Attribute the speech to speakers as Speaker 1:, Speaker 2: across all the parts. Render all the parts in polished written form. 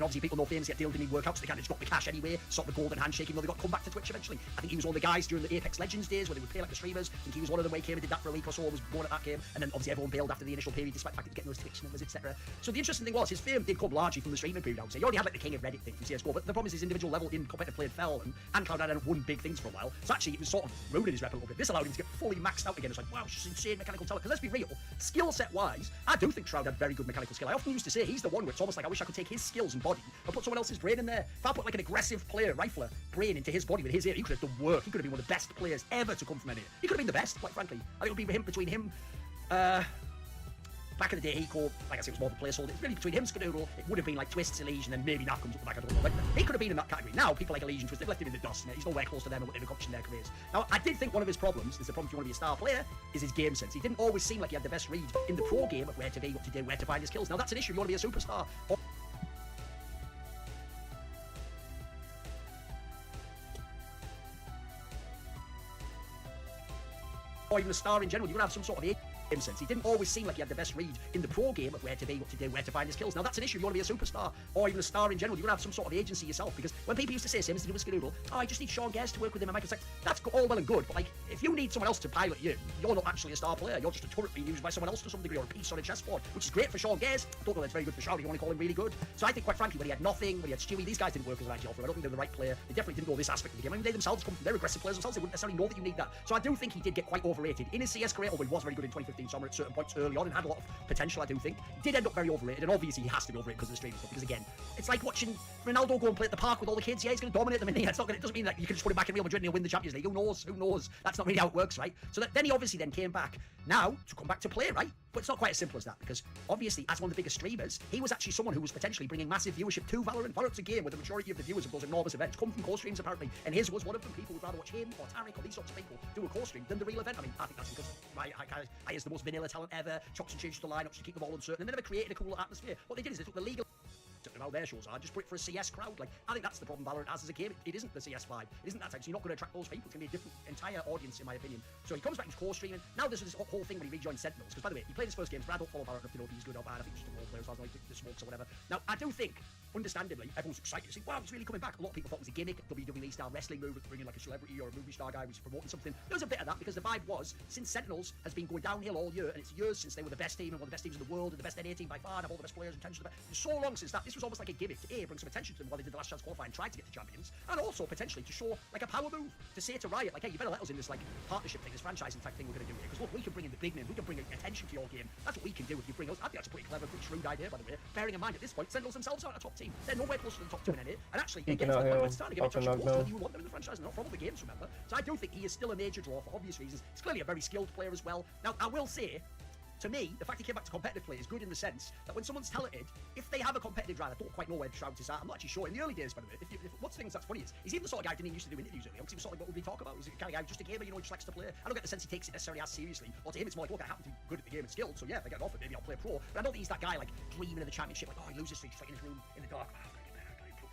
Speaker 1: And obviously people know famously at Elden didn't work out, so they kind of just got the cash anyway, sort of the golden handshake, even though they got come back to Twitch eventually. I think he was one of the guys during the Apex Legends days where they would pay like the streamers. I think he was one of them where he came and did that for a week or so, was born at that game, and then obviously everyone bailed after the initial period despite the fact that getting those Twitch numbers, etc. So the interesting thing was his fame did come largely from the streaming period, I would say. He already had like the king of Reddit thing from CSGO, but the problem is his individual level in competitive play fell, and Cloud9 had won big things for a while. So actually it was sort of ruining his rep a little bit. This allowed him to get fully maxed out again. It's like, wow, it's just insane mechanical talent. Because let's be real, skill set wise, I do think Shroud had very good mechanical skill. I often used to say he's the one where it's almost like I wish I could take his skills and body and put someone else's brain in there. If I put like an aggressive player, rifler, brain into his body with his ear, he could have done work. He could have been one of the best players ever to come from NA. He could have been the best, quite frankly. I think it would be him, between him, back in the day, Hiko, like I said, it was more of a placeholder. It's really between him, Skadoodle, it would have been like Twists, Elysian, and maybe Nav comes up the back, I don't know. But he could have been in that category. Now, people like Elysian, Twist, they've left him in the dust, and he's nowhere close to them and what they've accomplished in their careers. Now, I did think one of his problems, is the problem if you want to be a star player, is his game sense. He didn't always seem like he had the best read in the pro game of where to be, what to do, where to find his kills. Now, that's an issue if you want to be a superstar. Or even a star in general, you're going to have some sort of game sense. He didn't always seem like he had the best read in the pro game of where to be, what to do, where to find his kills. Now that's an issue if you want to be a superstar, or even a star in general. You're going to have some sort of agency yourself, because when people used to say, same as to do with Skadoodle, oh, I just need Sean Gers to work with him, and Michael's like, that's all well and good, but like, if you need someone else to pilot you, you're not actually a star player. You're just a turret being used by someone else to some degree, or a piece on a chessboard, which is great for Sean Gers. I don't know that's very good for Shroud. You want to call him really good. So I think, quite frankly, when he had nothing, when he had Stewie, these guys didn't work as an ideal for him. I don't think they were the right player. They definitely didn't know this aspect of the game. I mean, they themselves come from, they're aggressive players themselves. They wouldn't necessarily know that you need that. So I do think he did get quite overrated in his CS career, although he was very good in 2015 summer at certain points early on and had a lot of potential, I do think. He did end up very overrated, and obviously he has to be overrated because of the streaming stuff, because again, it's like watching Ronaldo go and play at the park with all the kids. Yeah, he's going to dominate them, and it's not going to, it doesn't mean that you can just put him back in Real Madrid and he'll win the Champions League. Who knows? Who knows? That's not really how it works, right? So then he obviously then came back now to come back to play, right? But it's not quite as simple as that, because obviously, as one of the biggest streamers, he was actually someone who was potentially bringing massive viewership to Valorant. Valorant's a game where the majority of the viewers of those enormous events come from core streams, apparently, and his was one of them. People would rather watch him or Tarek or these sorts of people do a core stream than the real event. I mean, I think that's because I is the most vanilla talent ever, chops and changes the lineups to keep them all uncertain, and they never created a cool atmosphere. What they did is they took the legal how their shows are, just put it for a CS crowd. Like, I think that's the problem Valorant has as a game. It isn't the CS vibe. It isn't that type. So you're not going to attract those people. It's going to be a different entire audience, in my opinion. So he comes back, he's core streaming. Now there's this whole thing when he rejoined Sentinels, because by the way, he played his first games, but I don't follow Valorant enough to know if he's good or bad. I think he's just a role player, so I was like the smokes or whatever. Now, I do think, understandably, everyone's excited to see, wow, he's really coming back. A lot of people thought it was a gimmick, WWE style wrestling move, bringing like a celebrity or a movie star guy who's promoting something. There was a bit of that, because the vibe was, since Sentinels has been going downhill all year, and it's years since they were the best team and one of the best teams in the world, and the best NA team by far, and have all the best players and attention to the best. So long since that, this was almost like a gimmick to bring some attention to them while they did the last chance qualifying and tried to get to champions, and also potentially to show like a power move, to say to Riot, like, hey, you better let us in this like partnership thing, this franchising type thing we're going to do here, because look, we can bring in the big names, we can bring attention to your game. That's what we can do if you bring us. I think that's a pretty clever, pretty shrewd idea, by the way, bearing in mind at this point Sentinels themselves aren't a top team. They're nowhere closer to the top 2 in NA, and actually it gets to the point where it's starting to get close to you want them in the franchise, and not from all the games, remember. So I do think he is still a major draw for obvious reasons. He's clearly a very skilled player as well. Now I will say, to me, the fact he came back to competitive play is good in the sense that when someone's talented, if they have a competitive drive, I don't quite know where Shroud is at. I'm not actually sure. In the early days, by the way, what's the thing that's funny is, he's even the sort of guy who didn't even used to do interviews earlier, because he was sort of like what we talk about. He's the kind of guy just a gamer, you know, he just likes to play. I don't get the sense he takes it necessarily as seriously. Or to him, it's more like, look, I happen to be good at the game and skilled, so yeah, if I get an offer, maybe I'll play pro. But I don't think he's that guy like dreaming of the championship, like, oh, he loses streak, just like in his room in the dark.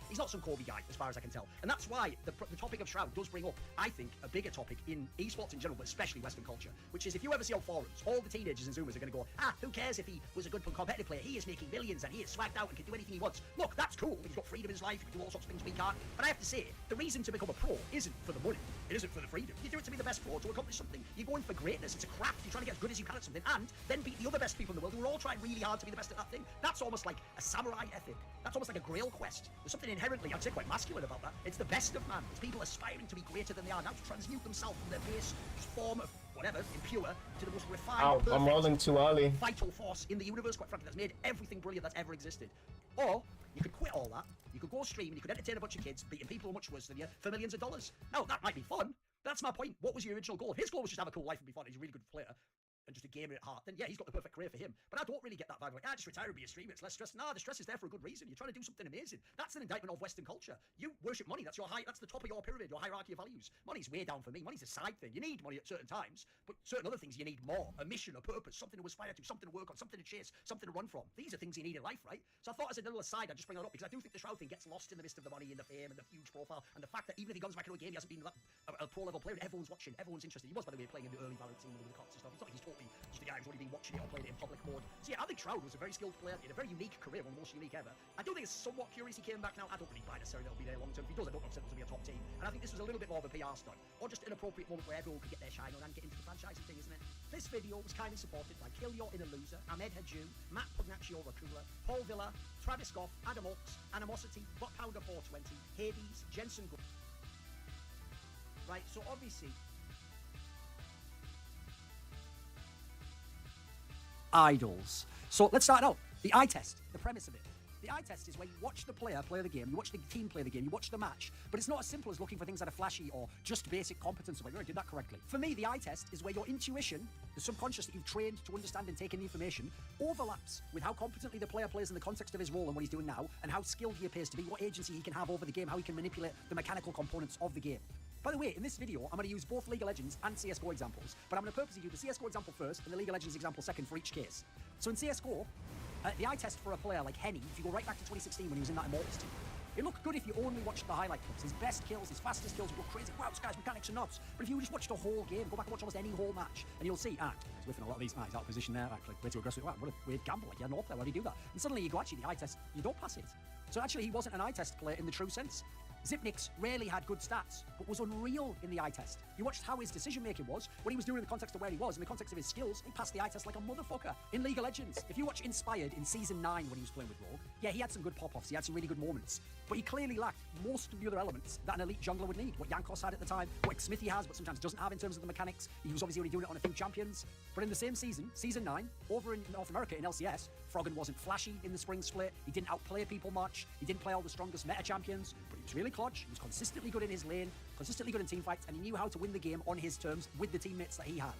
Speaker 1: He's not some Kobe guy, as far as I can tell. And that's why the topic of Shroud does bring up, I think, a bigger topic in esports in general, but especially Western culture, which is if you ever see on forums, all the teenagers and Zoomers are going to go, who cares if he was a good competitive player? He is making millions and he is swagged out and can do anything he wants. Look, that's cool. He's got freedom in his life. He can do all sorts of things we can't. But I have to say, the reason to become a pro isn't for the money. It isn't for the freedom. You do it to be the best pro, to accomplish something. You're going for greatness. It's a craft. You're trying to get as good as you can at something and then beat the other best people in the world who are all trying really hard to be the best at that thing. That's almost like a samurai ethic. That's almost like a grail quest. There's something inherently, I'd say, quite masculine about that. It's the best of man. It's people aspiring to be greater than they are now, to transmute themselves from their base form of whatever, impure, to the most refined, perfect,
Speaker 2: I'm rolling too early.
Speaker 1: Vital force in the universe, quite frankly, that's made everything brilliant that's ever existed. Or you could quit all that, you could go stream, and you could entertain a bunch of kids, beating people much worse than you for millions of dollars. Now, that might be fun. That's my point. What was your original goal? If his goal was just to have a cool life and be fun, he's a really good player, and just a gamer at heart, then yeah, he's got the perfect career for him. But I don't really get that vibe, like, just retire and be a streamer, it's less stress. Nah, the stress is there for a good reason. You're trying to do something amazing. That's an indictment of Western culture. You worship money, that's the top of your pyramid, your hierarchy of values. Money's way down for me. Money's a side thing. You need money at certain times, but certain other things you need more. A mission, a purpose, something to aspire to, something to work on, something to chase, something to run from. These are things you need in life, right? So I thought as a little aside, I'd just bring that up, because I do think the Shroud thing gets lost in the midst of the money and the fame and the huge profile, and the fact that even if he comes back into a game, he hasn't been a pro level player, and everyone's watching, everyone's interested. He was, by the way, playing in the early Valorant scene with the cops and stuff. It's not like he's totally might be just a guy who's only been watching it or playing it in public mode. So yeah, I think Shroud was a very skilled player in a very unique career, one of the most unique ever. I do think it's somewhat curious he came back now. I don't really buy necessarily that'll be there long term. If he does, I don't know if Sentinels will be a top team. And I think this was a little bit more of a PR stunt, or just an appropriate moment where everyone could get their shine on and get into the franchising thing, isn't it? This video was kindly supported by Kill Your Inner Loser, Ahmed Hedju, Matt Pugnaccio Rakula, Paul Villa, Travis Goff, Adam Oaks, Animosity, Buck Pounder 420, Hades, Jensen. Right, so obviously idols. So let's start out. The eye test, the premise of it. The eye test is where you watch the player play the game, you watch the team play the game, you watch the match, but it's not as simple as looking for things that are flashy or just basic competence. Like, oh, I did that correctly. For me, the eye test is where your intuition, the subconscious that you've trained to understand and take in the information, overlaps with how competently the player plays in the context of his role and what he's doing now, and how skilled he appears to be, what agency he can have over the game, how he can manipulate the mechanical components of the game. By the way, in this video, I'm going to use both League of Legends and CSGO examples, but I'm going to purposely do the CSGO example first and the League of Legends example second for each case. So in CSGO, the eye test for a player like Henny, if you go right back to 2016 when he was in that Immortals team, it looked good if you only watched the highlight clips. His best kills, his fastest kills would look crazy. Wow, this guy's mechanics are nuts. But if you just watched the whole game, go back and watch almost any whole match, and you'll see, he's whiffing a lot of these. He's out of position there, actually, way too aggressive. Wow, what a weird gamble. Like, you had an there, why do you do that? And suddenly you go, actually, the eye test, you don't pass it. So actually, he wasn't an eye test player in the true sense. Zipnix rarely had good stats, but was unreal in the eye test. You watched how his decision-making was, what he was doing in the context of where he was, in the context of his skills, he passed the eye test like a motherfucker. In League of Legends, if you watch Inspired in Season 9 when he was playing with Rogue, yeah, he had some good pop-offs, he had some really good moments, but he clearly lacked most of the other elements that an elite jungler would need. What Jankos had at the time, what Smithy has, but sometimes doesn't have in terms of the mechanics. He was obviously only doing it on a few champions. But in the same season, Season 9, over in North America in LCS, Froggen wasn't flashy in the spring split, he didn't outplay people much, he didn't play all the strongest meta champions, but he was really clutch, he was consistently good in his lane, consistently good in team fights, and he knew how to win the game on his terms with the teammates that he had.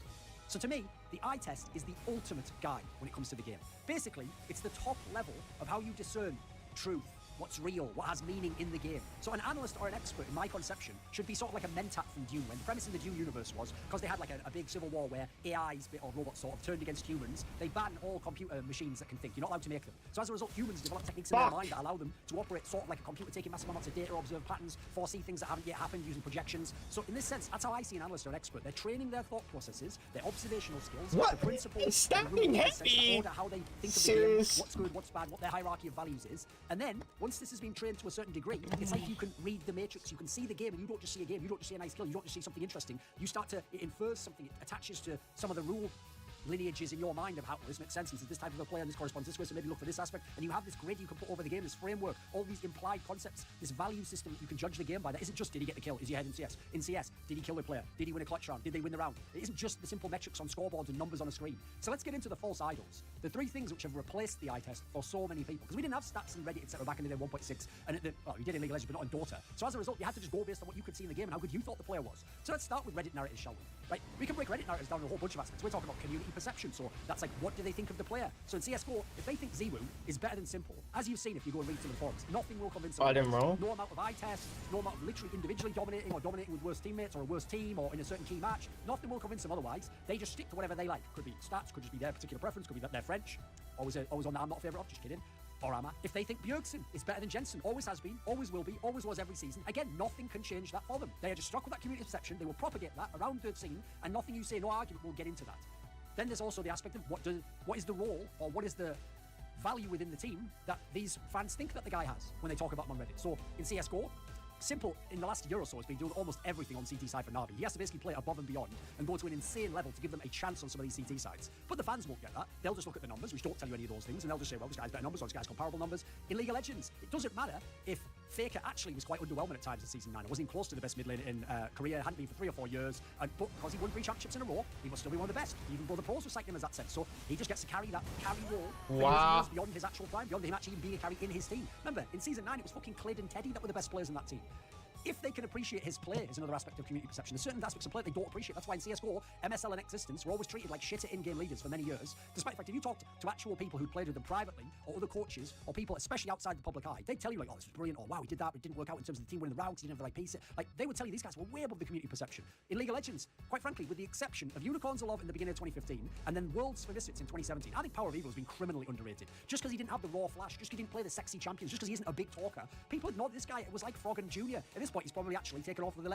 Speaker 1: So to me, the eye test is the ultimate guide when it comes to the game. Basically, it's the top level of how you discern truth, what's real, what has meaning in the game. So an analyst or an expert, in my conception, should be sort of like a mentat from Dune, when the premise in the Dune universe was, because they had like a big civil war where AIs or robots sort of turned against humans, they banned all computer machines that can think. You're not allowed to make them. So as a result, humans develop techniques in their mind that allow them to operate sort of like a computer, taking massive amounts of data, observe patterns, foresee things that haven't yet happened using projections. So in this sense, that's how I see an analyst or an expert. They're training their thought processes, their observational skills, the principles, the rules, the order, how they think of the game, what's good, what's bad, what their hierarchy of values is. And then, once this has been trained to a certain degree, it's like you can read the matrix, you can see the game, and you don't just see a game, you don't just see a nice kill, you don't just see something interesting, you start to, it infers something, it attaches to some of the rule lineages in your mind of how this makes sense, and this type of a player, and this corresponds this way, so maybe look for this aspect, and you have this grid you can put over the game, this framework, all these implied concepts, this value system that you can judge the game by. That isn't just, did he get the kill, is he ahead in CS? In CS, did he kill the player? Did he win a clutch round? Did they win the round? It isn't just the simple metrics on scoreboards and numbers on a screen. So let's get into the false idols. The three things which have replaced the eye test for so many people, because we didn't have stats in Reddit, etc. back in the day 1.6, and we did in League of Legends, but not in Dota. So as a result, you had to just go based on what you could see in the game and how good you thought the player was. So let's start with Reddit narratives, shall we? Right, we can break Reddit narratives down in a whole bunch of aspects. We're talking about community perception, so that's like, what do they think of the player? So in CSGO, if they think Ziwu is better than Simple, as you've seen if you go and read some of the forums, nothing will convince them. No amount of eye test, no amount of literally individually dominating or dominating with worse teammates or a worse team or in a certain key match, nothing will convince them otherwise. They just stick to whatever they like. Could be stats, could just be their particular preference, could be that they're French. Always on that I'm not a favourite of, just kidding. Or am I? If they think Bjergsen is better than Jensen, always has been, always will be, always was every season, again, nothing can change that for them. They are just stuck with that community perception, they will propagate that around the scene, and nothing you say, no argument will get into that. Then there's also the aspect of what is the role, or what is the value within the team that these fans think that the guy has when they talk about him on Reddit. So in CSGO, Simple, in the last year or so, has been doing almost everything on CT side for Na'Vi. He has to basically play above and beyond and go to an insane level to give them a chance on some of these CT sides. But the fans won't get that. They'll just look at the numbers, which don't tell you any of those things, and they'll just say, well, this guy's better numbers, or this guy's comparable numbers. In League of Legends, it doesn't matter if Faker actually was quite underwhelming at times in Season 9. It wasn't even close to the best mid lane in Korea, hadn't been for 3 or 4 years, but because he won 3 championships in a row, he must still be one of the best. Even though the pros were citing him as that sense. So he just gets to carry that carry role years beyond his actual prime, beyond him actually being a carry in his team. Remember, in Season 9, it was fucking Clid and Teddy that were the best players in that team. If they can appreciate his play is another aspect of community perception. There's certain aspects of play they don't appreciate. That's why in CSGO, MSL and Existence were always treated like shit at in-game leaders for many years. Despite the fact, if you talked to actual people who played with them privately, or other coaches, or people especially outside the public eye, they'd tell you like, oh, this was brilliant, or wow, we did that, but it didn't work out in terms of the team winning the round, because he didn't have the right piece. Like, they would tell you these guys were way above the community perception. In League of Legends, Quite frankly, with the exception of Unicorns of Love in the beginning of 2015, and then Worlds for Misfits in 2017, I think Power of Evil has been criminally underrated. Just because he didn't have the raw flash, just because he didn't play the sexy champions, just because he isn't a big talker, people ignored this guy. It was like Froggen Jr. At this point, he's probably actually taken over the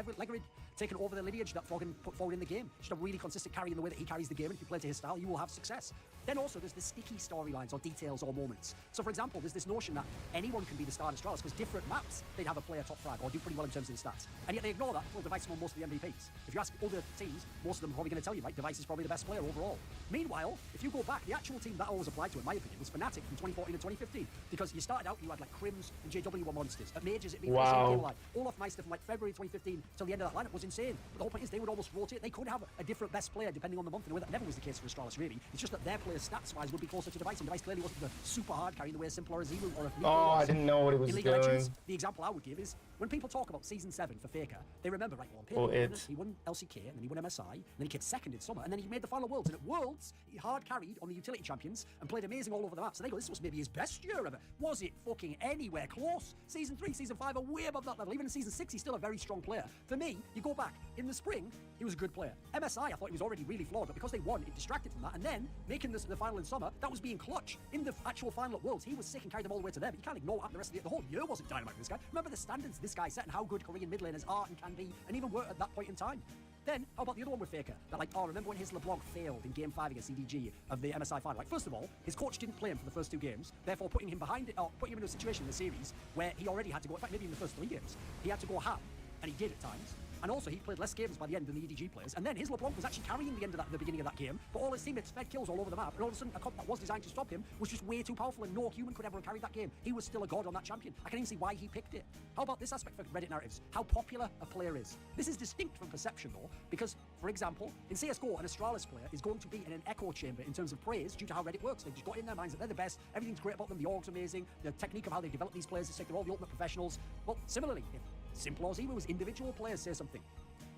Speaker 1: lineage that Froggen put forward in the game. Just a really consistent carry in the way that he carries the game, and if you play to his style, you will have success. Then also, there's the sticky storylines or details or moments. So, for example, there's this notion that anyone can be the star in Astralis because different maps, they'd have a player top frag or do pretty well in terms of the stats. And yet they ignore that. Well, Device won most of the MVPs. If you ask other teams, most of them are probably going to tell you, right, Device is probably the best player overall. Meanwhile, if you go back, the actual team that always applied to, in my opinion, was Fnatic from 2014 to 2015. Because you started out, you had like Crims and JW were monsters. At Majors, it'd be like Olaf Meister from like February 2015 till the end of that lineup was insane. But the whole point is they would almost rotate. They could have a different best player depending on the month, in a way that never was the case for Astralis, really. It's just that their players stats-wise would be closer to Device, and Device clearly wasn't the super hard carry in the way Simple or a Zero or a Nico
Speaker 2: I didn't know what it was
Speaker 1: in League of Legends. The example I would give is when people talk about Season 7 for Faker, they remember, right, well, he won LCK, and then he won MSI, and then he came second in Summer, and then he made the final Worlds, and at Worlds, he hard carried on the utility champions and played amazing all over the map. So they go, this was maybe his best year ever. Was it fucking anywhere close? Season 3, Season 5 are way above that level. Even in Season 6, he's still a very strong player. For me, you go back, in the spring, he was a good player. MSI, I thought he was already really flawed, but because they won, it distracted from that. And then, making the final in Summer, that was being clutch. In the actual final at Worlds, he was sick and carried them all the way to there, but you can't ignore what happened the rest of the whole year wasn't dynamite for this guy. Remember the standards this guy set and how good Korean mid laners are and can be, and even were at that point in time. Then, how about the other one with Faker? That like, oh, remember when his LeBlanc failed in Game 5 against CDG of the MSI final? Like, first of all, his coach didn't play him for the first 2 games, therefore putting him behind it, or putting him in a situation in the series where he already had to go, in fact, maybe in the first 3 games, he had to go ham, and he did at times. And also, he played less games by the end than the EDG players. And then his LeBlanc was actually carrying the end of the beginning of that game, but all his teammates fed kills all over the map. And all of a sudden, a comp that was designed to stop him was just way too powerful, and no human could ever have carried that game. He was still a god on that champion. I can even see why he picked it. How about this aspect for Reddit narratives? How popular a player is. This is distinct from perception, though, because, for example, in CSGO, an Astralis player is going to be in an echo chamber in terms of praise due to how Reddit works. They've just got in their minds that they're the best, everything's great about them, the org's amazing, the technique of how they develop these players is like they're all the ultimate professionals. Well, similarly, if Simple or Zero as individual players say something,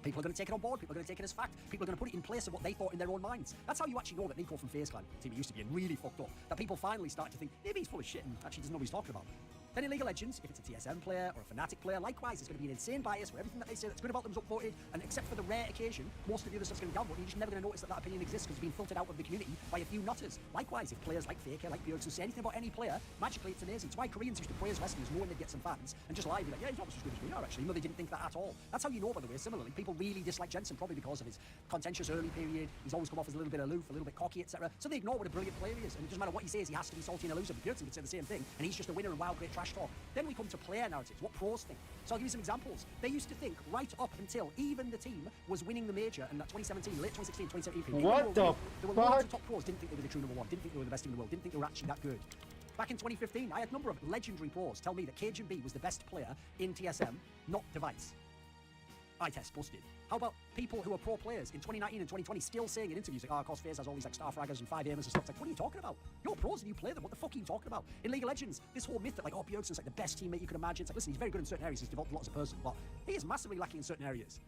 Speaker 1: people are going to take it on board, people are going to take it as fact, people are going to put it in place of what they thought in their own minds. That's how you actually know that Nico from FaZe Clan, team he used to be in, really fucked up. That people finally start to think, maybe he's full of shit and actually doesn't know what he's talking about. Then in League of Legends, if it's a TSM player or a Fnatic player, likewise, it's going to be an insane bias where everything that they say that's good about them is upvoted, and except for the rare occasion, most of the other stuff's going to be downvoted. You're just never going to notice that that opinion exists because it's been filtered out of the community by a few nutters. Likewise, if players like Faker, like Bjergsen say anything about any player, magically it's amazing. It's why Koreans used to praise Westerners knowing they'd get some fans, and just lie, be like, yeah, he's not as good as we are, actually, even though they didn't think that at all. That's how you know, by the way, similarly, people really dislike Jensen, probably because of his contentious early period. He's always come off as a little bit aloof, a little bit cocky, etc. So they ignore what a brilliant player he is, and it doesn't matter what he says, he has to be salty and a loser. But Bjergsen could say the same thing, and he's just a winner and wow, great trash talk. Then we come to player narratives, what pros think. So I'll give you some examples. They used to think right up until even the team was winning the major in that 2017, late 2016, 2017 period.
Speaker 2: What the
Speaker 1: There were loads of top pros, didn't think they were the true number one, didn't think they were the best team in the world, didn't think they were actually that good. Back in 2015, I had a number of legendary pros tell me that Cajun B was the best player in TSM, not Device. Eye test busted. How about people who are pro players in 2019 and 2020 still saying in interviews like, oh, of course, FaZe has all these like star fraggers and 5 aimers and stuff. It's like, what are you talking about? You're pros and you play them. What the fuck are you talking about? In League of Legends, this whole myth that like, oh, Bjergsen's like the best teammate you can imagine. It's like, listen, he's very good in certain areas. He's developed a lot as a person, but he is massively lacking in certain areas.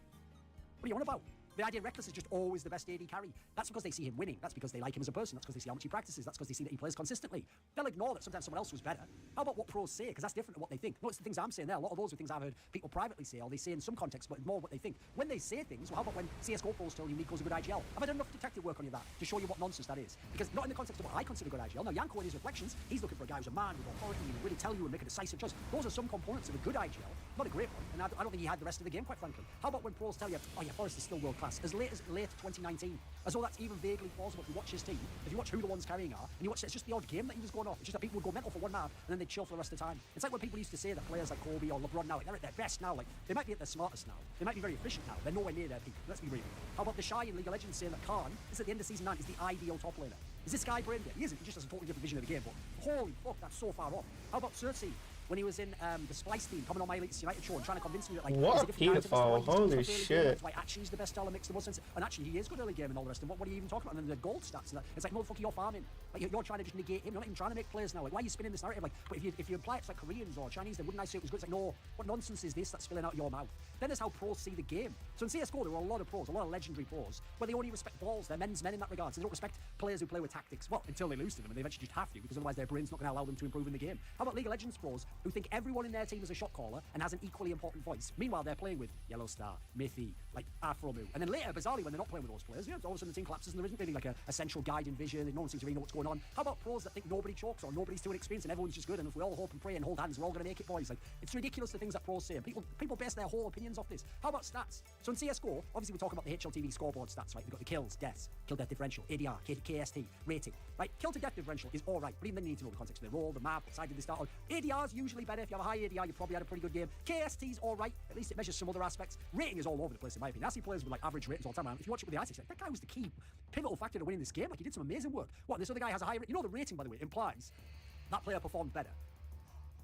Speaker 1: What are you on about? The idea Reckless is just always the best AD carry. That's because they see him winning. That's because they like him as a person. That's because they see how much he practices. That's because they see that he plays consistently. They'll ignore that sometimes someone else was better. How about what pros say? Because that's different to what they think. No, it's the things I'm saying there. A lot of those are things I've heard people privately say, or they say in some context, but more what they think. When they say things, well, how about when CSGO pros tell you Nico's a good IGL? I've had enough detective work on you that to show you what nonsense that is. Because not in the context of what I consider good IGL. Now, Yanko in his reflections, he's looking for a guy who's a man with authority and really tell you and make a decisive choice. Those are some components of a good IGL. Not a great one. And I don't think he had the rest of the game, quite frankly. How about when pros tell you, oh yeah, Forrest is still world class, as late 2019, as though that's even vaguely plausible. If you watch his team, if you watch who the ones carrying are, and you watch it's just the odd game that he was going off. It's just that people would go mental for one map and then they'd chill for the rest of the time. It's like when people used to say that players like Kobe or LeBron now, like, they're at their best now. Like they might be at their smartest now. They might be very efficient now. They're nowhere near their peak. Let's be real. How about the Shy in League of Legends saying that Khan is at the end of season 9 is the ideal top laner? Is this guy brain dead? He isn't. He just has a totally different vision of the game. But holy fuck, that's so far off. How about Cersei? When he was in the Splice team, coming on my Elite United show and trying to convince me that like
Speaker 2: what a pedophile, holy shit.
Speaker 1: That's why actually he's the best style of mix in the most sense. And actually he is good early game and all the rest. And what are you even talking about? And then the gold stats and that. It's like, motherfucker, you're farming. Like you're trying to just negate him. You're not even trying to make players now. Like why are you spinning this narrative? Like, but if you imply it's like Koreans or Chinese, then wouldn't I say it was good? It's like, no, what nonsense is this that's spilling out your mouth? Then there's how pros see the game. So in CSGO there were a lot of pros, a lot of legendary pros, where they only respect balls. They're men's men in that regard. So they don't respect players who play with tactics. Well, until they lose to them and they eventually just have to, because otherwise their brain's not going to allow them to improve in the game. How about League of Legends pros who think everyone in their team is a shot caller and has an equally important voice. Meanwhile, they're playing with Yellow Star, Mithy, like Afromu. And then later, bizarrely, when they're not playing with those players, all of a sudden the team collapses and there isn't really like a central guiding vision and no one seems to really know what's going on. How about pros that think nobody chokes or nobody's too inexperienced and everyone's just good and if we all hope and pray and hold hands, we're all going to make it, boys. Like, it's ridiculous the things that pros say. And people base their whole opinions off this. How about stats? So in CSGO, obviously we're talking about the HLTV scoreboard stats, right? We've got the kills, deaths, kill death differential, ADR, KST, rating, right? Kill to death differential is all right, but even then you need to know the context of the role, the map, what side did they start on. ADR is usually better. If you have a high ADR, you probably had a pretty good game. KST's all right. At least it measures some other aspects. Rating is all over the place in my opinion. I see players with like average ratings all the time. If you watch it with the eyes, like, that guy was the key pivotal factor to winning this game. Like, he did some amazing work. What, this other guy has a high rating? You know, the rating, by the way, implies that player performed better.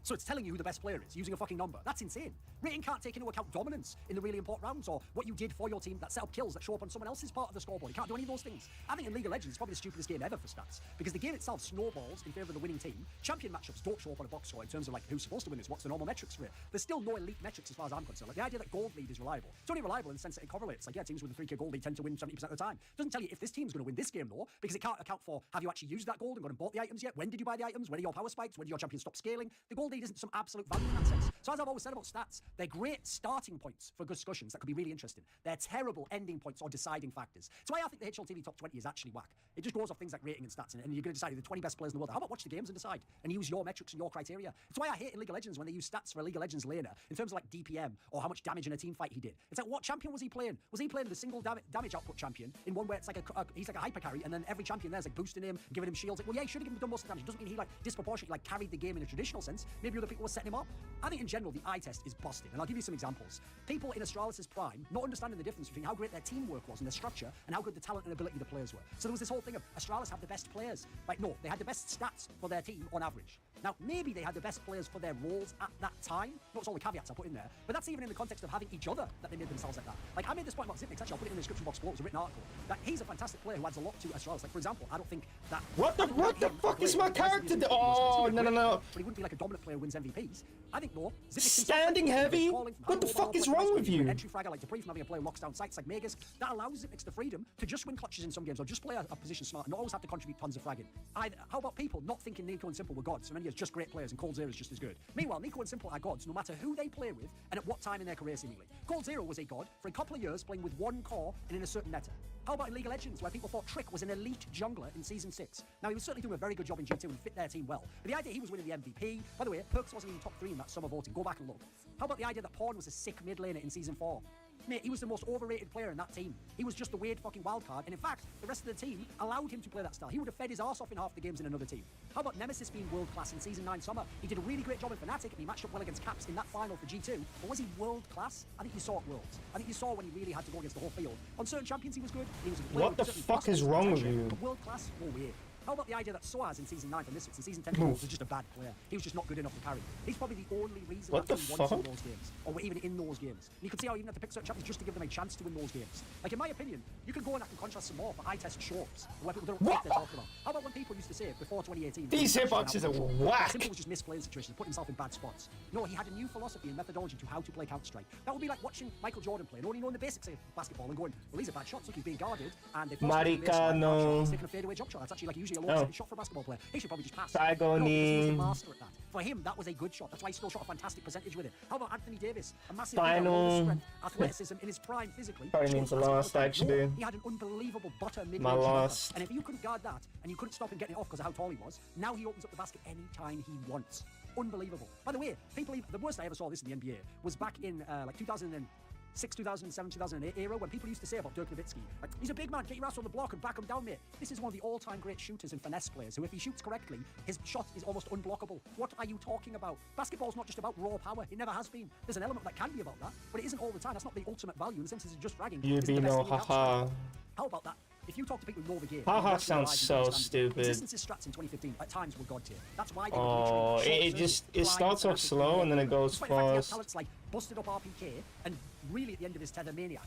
Speaker 1: So it's telling you who the best player is using a fucking number. That's insane. Rating can't take into account dominance in the really important rounds or what you did for your team that set up kills that show up on someone else's part of the scoreboard. You can't do any of those things. I think in League of Legends, it's probably the stupidest game ever for stats because the game itself snowballs in favour of the winning team. Champion matchups don't show up on a box score in terms of like who's supposed to win this, what's the normal metrics for it. There's still no elite metrics as far as I'm concerned. Like the idea that gold lead is reliable. It's only reliable in the sense that it correlates. Like, yeah, teams with a 3k gold lead tend to win 70% of the time. It doesn't tell you if this team's going to win this game though, because it can't account for have you actually used that gold and gone and bought the items yet? When did you buy the items? When are your power spikes? When did your champion stop scaling? The gold lead isn't some absolute value in that sense. So as I've always said about stats, they're great starting points for discussions that could be really interesting. They're terrible ending points or deciding factors. That's why I think the HLTV top 20 is actually whack. It just goes off things like rating and stats, and you're going to decide the 20 best players in the world. How about watch the games and decide and use your metrics and your criteria? That's why I hate in League of Legends when they use stats for a League of Legends laner in terms of like DPM or how much damage in a team fight he did. It's like, what champion was he playing? Was he playing the single damage output champion in one where it's like he's like a hyper carry, and then every champion there's like boosting him, giving him shields? Like, well, yeah, he should have done most of the damage. It doesn't mean he like disproportionately like carried the game in a traditional sense. Maybe other people were setting him up. I think in general the eye test is busted, and I'll give you some examples. People in Astralis' prime not understanding the difference between how great their teamwork was and their structure and how good the talent and ability of the players were. So there was this whole thing of Astralis have the best players. Like, no, they had the best stats for their team on average. Now, maybe they had the best players for their roles at that time. Notice all the caveats I put in there. But that's even in the context of having each other that they made themselves like that. Like, I made this point about Zipnix, actually, I'll put it in the description box below. It was a written article. That he's a fantastic player who adds a lot to Astralis. Like, for example, I don't think that...
Speaker 2: What the fuck is my character? Oh, no.
Speaker 1: But he wouldn't be like a dominant player who wins MVPs. I think, though, Zipnix
Speaker 2: Standing heavy? What the fuck is wrong with you?
Speaker 1: Entry fragger like Dupree from having a player who locks down sites like Magus. That allows Zipnix the freedom to just win clutches in some games or just play a position smart and not always have to contribute tons of fragging. How about people not thinking Nico and Simple were gods? So many years just great players and Cold Zero is just as good. Meanwhile, Nico and Simple are gods no matter who they play with and at what time in their career seemingly. Cold Zero was a god for a couple of years playing with one core and in a certain meta. How about in League of Legends, where people thought Trick was an elite jungler in Season 6? Now, he was certainly doing a very good job in G2 and fit their team well. But the idea he was winning the MVP, by the way, Perks wasn't even top 3 in that summer voting. Go back and look. How about the idea that Pawn was a sick mid laner in Season 4? Mate, he was the most overrated player in that team. He was just the weird fucking wildcard, and in fact, the rest of the team allowed him to play that style. He would have fed his arse off in half the games in another team. How about Nemesis being world-class in Season 9 summer? He did a really great job in Fnatic, and he matched up well against Caps in that final for G2, but was he world-class? I think you saw it Worlds. I think you saw when he really had to go against the whole field. On certain champions, he was good. He was
Speaker 2: what the fuck is wrong with you?
Speaker 1: But world-class? Oh, weird. How about the idea that Soaz in Season 9 for Misfits and Season 10 for was just a bad player? He was just not good enough to carry. He's probably the only reason
Speaker 2: what
Speaker 1: that
Speaker 2: the
Speaker 1: he
Speaker 2: fuck?
Speaker 1: won those games, or were even in those games. And you could see how he even had to pick certain champions just to give them a chance to win those games. Like, in my opinion, you can go and I can contrast some more for eye test shorts, where people don't know what they're talking about. How about when people used to say before 2018?
Speaker 2: These hitboxes are whack.
Speaker 1: Simple was just misplaying situations, put himself in bad spots. No, he had a new philosophy and methodology to how to play Counter-Strike. That would be like watching Michael Jordan play and only knowing the basics of basketball and going, well, these are bad shots. Look, he's being guarded, and they've
Speaker 2: Maricano.
Speaker 1: he's taking a fadeaway jump shot. That's actually like usually a low shot for a basketball player. He should probably just pass.
Speaker 2: Trigoni.
Speaker 1: No, he was the master at that. For him, that was a good shot. That's why he still shot a fantastic percentage with it. How about Anthony Davis? A massive strength, athleticism in his prime physically.
Speaker 2: Probably means the last, actually.
Speaker 1: He had an unbelievable butter mid-range.
Speaker 2: My last.
Speaker 1: And if you couldn't guard that, and you couldn't stop him getting it off because of how tall he was, now he opens up the basket anytime he wants. Unbelievable. By the way, the worst I ever saw this in the NBA was back in like 2006, 2007, 2008 era when people used to say about Dirk Nowitzki, like, he's a big man, get your ass on the block and back him down, mate. This is one of the all-time great shooters and finesse players who, if he shoots correctly, his shot is almost unblockable. What are you talking about? Basketball's not just about raw power. It never has been. There's an element that can be about that, but it isn't all the time. That's not the ultimate value. In the sense, it's just fragging.
Speaker 2: You be no haha.
Speaker 1: How about that? If you talk to people who know the game,
Speaker 2: haha sounds so stupid.
Speaker 1: Existence's strats in 2015 at times were god tier. That's why they
Speaker 2: oh, it starts off slow and then it goes fast.
Speaker 1: Talents like busted up RPK and really at the end of his tether maniac.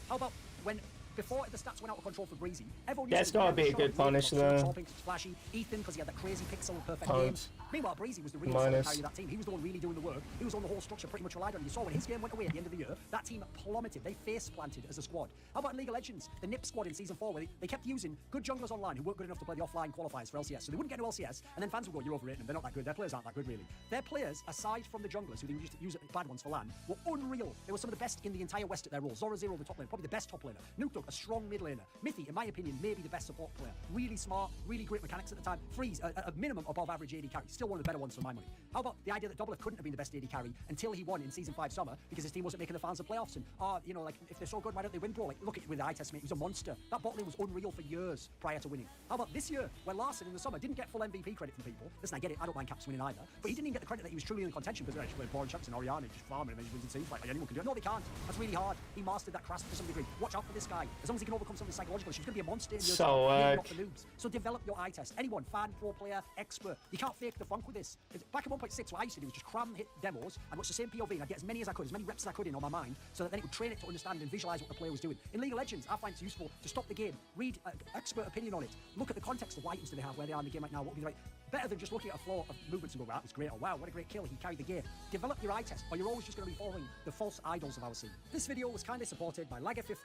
Speaker 1: How about when before the stats went out of control for Breezy, everyone
Speaker 2: Yeah,
Speaker 1: used
Speaker 2: it's
Speaker 1: to
Speaker 2: gotta be a good punish though.
Speaker 1: Topping, flashy. Ethan, because he had that crazy pixel perfect
Speaker 2: Pounds.
Speaker 1: game. Meanwhile, Breezy was the real
Speaker 2: Minus.
Speaker 1: carry of that team. He was the one really doing the work. He was on the whole structure, pretty much relied on. You saw when his game went away at the end of the year, that team plummeted. They face planted as a squad. How about in League of Legends? The NIP squad in Season 4, where they kept using good junglers online who weren't good enough to play the offline qualifiers for LCS. So they wouldn't get to LCS, and then fans would go, you're overrating them. They're not that good. Their players aren't that good, really. Their players, aside from the junglers, who they used to use bad ones for LAN, were unreal. They were some of the best in the entire West at their role. Zora Zero, the top laner, probably the best top laner. Nuke, a strong mid laner. Mithy, in my opinion, maybe the best support player. Really smart, really great mechanics at the time. Freeze, a minimum above average AD carry. Still one of the better ones for my money. How about the idea that Doublelift couldn't have been the best AD carry until he won in Season 5 summer because his team wasn't making the finals of playoffs? And, you know, like, if they're so good, why don't they win, bro? Like, look at it with the eye test, mate. He was a monster. That bot lane was unreal for years prior to winning. How about this year, where Larson in the summer didn't get full MVP credit from people? Listen, I get it. I don't mind Caps winning either. But he didn't even get the credit that he was truly in contention because they're actually boring champs and Oriana just farming and then he wins in teams like anyone can do it. No, they can't. That's really hard. He mastered that craft to some degree. Watch out for this guy. As long as he can overcome some of the psychological issues, he's going to be a monster in years
Speaker 2: So,
Speaker 1: not for noobs. So develop your eye test. Anyone, fan, pro player, expert. You can't fake the funk with this. Back in 1.6, what I used to do was just cram hit demos and watch the same POV and I'd get as many as I could, as many reps as I could in on my mind, so that then it would train it to understand and visualize what the player was doing. In League of Legends, I find it's useful to stop the game, read expert opinion on it, look at the context of what items do they have, where they are in the game right now, what would be the right. Better than just looking at a flow of movements and go, wow, that was great, or wow, what a great kill, he carried the game. Develop your eye test, or you're always just going to be following the false idols of our scene. This video was kindly supported by Lagger50.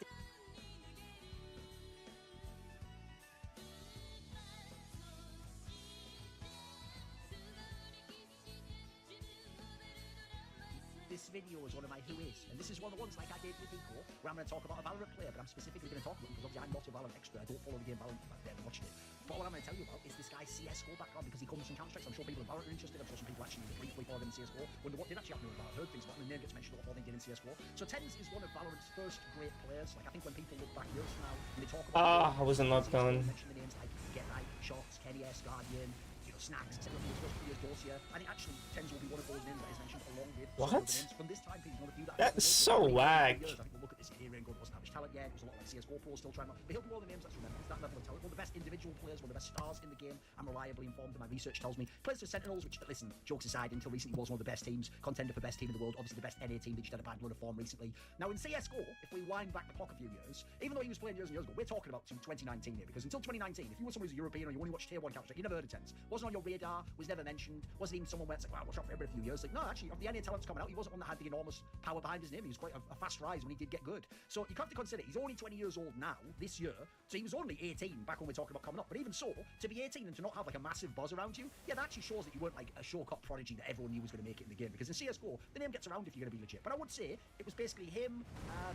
Speaker 1: This video is one of my who is, and this is one of the ones like I did with Eco, where I'm going to talk about a Valorant player, but I'm specifically going to talk about him because obviously I'm not a Valorant expert. I don't follow the game Valorant back there and watching it. But what I'm going to tell you about is this guy's CSGO background because he comes from Counter-Strike. So I'm sure people in Valorant are interested. I'm sure some people actually briefly followed him in CSGO. Wonder what did actually happen with Valorant. Heard things about him, and name gets mentioned a lot more than they did in CSGO. So Tens is one of Valorant's first great players. Like I think when people look back years from now and they talk about
Speaker 2: I wasn't locked on.
Speaker 1: mention the names like Get Right, Shots, Kenny S, Guardian, you know, Snacks, etc. From his first few years, Dosia. I think actually Tens will be one of those names that is mentioned along with
Speaker 2: What?
Speaker 1: some of the names from this time period. One of the few that
Speaker 2: That's so whack.
Speaker 1: I think we'll look at this here and go, it wasn't average talent yet. It was a lot like CSGO Pro still trying to. But he'll be one of the names that's remembered. It's that level of talent. One of the best individual players, one of the best stars in the game. I'm reliably informed, and my research tells me. Plays for Sentinels, which, listen, jokes aside, until recently was one of the best teams, contender for best team in the world. Obviously, the best NA team that just had a bad run of form recently. Now, in CSGO, if we wind back the clock a few years, even though he was playing years and years ago, we're talking about 2019 here, because until 2019, if you were someone who's a European or you only watched Tier 1 Counter-Strike, you never heard of Tens. Wasn't on your radar, was never mentioned, wasn't even someone where it's like, wow, watch out for him in a few years. Like, no, actually, of the NA talents coming out, he wasn't one that had the enormous power behind his name. He was quite a fast rise when he did get good. So you have to consider, he's only 20 years old now, this year, so he was only 18 back when we were talking about coming up. But even so, to be 18 and to not have like a massive buzz around you, yeah, that actually shows that you weren't like a shortcut prodigy that everyone knew was going to make it in the game. Because in CSGO, the name gets around if you're going to be legit. But I would say it was basically him,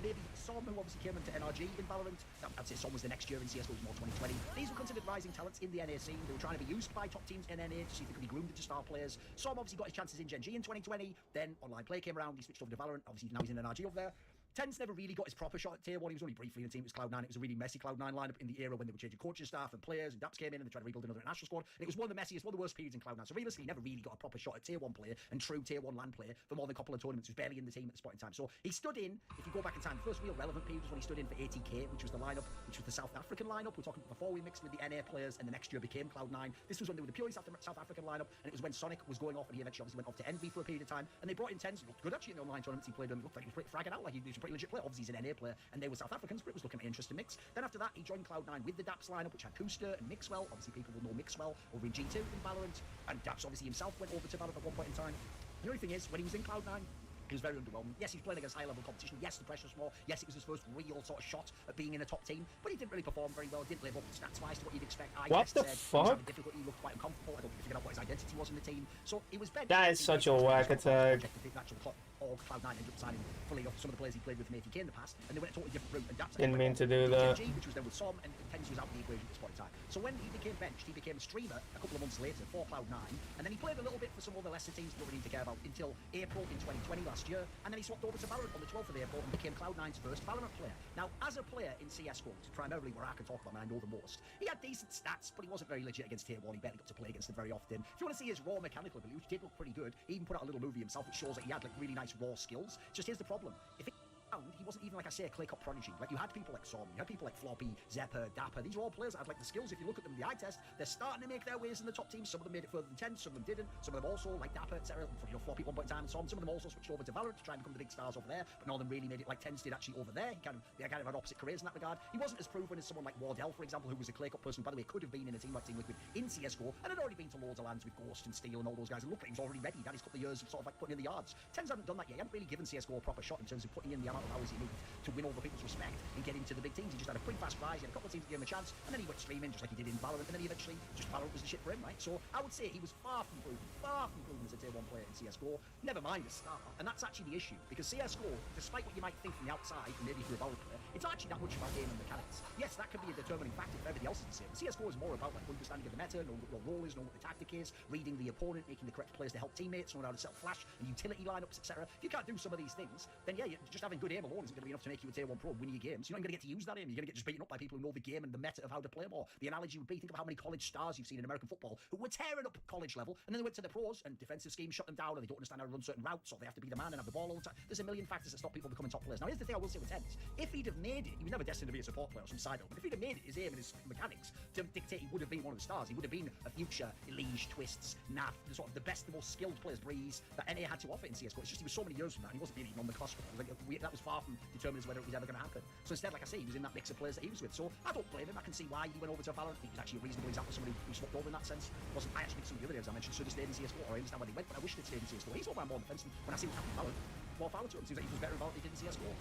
Speaker 1: maybe Som, who obviously came into NRG in Valorant. I'd say Som was the next year in CSGO, was more 2020. These were considered rising talents in the NA scene. They were trying to be used by top teams in NA to see if they could be groomed into star players. Som obviously got his chances in Gen G in 2020. Then online play came around. He switched over to Valorant. Obviously now he's in NRG over there. Tens never really got his proper shot at Tier 1. He was only briefly in the team. It was Cloud9. It was a really messy Cloud9 lineup in the era when they were changing coaching staff and players, and Daps came in and they tried to rebuild another international squad. And it was one of the messiest, one of the worst periods in Cloud9. So realistically, he never really got a proper shot at Tier 1 player and true Tier 1 LAN player for more than a couple of tournaments. He was barely in the team at this point in time. So he stood in, if you go back in time, the first real relevant period was when he stood in for ATK, which was the lineup, which was the South African lineup. We're talking before we mixed with the NA players, and the next year became Cloud9. This was when they were the purely South African lineup, and it was when Sonic was going off, and he eventually obviously went off to Envy for a period of time. And they brought in Tens. He looked good actually in the online tournaments he played in. He looked like he was pretty fragging out, like he was a pretty legit player. Obviously, he's an NA player, and they were South Africans, but it was looking at an interesting mix. Then after that, he joined Cloud9 with the Daps lineup, which had Kooster and Mixwell. Obviously, people will know Mixwell over in G2 in Valorant, and Daps obviously himself went over to Valorant at one point in time. The only thing is, when he was in Cloud9, he was very underwhelming. Yes, he's playing against high-level competition. Yes, the pressure's more. Yes, it was his first real sort of shot at being in a top team, but he didn't really perform very well. Didn't live up stats-wise to what you'd expect.
Speaker 2: What the fuck?
Speaker 1: He was having difficulty. He looked quite uncomfortable. I don't think he figured out what his identity was in the team. So he was benched.
Speaker 2: That is such a whack attack.
Speaker 1: Or Cloud9 ended up signing fully off some of the players he played with from ATK in the past, and they went a totally different route. And Daps
Speaker 2: Didn't mean to do that.
Speaker 1: Gen G, which was then with Som, and Tens was out of the equation at this point in time. So when he became benched, he became a streamer a couple of months later for Cloud9, and then he played a little bit for some other lesser teams that we don't need to care about until April in 2020 last year, and then he swapped over to Valorant on the 12th of April and became Cloud9's first Valorant player. Now, as a player in CSGO, which is primarily where I can talk about and I know the most, he had decent stats, but he wasn't very legit against Tier 1. He barely got to play against them very often. If you want to see his raw mechanical ability, which did look pretty good, he even put out a little movie himself which shows that he had like really nice raw skills. Just here's the problem. If he he wasn't even, like I say, a clay cup prodigy. Like, you had people like Som, you had people like Floppy, Zepper, Dapper. These are all players that had, like, the skills. If you look at them in the eye test, they're starting to make their ways in the top teams. Some of them made it further than 10, some of them didn't. Some of them also, like Dapper, etc., Floppy at one point in time, and Som. Some of them also switched over to Valorant to try and become the big stars over there, but none of them really made it like Tens did actually over there. He kind of had opposite careers in that regard. He wasn't as proven as someone like Wardell, for example, who was a clay cup person, by the way, could have been in a team like Team Liquid in CSGO, and had already been to loads of lands with Ghost and Steel and all those guys, and looked like he was already ready. That is a couple of years of sort of like putting in the yards. Tens hadn't done that yet. He hadn't really given CSGO a proper shot in terms of putting in the amount of hours he needed to win over people's respect and get into the big teams. He just had a pretty fast rise. He had a couple of teams to give him a chance, and then he went streaming just like he did in Valorant, and then he eventually just Valorant was the shit for him, right? So I would say he was far from proven as a tier 1 player in CSGO. Never mind a star, and that's actually the issue, because CSGO, despite what you might think from the outside, and maybe if you're a Valorant player, it's actually that much about game and mechanics. Yes, that could be a determining factor if everything else is the same. But CSGO is more about like understanding of the meta, knowing what your role is, knowing what the tactic is, reading the opponent, making the correct plays to help teammates, knowing how to set flash and utility lineups, etc. If you can't do some of these things, then yeah, just having good aim alone isn't going to be enough to make you a tier 1 pro and win your games. You're not going to get to use that aim. You're going to get just beaten up by people who know the game and the meta of how to play more. The analogy would be, think of how many college stars you've seen in American football who were tearing up college level, and then they went to the pros and defensive schemes shut them down, or they don't understand how to run certain routes, or they have to be the man and have the ball all the time. There's a million factors that stop people becoming top players. Now, here's the thing I will say with Tens. If he'd have made it, he was never destined to be a support player or some side, but if he'd have made it, his aim and his mechanics to dictate, he would have been one of the stars. He would have been a future Elige, Twists, Naf, the sort of the best, the most skilled players, Breeze, that NA had to offer in CSGO. It's just he was so many years from that, and he wasn't even on the cusp. That was far from determining whether it was ever going to happen. So instead, like I say, he was in that mix of players that he was with. So I don't blame him. I can see why he went over to Valorant. He was actually a reasonable example of somebody who swapped over in that sense. I actually think some of the other names I mentioned should have stayed in CSGO, or I understand where they went, but I wish they'd stayed in CSGO. He's over on more defense, and when I see him happen Valorant, more power to him. Seems like he was better in Valorant than he did in CSGO.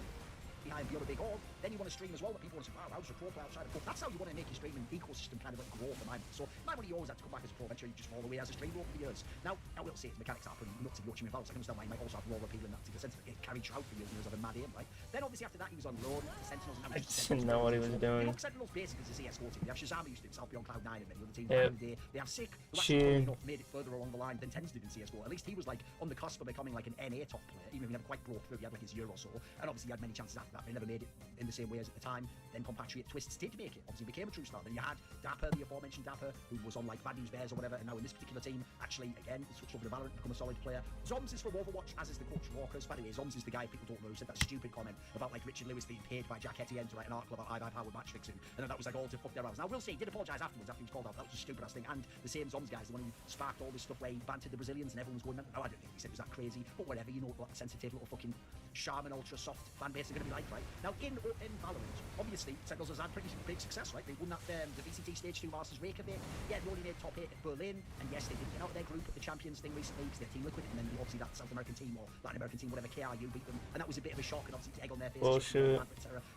Speaker 1: Behind the other big org, then you want to stream as well, but people want to say, wow, how's your pro play outside of pro? That's how you want to make your streaming ecosystem kind of like grow for my money. So my money, you always had to come back as a pro, eventually you just fall away as a streamer over the years. Now, I will say its mechanics are pretty nuts if you're watching me Valorant, so I can understand why he might also have raw appeal in that particular sense, but he carried Trout for years and years of a mad aim, right? Then obviously after that he was on loan, the Sentinels, and
Speaker 2: I didn't know what he was doing.
Speaker 1: Sentinels basically is a CSGO team. They have Shazam who used to himself be on Cloud9 and many other teams. They have Sick, who actually enough made it further along the line than Tens did in CSGO. At least he was like on the cusp of becoming like an NA top player, even if he never quite broke through. He had like his year or so, and obviously he had many chances after that, but he never made it in the same way as at the time. Then compatriot Twists did make it, obviously became a true star. Then you had Dapper, the aforementioned Dapper, who was on like Bad News Bears or whatever, and now in this particular team, actually again switched over to Valorant, become a solid player. Zoms is from Overwatch, as is the coach Walkers. By the way, Zoms is the guy people don't know who said that stupid comment about like Richard Lewis being paid by Jack Etienne to write an article about high-powered match fixing, and then that was like all to fuck their hours. Now I will say he did apologise afterwards after he was called out. That was a stupid ass thing. And the same Zoms guy is the one who sparked all this stuff where he bantered the Brazilians and everyone was going, oh, I don't think he said it was that crazy, but whatever, you know what sensitive little fucking Charmin ultra soft fan base are going to be like, right? Now in Valorant, obviously Sentinels has had pretty big success, right? They won that the VCT Stage 2 Masters Reykjavik. Yeah, they only made top 8 at Berlin, and yes, they did get out of their group at the Champions thing recently because they're Team Liquid, and then obviously that South American team or Latin American team, whatever, KRU beat them, and that was a bit of a shock, and obviously egg on their face.
Speaker 2: Bullshit.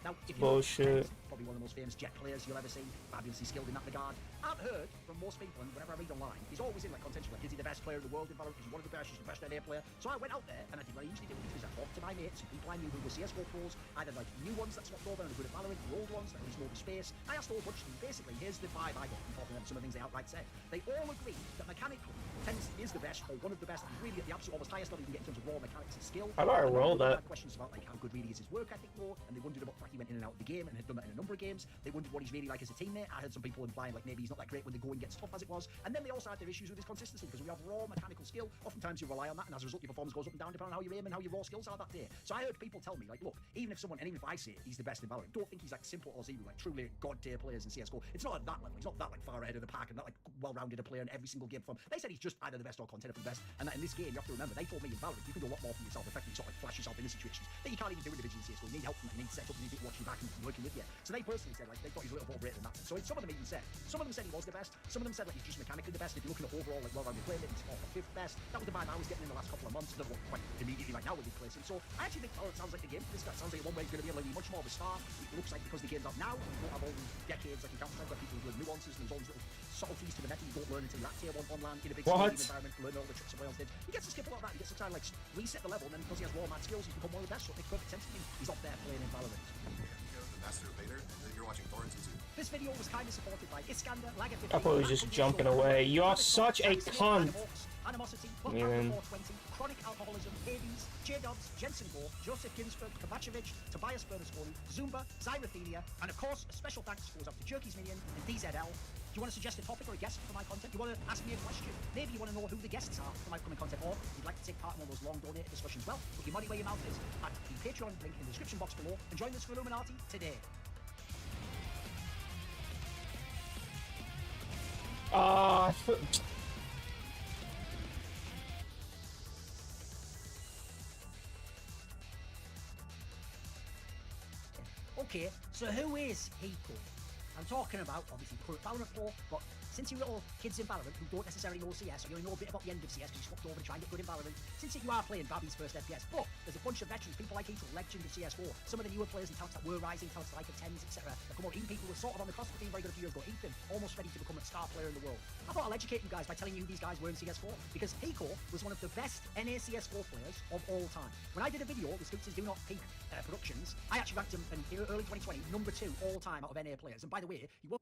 Speaker 1: Now, if you're probably one of the most famous Jet players you'll ever see, fabulously skilled in that regard. I've heard from most people, and whenever I read online, he's always in like contention, like is he the best player in the world in Valorant? Is he one of the best? He's the best NA player. So I went out there and I did what I usually do, which was I talked to my mates and people I knew who were CSGO pros, either like new ones that swapped over and were good at Valorant, the old ones that at least know the space. I asked a whole bunch of them. Basically, here's the vibe I got from talking to them, some of the things they outright said. They all agree that mechanically, Tens is the best, or one of the best, and really at the absolute almost highest level you can get in terms of raw mechanics and skill.
Speaker 2: I gotta roll that.
Speaker 1: Questions about like how good really is his work ethic more, and they wondered about the fact he went in and out of the game and had done that in a number of games. They wondered what he's really like as a teammate. I heard some people implying like maybe he's not that great when the going gets tough as it was. And then they also had their issues with his consistency, because we have raw mechanical skill. Oftentimes you rely on that, and as a result your performance goes up and down depending on how you aim and how your raw skills are that day. So I heard people tell me like, look, even if I say he's the best in Valorant, don't think he's like simple or zero, like truly god tier players in CSGO. It's not at that level. He's not that like far ahead of the pack and not like well-rounded a player in every single game from. They said he's just either the best or contender for the best. And that in this game, you have to remember, they told me in Valorant, you can do a lot more for yourself, effectively sort of like flash yourself in situations that you can't even do individually in CSGO. You need help from that, you need setup, you need people watching you back and working with you. So they personally said like they thought he's a little overrated in that. So some of them even said, some of them said he was the best, some of them said like he's just mechanically the best. If you're looking at overall like well-rounded play, maybe he's 4th or 5th best. That was the vibe I was getting in the last couple of months. I don't know what quite immediately right now would be placing. So I actually think Valorant sounds like the game for this guy. It sounds like one way he's going to be able to be much more of a star. It looks like because the game's out now, you don't have all these decades like you can't remember people who learn nuances and there's all these little subtleties to the meta you don't learn until you're at tier 1 on land in a big environment, learn all the tricks someone else did. He gets to skip a lot of that, he gets to try and like reset the level, and then because he has raw mad skills, he's become one of the best, so it makes perfect sense to me. He's up there playing in Valorant.
Speaker 3: The Master Vader, and you're watching Thornton too.
Speaker 1: This video was kindly supported by Iskander, Lager 50,
Speaker 2: I thought he was just jumping away. You're such a cunt.
Speaker 1: Animosity,
Speaker 2: Man.
Speaker 1: 420, Chronic Alcoholism, Hades, J-Dubs, Jensen Gore, Joseph Ginsburg, Kovacevic, Tobias Bernasconi, Zumba, Zyrathenia, and of course, a special thanks goes out to Jerky's Minion and DZL. you want to suggest a topic or a guest for my content? You want to ask me a question? Maybe you want to know who the guests are for my upcoming content, or you'd like to take part in one of those long donated discussions. Well, put your money where your mouth is at the Patreon link in the description box below and join the Illuminati today. Okay, so who is Hiko? I'm talking about, obviously, the current Valorant Pro, but since you little kids in Valorant who don't necessarily know CS, or you only know a bit about the end of CS because you swapped over to try and get good in Valorant, since you are playing Babby's first FPS, but there's a bunch of veterans, people like Hiko, legend of CS4, some of the newer players and talents that were rising, talents like of 10s, etc. that come out, even people who were sort of on the cusp of being very good a few years ago, Ethan, almost ready to become a star player in the world. I thought I'll educate you guys by telling you who these guys were in CS4, because Hiko was one of the best NA CS4 players of all time. When I did a video, the Scoopses Do Not Peak Productions, I actually ranked him in early 2020, number 2 all time out of NA players, and by the way, he was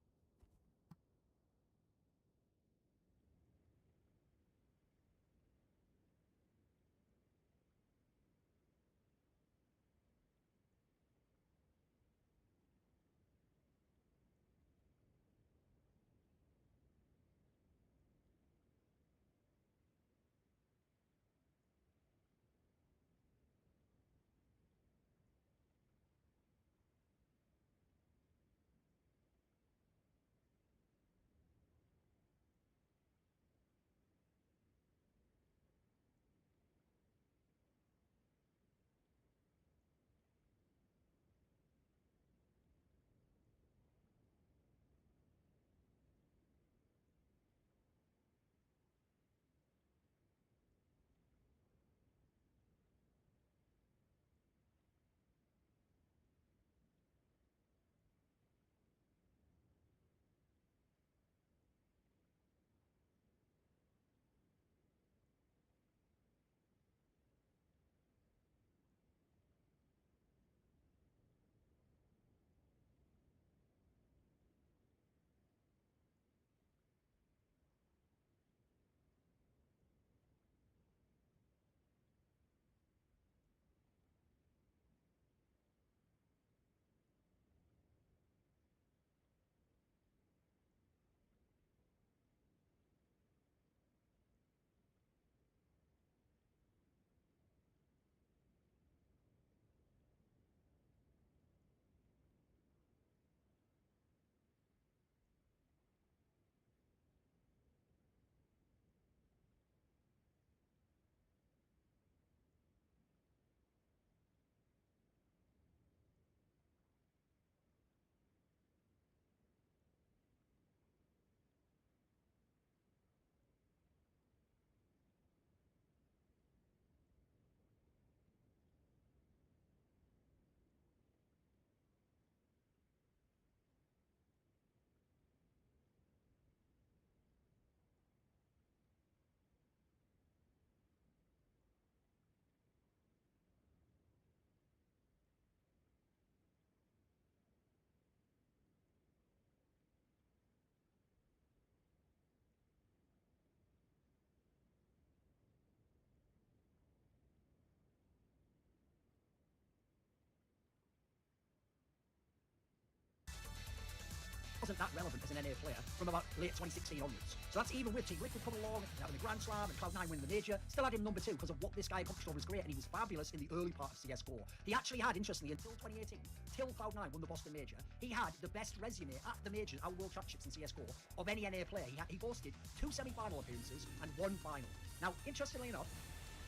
Speaker 1: wasn't that relevant as an NA player from about late 2016 onwards. So that's even with Team Liquid coming along and having the Grand Slam and Cloud9 winning the major, still had him number 2 because of what this guy accomplished over his career, and he was fabulous in the early part of CS4. He actually had, interestingly, until 2018, till Cloud9 won the Boston Major, he had the best resume at the majors, our World Championships in CS4, of any NA player. He boasted 2 semi-final appearances and 1 final. Now, interestingly enough,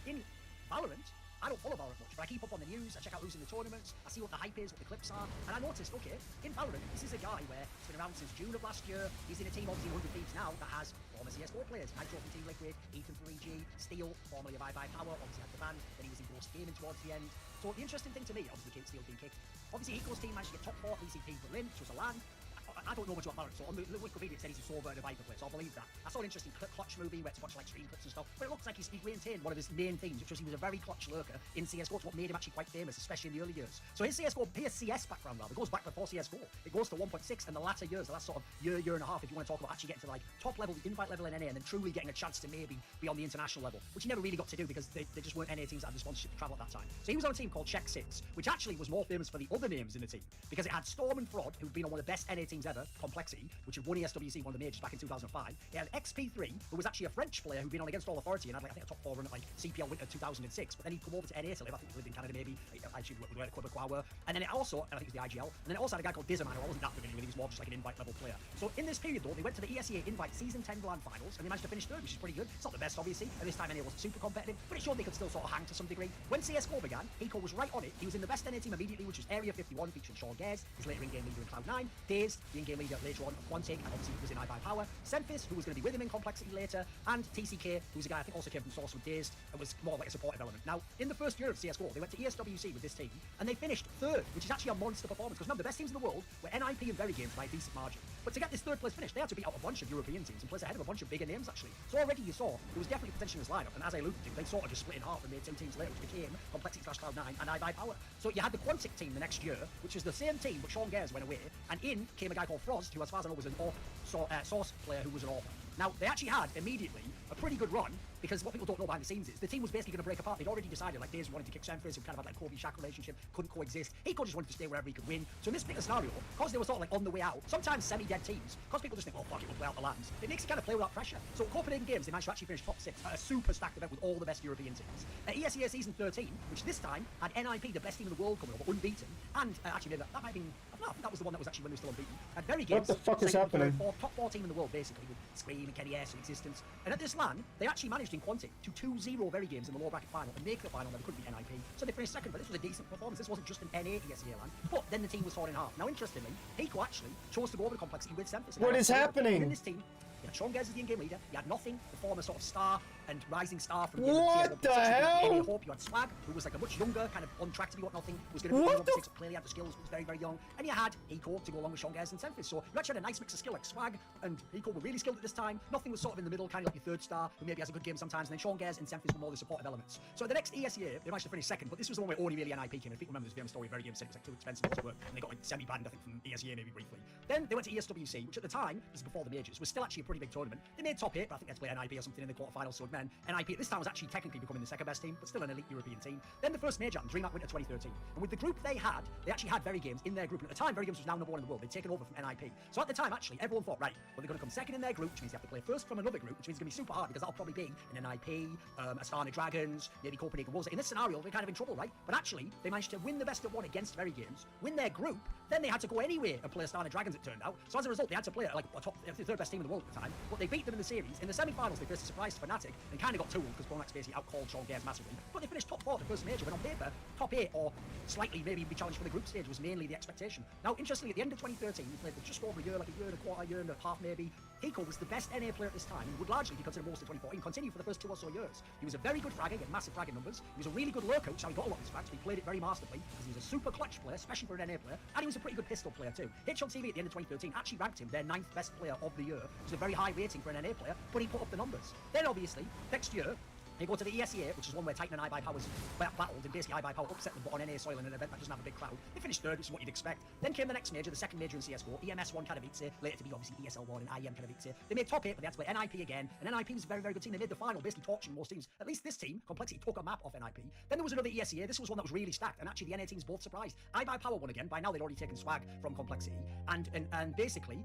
Speaker 1: in Valorant, I don't follow Valorant much, but I keep up on the news, I check out who's in the tournaments, I see what the hype is, what the clips are, and I noticed, okay, in Valorant, this is a guy where he's been around since June of last year, he's in a team, obviously 100 Thieves now, that has former CS4 players, Nitro from Team Liquid, Ethan from EG, Steel, formerly of iBuyPower, obviously had the band, then he was in Ghost Gaming towards the end. So the interesting thing to me, obviously Steel being kicked, obviously Hiko's team managed to get top 4 ECP Berlin, which was a LAN. I don't know much about Valorant, so on the Wikipedia it said he's a Solver and a Viper player, so I'll believe that. I saw an interesting Clutch movie where it's a bunch of like stream clips and stuff, but it looks like he's maintained one of his main themes, which was he was a very clutch lurker in CSGO. It's what made him actually quite famous, especially in the early years. So his CS background rather goes back before CS4. It goes to 1.6 and the latter years, the last sort of year and a half, if you want to talk about actually getting to like top level, invite level in NA, and then truly getting a chance to maybe be on the international level, which he never really got to do because they just weren't NA teams that had the sponsorship to travel at that time. So he was on a team called Check 6, which actually was more famous for the other names in the team, because it had Storm and Fraud, who'd been on one of the best NA teams ever, ever, Complexity, which had won ESWC, one of the majors back in 2005. It had XP3, who was actually a French player who'd been on Against All Authority and had, like, I think, a top 4 run at, like, CPL Winter 2006, but then he'd come over to NA to live. I think he lived in Canada, maybe. I should work with Quebecois. And then it also, and I think it was the IGL, and then it also had a guy called Dizerman, who I wasn't that familiar with. He was more just like an invite level player. So in this period, though, they went to the ESEA Invite Season 10 Grand Finals, and they managed to finish third, which is pretty good. It's not the best, obviously, and this time NA wasn't super competitive, but it showed they could still sort of hang to some degree. When CSGO began, Hiko was right on it. He was in the best NA team immediately, which was Area 51, featuring Sean Gares, who's later in-game leader in Cloud9, Dazed, the in-game leader later on of Quantic, and obviously was in iBuyPower, Semphis, who was going to be with him in Complexity later, and TCK, who's a guy I think also came from Source with Dazed, and was more like a supportive element. Now, in the first year of CSGO, they went to ESWC with this team, and they finished third, which is actually a monster performance, because remember, the best teams in the world were NIP and Very Games by a decent margin. But to get this third place finish, they had to beat out a bunch of European teams and place ahead of a bunch of bigger names, actually. So already you saw, there was definitely potential in this lineup, and as I alluded to, they sort of just split in half and made two teams later, which became Complexity / Cloud9 and iBuyPower. So you had the Quantic team the next year, which was the same team, but Sean Gares went away, and in came a guy called Frost, who as far as I know was an Source player who was an author. Now, they actually had, immediately, a pretty good run, because what people don't know behind the scenes is the team was basically going to break apart. They'd already decided, like, Days wanted to kick Semphis, who kind of had, like, Kobe-Shaq relationship, couldn't coexist. Hiko just wanted to stay wherever he could win. So in this particular scenario, because they were sort of, like, on the way out, sometimes semi-dead teams, because people just think, oh, fuck it, we'll play out the lands, it makes you kind of play without pressure. So Copenhagen Games, they managed to actually finish top 6 at a super stacked event with all the best European teams. At ESEA Season 13, which this time had NIP, the best team in the world, coming over, unbeaten, and actually, that might have been, I don't know, I think that was the one that was actually when they were still unbeaten. At Very Games,
Speaker 2: what the fuck is happening?
Speaker 1: Top 4 team in the world, basically, with Scream and Kenny S and Existence. And at this LAN, they actually managed in Quantic to 2-0 Very Games in the lower bracket final and make the final, but they couldn't beat NIP. So they finished second, but this was a decent performance. This wasn't just an NA ESEA LAN. But then the team was torn in half. Now, interestingly, Hiko actually chose to go over to Complexity with Semphis.
Speaker 2: What is happening?
Speaker 1: In this team, you had Sean Gares as the in-game leader, you had Nothing, the former sort of star and rising star from the
Speaker 2: What the hell?
Speaker 1: NA Hope. You had Swag, who was like a much younger, kind of on track to be what Nothing was going to be.
Speaker 2: What the?
Speaker 1: Clearly had the skills, was very, very young. And you had Hiko to go along with Sean Gares and Semphis. So you actually had a nice mix of skill, like Swag and Hiko were really skilled at this time. Nothing was sort of in the middle, kind of like your third star, who maybe has a good game sometimes. And then Sean Gares and Semphis were more the supportive elements. So at the next ESEA, they managed to finish second, but this was the one where only really NIP came in. People remember this famous story of Very Games said it was like too expensive to work, and they got like semi-banned, I think, from ESEA maybe briefly. Then they went to ESWC, which at the time, this is before the majors, was still actually a pretty big tournament. They made top 8, but I think they had to play NIP or something in the quarterfinals, so then NIP at this time was actually technically becoming the second best team, but still an elite European team. Then the first major happened, DreamHack Winter 2013. And with the group they actually had Very Games in their group. And at the time, Very Games was now number 1 in the world. They'd taken over from NIP. So at the time, actually, everyone thought, right, well, they're going to come second in their group, which means they have to play first from another group, which means it's going to be super hard because that'll probably be an NIP, Astana Dragons, maybe Copenhagen Wolves. In this scenario, they're kind of in trouble, right? But actually, they managed to win the best of 1 against Very Games, win their group, then they had to go anyway and play Astana Dragons, it turned out. So as a result, they had to play like the third best team in the world at the time. But they beat them in the series. In the semi-finals, they faced a surprise to Fnatic and kind of got tooled because Bonax basically outcalled Sean Gares massively. But they finished top 4 at the first major, when on paper, top 8 or slightly maybe be challenged for the group stage was mainly the expectation. Now, interestingly, at the end of 2013, we played for just over a year, like a year and a quarter, year and a half maybe. Hiko was the best NA player at this time and would largely be considered most of 2014, continue for the first 2 or so years. He was a very good fragger, he had massive fragging numbers. He was a really good lurker, which is how he got a lot of his frags, but he played it very masterfully because he was a super clutch player, especially for an NA player, and he was a pretty good pistol player too. Hitch on TV at the end of 2013 actually ranked him their 9th best player of the year, which is a very high rating for an NA player, but he put up the numbers. Then obviously, next year, they go to the ESEA, which is one where Titan and iBuyPower battled, and basically iBuyPower upset them, but on NA soil in an event that doesn't have a big crowd. They finished third, which is what you'd expect. Then came the next major, the second major in CSGO, EMS1 Katowice, later to be obviously ESL1 and IEM Katowice. They made top 8, but they had to play NIP again, and NIP was a very, very good team. They made the final, basically torching most teams. At least this team, Complexity, took a map off NIP. Then there was another ESEA, this was one that was really stacked, and actually the NA teams both surprised. iBuyPower won again, by now they'd already taken swag from Complexity, and basically,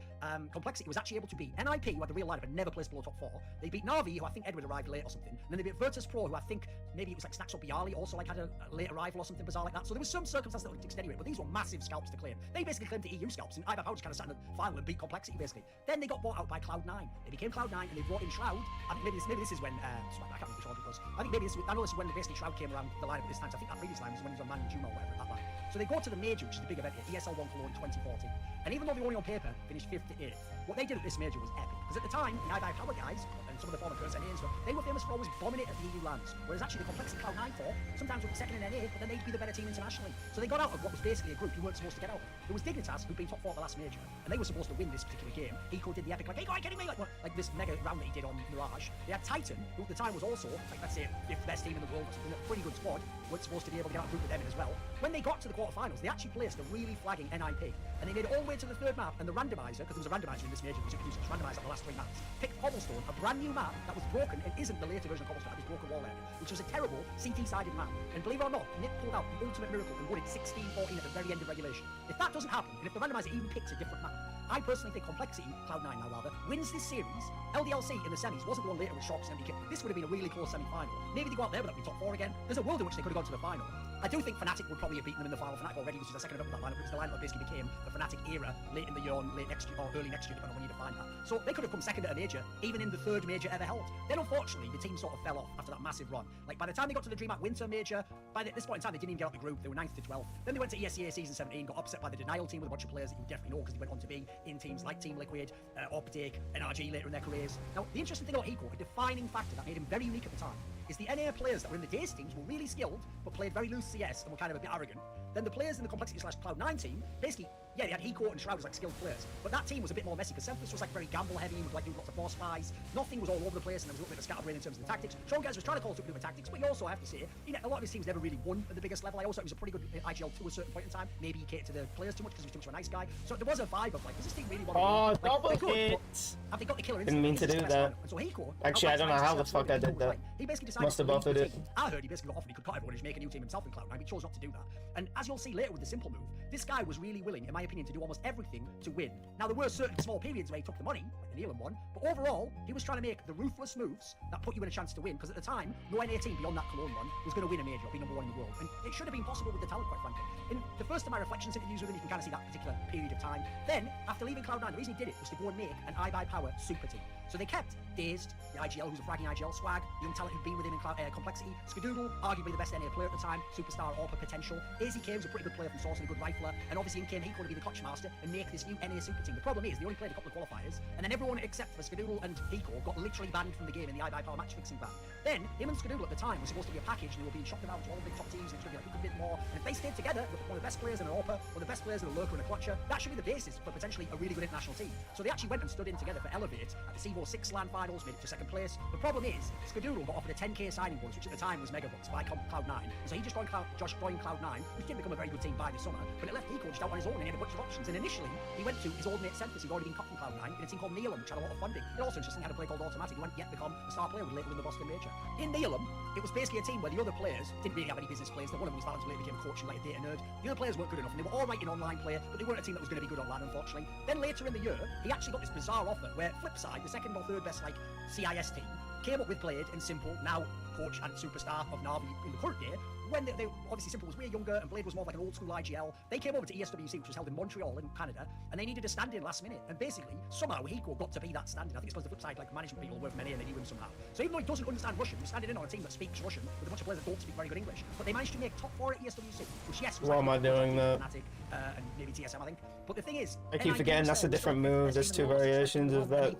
Speaker 1: Complexity was actually able to beat NIP, who had the real lineup and never placed below top 4. They beat Navi, who I think Edward arrived late or something, and then they beat Virtus Pro, who I think maybe it was like Snacks or Bialy also like had a late arrival or something bizarre like that. So there was some circumstances that would extenuate, but these were massive scalps to claim. They basically claimed the EU scalps, and iBuyPower just kind of sat in the final and beat Complexity basically. Then they got bought out by Cloud9. They became Cloud9 and they brought in Shroud. I think maybe this is when I can't remember which order it was. I think maybe I know this is when basically Shroud came around the lineup this time. So I think that previous line was when he was on Man and Juma or whatever at that line. So they go to the major, which is the big event here, ESL1 Cologne 2014. And even though they were only on paper finished 5th to 8th, what they did at this major was epic. Because at the time, the iBuyPower guys, and some of the former Curse NA and stuff, they were famous for always bombing it at the EU lands. Whereas actually the Complexity Cloud9 fought, sometimes with the second in NA, but then they'd be the better team internationally. So they got out of what was basically a group you weren't supposed to get out of. There was Dignitas, who'd been top 4 at the last major, and they were supposed to win this particular game. Hiko did the epic, like, hey, are you kidding me? Like this mega round that he did on Mirage. They had Titan, who at the time was also, like, let's say, the best team in the world, a pretty good squad, weren't supposed to be able to get out of group with them in as well. When they got to the quarterfinals, they actually placed a really flagging NIP, and they made it all the way to the 3rd map, and the randomizer, because there was a randomizer in this major, which introduced randomizer on the last 3 maps, picked Cobblestone, a brand new map that was broken and isn't the later version of Cobblestone, this broken wall area, which was a terrible CT-sided map. And believe it or not, Nip pulled out the ultimate miracle and won it 16-14 at the very end of regulation. If that doesn't happen, and if the randomizer even picks a different map, I personally think Complexity, Cloud9 now rather, wins this series. LDLC in the semis wasn't the one later with Shocks and MDK. This would have been a really close semi-final. Maybe they go out there, but that would be top 4 again. There's a world in which they could have gone to the final. I do think Fnatic would probably have beaten them in the final. Fnatic already was their second up with that lineup, because the lineup basically became the Fnatic era late in the year, late next year, or early next year, depending on when you define that. So they could have come second at a major, even in the 3rd major ever held. Then unfortunately, the team sort of fell off after that massive run. Like by the time they got to the DreamHack Winter Major, by this point in time, they didn't even get out the group. They were 9th to 12th. Then they went to ESEA Season 17, got upset by the Denial team with a bunch of players that you definitely know because they went on to be in teams like Team Liquid, Optic, NRG later in their careers. Now, the interesting thing about Hiko, a defining factor that made him very unique at the time, is the NA players that were in the Days teams were really skilled, but played very loose CS and were kind of a bit arrogant. Then the players in the Complexity / Cloud9 team, basically, yeah, they had Hiko and Shroud as like skilled players, but that team was a bit more messy because Semphis was like very gamble heavy, would like do lots of force spies. Nothing was all over the place, and there was a little bit of scatterbrain in terms of the tactics. Showguys was trying to call to a bit of tactics, but you also have to say, you know, a lot of his teams never really won at the biggest level. I also thought he was a pretty good IGL to a certain point in time. Maybe he catered to the players too much because he was too much of a nice guy. So there was a vibe of like, does this team really want to
Speaker 2: Oh,
Speaker 1: win?
Speaker 2: double
Speaker 1: Like,
Speaker 2: hit!
Speaker 1: have they got the killer
Speaker 2: Didn't mean to do that.
Speaker 1: And so Hiko,
Speaker 2: Actually, I don't know how the fuck I did that.
Speaker 1: He basically decided
Speaker 2: Must have
Speaker 1: to leave
Speaker 2: buffed
Speaker 1: the
Speaker 2: it.
Speaker 1: team. I heard he basically got offered he could cut everyone and just make a new team himself in Cloud9, but he chose not to do that. And as you'll see later with the simple move, this guy was really willing, in my opinion, to do almost everything to win. Now, there were certain small periods where he took the money, like the Neelan one, but overall, he was trying to make the ruthless moves that put you in a chance to win, because at the time, no NA team beyond that Cologne run was going to win a major or be number 1 in the world. And it should have been possible with the talent, quite frankly. In the first of my reflections interviews with him, you can kind of see that particular period of time. Then, after leaving Cloud9, the reason he did it was to go and make an iBuyPower super team. So they kept Dazed, the IGL, who's a fragging IGL swag, the young talent who'd been with him in Complexity, Skadoodle, arguably the best NA player at the time, superstar AWPA potential. AZK was a pretty good player from Source and a good rifler, and obviously in came Hiko to be the clutch master and make this new NA super team. The problem is they only played a couple of qualifiers, and then everyone except for Skadoodle and Hiko got literally banned from the game in the iBuyPower match fixing ban. Then him and Skadoodle at the time were supposed to be a package, and they were being shopped about to all the big top teams, and it was going to be like who could bid more. And if they stayed together with one of the best players in an AWPA, one of the best players in a lurker and a clutcher, that should be the basis for potentially a really good international team. So they actually went and stood in together for Elevate at the CEVO 6 LAN finals, made it to 2nd place. The problem is, Skadoodle got offered a 10k signing bonus, which at the time was megabucks by Cloud9. And so he just joined Cloud9, which didn't become a very good team by the summer, but it left Hiko just out on his own and he had a bunch of options. And initially, he went to his old mate Semphis, who'd already been cut from Cloud9, in a team called Neelan, which had a lot of funding. It also interesting, had a player called Automatic, who went yet become a star player, would later win the Boston Major. In Neelan, it was basically a team where the other players didn't really have any business players. One of them was Valens, who later became a coach and like a data nerd. The other players weren't good enough, and they were all right in online play, but they weren't a team that was going to be good online, unfortunately. Then later in the year, he actually got this bizarre offer where Flipside, the 2nd or 3rd best like CIS team, came up with Blade and Simple, now coach and superstar of Na'Vi in the current year. When they obviously Simple was way younger and Blade was more like an old school IGL, they came over to ESWC, which was held in Montreal in Canada, and they needed a stand-in last minute. And basically, somehow Hiko got to be that stand-in. I think it's because the Flipside like management people were many and they knew him somehow. So even though he doesn't understand Russian, he was standing in on a team that speaks Russian with a bunch of players that don't speak very good English. But they managed to make top 4 at ESWC, which yes was
Speaker 2: Why am I doing that?
Speaker 1: Fnatic, and maybe TSM, I think. But the thing is,
Speaker 2: I keep forgetting that's a different move. There's 2 variations of that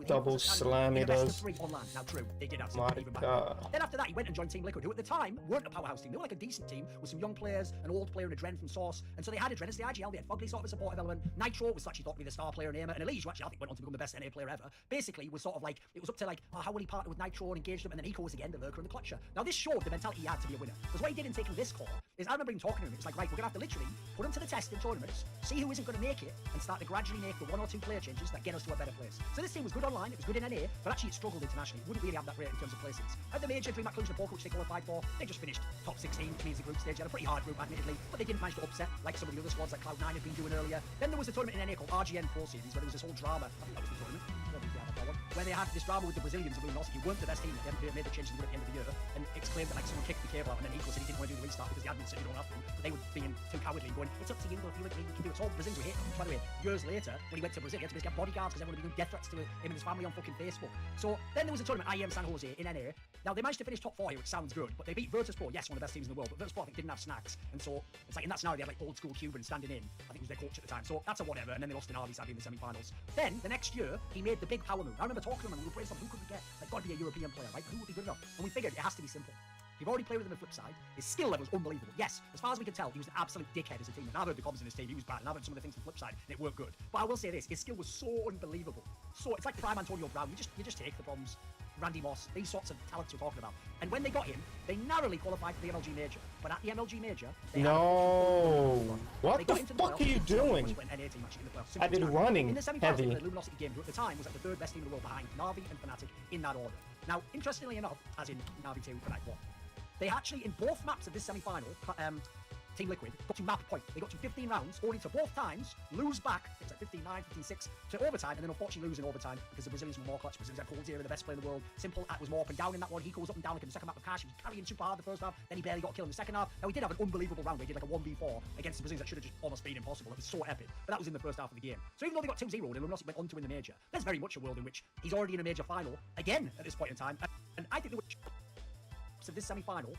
Speaker 2: double slam he does.
Speaker 1: Now true, they did have some
Speaker 2: My
Speaker 1: even back.
Speaker 2: God.
Speaker 1: Then after that, he went and joined Team Liquid, who at the time weren't a powerhouse team. They were like a decent team with some young players, an old player and a Dren from Source. And so they had a Dren as the IGL, they had Fugly sort of a supportive element. Nitro was actually thought to be the star player in Aima, and Elise, who actually I think went on to become the best NA player ever, basically was sort of like, it was up to like, oh, how will he partner with Nitro and engage them, and then Hiko was again the lurker and the clutcher. Now this showed the mentality he had to be a winner. Because what he did in taking this call is, I remember him talking to him, it's like, right, we're gonna have to literally put him to the test in tournaments, see who isn't gonna make it, and start to gradually make the 1 or 2 player changes that get us to a better place. So this team was good online, it was good in NA, but actually it struggled internationally. It wouldn't really have that rate in terms of places. At the major, DreamHack Cluj Poker, which they qualified for, they just finished top 16, which means the group stage. They had a pretty hard group, admittedly, but they didn't manage to upset like some of the other squads like Cloud9 had been doing earlier. Then there was a tournament in NA called RGN Pro Series, where there was this whole drama. I think that was the tournament. Where they had this drama with the Brazilians of Luminosity, who weren't the best team. They made the change at the end of the year and exclaimed that like someone kicked the cable out, and then Hiko said he didn't want to do the restart because the admin said you don't have to. But they were being too cowardly and going, it's up to you, if you want to, you can do it. So all the Brazilians were hating him. By the way, years later, when he went to Brazil, he had to basically have bodyguards because everyone would be doing death threats to him and his family on fucking Facebook. So then there was a tournament, IEM San Jose in NA. Now they managed to finish top 4 here, which sounds good, but they beat Virtus Pro, yes, one of the best teams in the world, but Virtus Pro I think didn't have snacks, and so it's like in that scenario they had like old school Cuban standing in. I think it was their coach at the time, so that's a whatever. And then they lost in RV sadly in the semi-finals. Then the next year he made the big power move. I remember talking to him and we were brainstorming, who could we get? Like, gotta be a European player, right? Who would be good enough? And we figured it has to be Simple. We've already played with him at Flipside. His skill level was unbelievable. Yes, as far as we could tell, he was an absolute dickhead as a team. And I've heard the comments in his team, he was bad. And I've heard some of the things from Flipside, and it weren't good. But I will say this, his skill was so unbelievable. So it's like prime Antonio Brown. You just take the bombs. Randy Moss, these sorts of talents we're talking about. And when they got him, they narrowly qualified for the MLG Major. But at the MLG Major, they
Speaker 2: no. What the fuck are you doing? I've been running
Speaker 1: in the semi-finals,
Speaker 2: heavy.
Speaker 1: the Luminosity game, who at the time was like the 3rd best team in the world behind Na'Vi and Fnatic in that order. Now, interestingly enough, as in Na'Vi 2 and Fnatic 1, they actually, in both maps of this semi-final, Team Liquid got to map point. They got to 15 rounds, only to both times lose back. It was like 15-9, 15-6 to overtime, and then unfortunately lose in overtime because the Brazilians were more clutch. Brazilians had Cold Zero, the best player in the world. Simple was more up and down in that one. He goes up and down like in the second map of Cash. He was carrying super hard the first half, then he barely got a kill in the second half. Now he did have an unbelievable round where he did like a 1v4 against the Brazilians that should have just almost been impossible. It was so epic, but that was in the first half of the game. So even though they got 2-0 and Illuminati went on to win the major, there's very much a world in which he's already in a major final again at this point in time, and I think that this semi-final,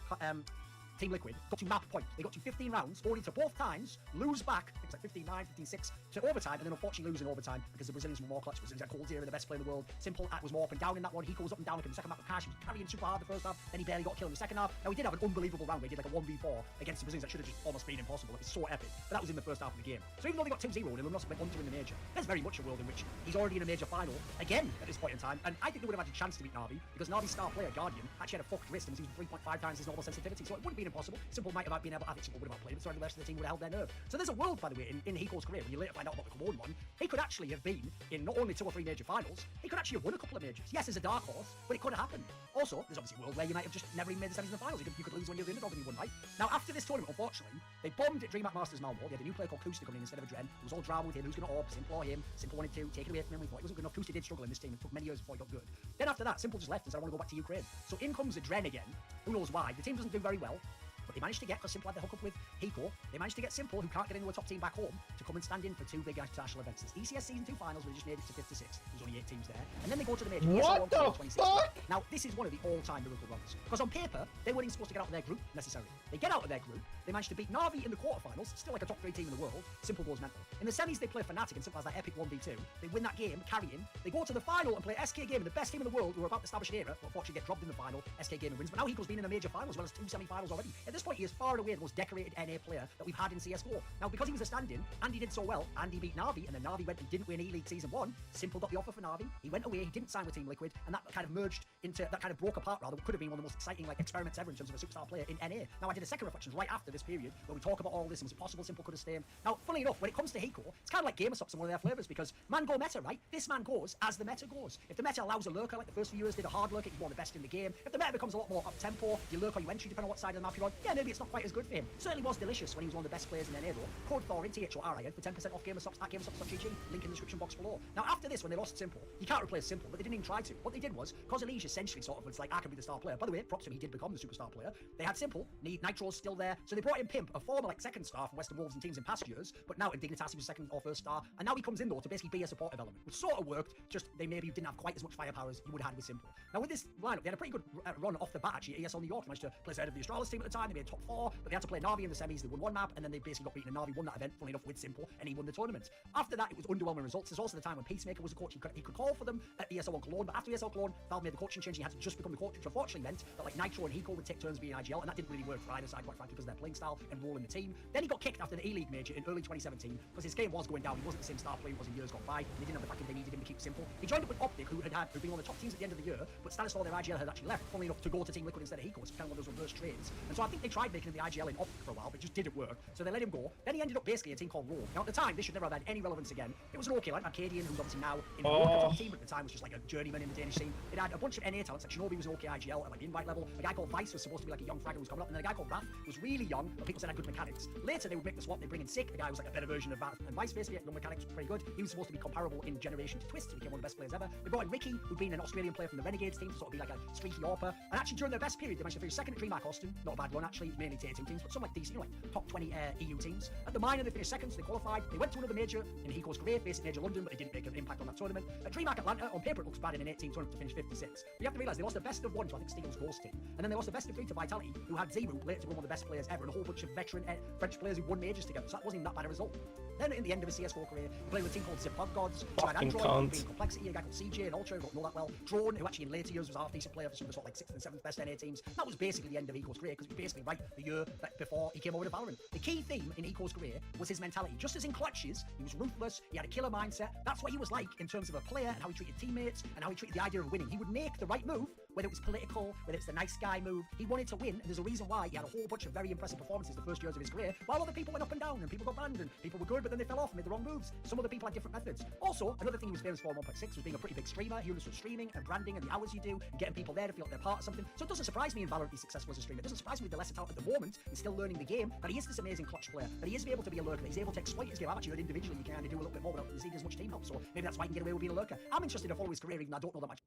Speaker 1: Team Liquid got to map point. They got to 15 rounds, only to both times lose back. It was like 15-9, 15-6 to overtime, and then unfortunately lose in overtime because the Brazilians were more clutch. Brazilians had Cold Zero, the best player in the world. Simple was more up and down in that one. He goes up and down like in the second map of Cash. He was carrying super hard the first half, then he barely got a kill in the second half. Now he did have an unbelievable round where he did like a 1v4 against the Brazilians that should have just almost been impossible. It was so epic, but that was in the first half of the game. So even though they got 2-0 and Illuminati went on to win the major, there's very much a world in which he's already in a major final again at this point in time, and I think they would have had a chance to beat Na'Vi because Navi's star player Guardian actually had a fucked wrist and was using 3.5 times his normal sensitivity, so it wouldn't have been impossible. Simple might have been able, I think Simple would have played, but sorry, the rest of the team would have held their nerve. So there's a world, by the way, in Hiko's career, when you later find out about the Cologne one, he could actually have been in not only 2 or 3 major finals, he could actually have won a couple of majors. Yes, as a dark horse, but it could have happened. Also, there's obviously a world where you might have just never even made the semis in the finals. You could lose when you're the underdog and you won, right? Now, after this tournament, unfortunately, they bombed at DreamHack Masters Malmo. They had a new player called Kusta coming in instead of a Dren. It was all drama with him. Who's going to AWP? Simple or him? Simple wanted to take it away from him. We thought it wasn't good enough. Kusta did struggle in this team. It took many years before he got good. Then after that, Simple just left and said, I want to go back to Ukraine. So in comes a Dren again. Who knows why? The team doesn't do very well. But they managed to get, because Simple had the hookup with Hiko, they managed to get Simple, who can't get into a top team back home, to come and stand in for 2 big international events. It's ECS Season 2 finals, where they just made it to 56. There's only 8 teams there. And then they go to the major.
Speaker 2: What the fuck?
Speaker 1: Now, this is one of the all-time miracle runs. Because on paper, they weren't even supposed to get out of their group, necessarily. They get out of their group, they managed to beat Na'Vi in the quarterfinals, still like a top 3 team in the world. Simple goes mental. In the semis, they play Fnatic, and Simple has that epic 1v2. They win that game, carrying. They go to the final and play SK Gaming, the best team in the world, who are about to establish an era, but unfortunately get dropped in the final. SK Gaming wins, but now Hiko's been in a major final as well as 2 semi-finals already. At this point, he is far and away the most decorated NA player that we've had in CSGO. Now, because he was a stand-in, and he did so well, and he beat Na'Vi, and then Na'Vi went and didn't win E-League Season 1, Simple got the offer for Na'Vi, he went away, he didn't sign with Team Liquid, and that kind of merged into, that kind of broke apart rather, what could have been one of the most exciting experiments ever in terms of a superstar player in NA. Now, I did a second reflection right after this period, where we talk about all this, and was it possible Simple could have stayed? Now, funnily enough, when it comes to Hiko, it's kind of like GamerSops and one of their flavors, because man go meta, right? This man goes as the meta goes. If the meta allows a lurker, like the first few years did a hard lurker, he's one of the best in the game. If the meta becomes a lot more up-tempo, you lurk or you entry, depending on what side of the map you're on, yeah, maybe it's not quite as good for him. Certainly was delicious when he was one of the best players in NA though. Code Thorin, THORIN, for 10% off GamerSops at GamerSops.gg, link in the description box below. Now after this, when they lost Simple, you can't replace Simple, but they didn't even try to. What they did was, because Elige essentially sort of was like, I can be the star player. By the way, props to him, he did become the superstar player. They had Simple, Nitro's still there, so they brought in Pimp, a former like second star from Western Wolves and teams in past years, but now Dignitas he was second or first star, and now he comes in though to basically be a supportive element, which sort of worked, just they maybe didn't have quite as much firepower as you would have had with Simple. Now with this lineup, they had a pretty good run off the bat actually. ESL New York managed to place ahead of the Astralis team at the time, they made top 4, but they had to play Na'Vi in the semis, they won 1 map, and then they basically got beaten, and Na'Vi won that event, funnily enough, with Simple, and he won the tournament. After that, it was underwhelming results. There's also the time when Peacemaker was a coach, he could call for them at ESL on Cologne, but after ESL Cologne, Valve made the coaching change, he had to just become the coach, which unfortunately meant that like Nitro and Hiko would take turns being IGL, and that didn't really work for either side, quite frankly, because of their playing style and role in the team. Then he got kicked after the E-League major in early 2017, because his game was going down, he wasn't the same star player he was in years gone by, and they didn't have the backing they needed him to keep Simple. He joined up with Optic, who'd been one of the top teams at the end of the year, but Status for their IGL had actually left, funnily enough, to go to Team Liquid instead of Hiko, it's kind of one of those reverse trades. And so I think they tried making him the IGL in Optic for a while, but it just didn't work, so they let him go. Then he ended up basically a team called Rogue. Now at the time, this should never have had any relevance again. It was an okay like Arcadian, who's obviously now in the top team, but at the time was just like a journeyman in the Danish scene. It had a bunch of NA talents, like Shinobi was an okay IGL at like the invite level, a guy called Vice was supposed to be like a young fragger who was coming up, and then a guy called Raph was really young, but people said had good mechanics. Later they would make the swap, they bring in Sick, the guy was like a better version of Raph, and Vice basically had no mechanics, was pretty good. He was supposed to be comparable in generation to Twist, he became one of the best players ever. They brought in Ricky, who'd been an Australian player from the Renegades team, to sort of be like a streaky AWPer, and actually during their best period they managed to finish second at DreamHack Austin, not a bad run actually, mainly tier 2 teams, but some like decent, like top 20 EU teams. At the minor they finished second, so they qualified, they went to another major in Hiko's career, basic major London, but they didn't make an impact on that tournament. At DreamHack Atlanta, on paper it looks bad in an 18 tournament to finish 56, but you have to realise they lost the best of 1 to I think Steel's Ghost team, and then they lost the best of 3 to Vitality, who had Zero later to be one of the best players ever, and a whole bunch of veteran French players who won majors together, so that wasn't even that bad a result. Then at the end of his CSGO career, he played with a team called Zipod Gods, who had Android, being Complexity, a guy called CJ and Ultra, who don't know that well, Drone, who actually in later years was a half-decent player for some of the sort of like 6th and 7th best NA teams. That was basically the end of Hiko's career, because it was basically right the year before he came over to Valorant. The key theme in Hiko's career was his mentality. Just as in clutches, he was ruthless, he had a killer mindset. That's what he was like in terms of a player and how he treated teammates and how he treated the idea of winning. He would make the right move whether it was political, whether it's the nice guy move. He wanted to win, and there's a reason why he had a whole bunch of very impressive performances the first years of his career, while other people went up and down, and people got banned, and people were good, but then they fell off and made the wrong moves. Some other people had different methods. Also, another thing he was famous for in 1.6 was being a pretty big streamer. He understood streaming and branding and the hours you do, and getting people there to feel like they're part of something. So it doesn't surprise me in Valorant he's successful as a streamer. It doesn't surprise me with the lesser talent at the moment. He's still learning the game, but he is this amazing clutch player. But he is able to be a lurker. He's able to exploit his game. I've actually heard individually you can kind of do a little bit more without needing as much team help. So maybe that's why he can get away with being a lurker. I'm interested to follow his career, even though I don't know that much.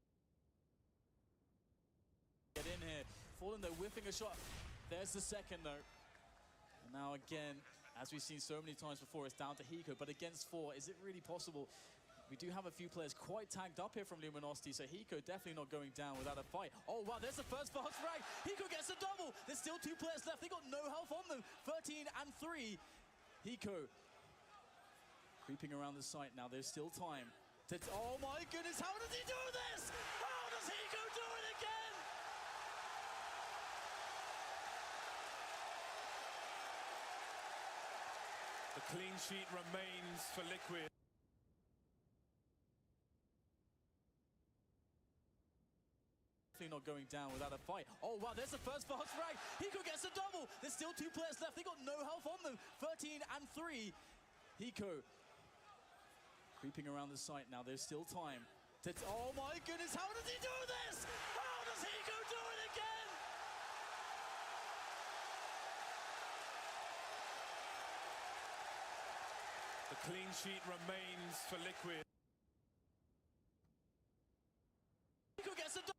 Speaker 4: Get in here. Fallen though, whipping a shot. There's the second though. And now again, as we've seen so many times before, it's down to Hiko. But against 4, is it really possible? We do have a few players quite tagged up here from Luminosity, so Hiko definitely not going down without a fight. Oh wow, there's the first fast frag. Hiko gets a double. There's still 2 players left. They got no health on them. 13 and 3. Hiko creeping around the site now. There's still time. Oh my goodness, how does he do this? How does Hiko do it again?
Speaker 5: The clean sheet remains for Liquid.
Speaker 4: Definitely not going down without a fight. Oh wow, there's the first fast frag. Hiko gets a double. There's still 2 players left. They got no health on them. 13 and 3. Hiko creeping around the site now. There's still time. Oh my goodness, how does he do this? How does Hiko do it again?
Speaker 5: The clean sheet remains for Liquid.
Speaker 4: Hiko gets a double.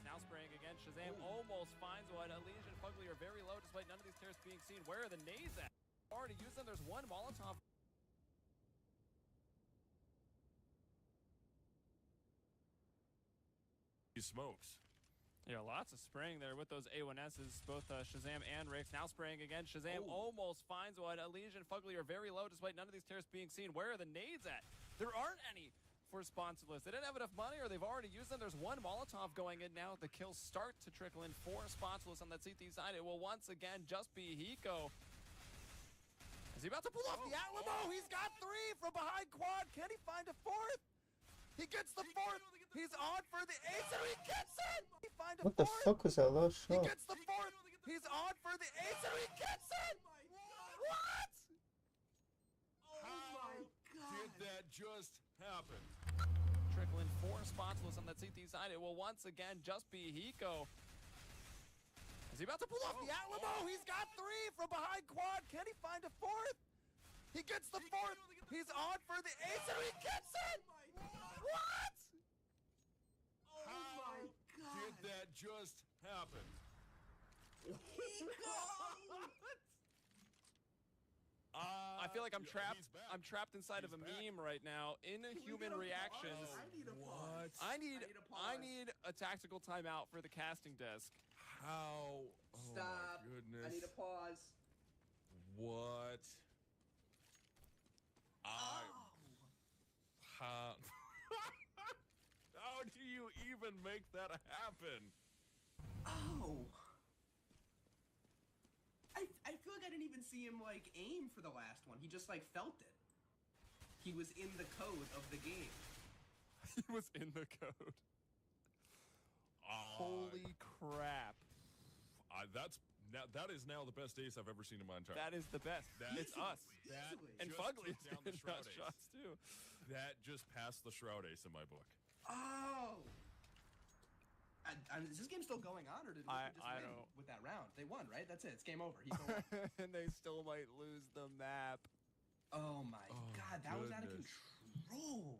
Speaker 6: Now spraying again, Shazam almost finds one. Elysian and Fugly are very low despite none of these terrorists being seen. Where are the nades at? Already used them, there's one Molotov.
Speaker 5: He smokes.
Speaker 6: Yeah, lots of spraying there with those A1Ss, both Shazam and Rix. Now spraying again, Shazam almost finds one. Elysian and Fugly are very low despite none of these terrorists being seen. Where are the nades at? There aren't any for sponsorless. They didn't have enough money or they've already used them. There's one Molotov going in now. The kills start to trickle in for sponsorless on that CT side. It will once again just be Hiko. Is he about to pull off the Alamo? He's got 3 from behind quad. Can he find a 4th? He gets the 4th. He's on for the ace and he gets it. He finds a 4th.
Speaker 2: What the fuck was that last
Speaker 6: He
Speaker 2: shot?
Speaker 6: gets the 4th. He's on for the ace and he gets it. What?
Speaker 3: How did that just happen?
Speaker 6: Trickling 4 sponsorless on that CT side. It will once again just be Hiko. Is he about to pull off the Alamo? He's got 3 from behind quad. Can he find a 4th? He gets the 4th. He's on for the ace and he gets it. What?
Speaker 3: How did that just happen?
Speaker 6: I feel like I'm trapped.
Speaker 3: He's back.
Speaker 6: I'm trapped inside of a meme right now. Inhuman reactions.
Speaker 3: What?
Speaker 6: I need a tactical timeout for the casting desk.
Speaker 3: How? Oh
Speaker 7: Stop.
Speaker 3: my goodness.
Speaker 7: I need a pause.
Speaker 3: What? How? How do you even make that happen?
Speaker 7: Oh. I feel like I didn't even see him like aim for the last one. He just like felt it. He was in the code of the game.
Speaker 6: He was in the code. Holy crap.
Speaker 3: That is now the best ace I've ever seen in my entire life.
Speaker 6: That is the best. It's us.
Speaker 3: That
Speaker 6: And
Speaker 3: just
Speaker 6: Fugly
Speaker 3: took down the
Speaker 6: is
Speaker 3: Shroud
Speaker 6: best
Speaker 3: ace.
Speaker 6: shots too.
Speaker 3: That just passed the Shroud ace in my book.
Speaker 7: Oh. Is this game still going on, or did we just
Speaker 6: I
Speaker 7: win
Speaker 6: don't-
Speaker 7: with that round? They won, right? That's it. It's game over. He still won.
Speaker 6: And they still might lose the map.
Speaker 7: Oh my god, that was out of
Speaker 3: goodness.
Speaker 7: control.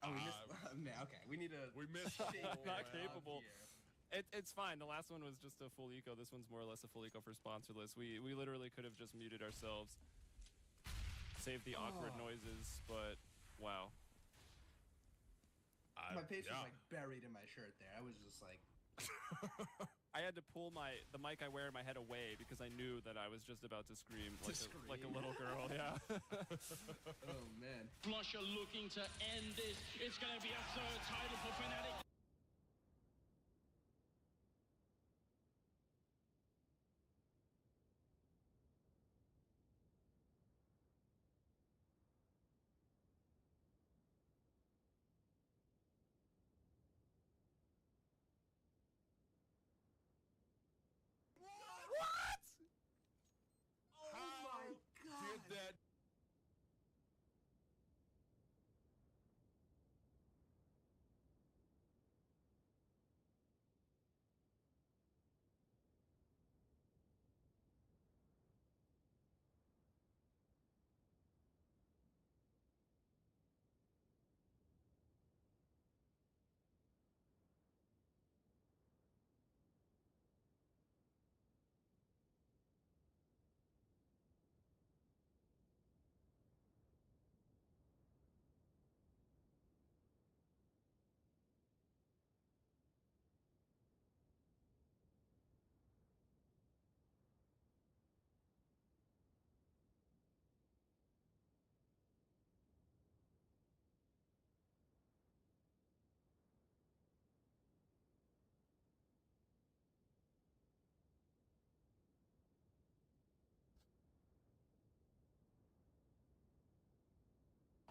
Speaker 7: Oh, we missed. Man, okay, we need to.
Speaker 3: We missed
Speaker 7: shake
Speaker 3: the
Speaker 7: it
Speaker 6: Not
Speaker 7: up
Speaker 6: capable.
Speaker 7: here.
Speaker 6: It's fine. The last one was just a full eco. This one's more or less a full eco for sponsorless. We literally could have just muted ourselves, saved the awkward noises, but wow.
Speaker 7: My face
Speaker 3: yeah.
Speaker 7: was like buried in my shirt there. I was just like,
Speaker 6: I had to pull the mic I wear in my head away because I knew that I was just about to scream like a little girl. Yeah.
Speaker 7: oh man.
Speaker 8: Flush are looking to end this. It's going to be a third title for Fnatic.
Speaker 7: Oh my god.
Speaker 3: Did that?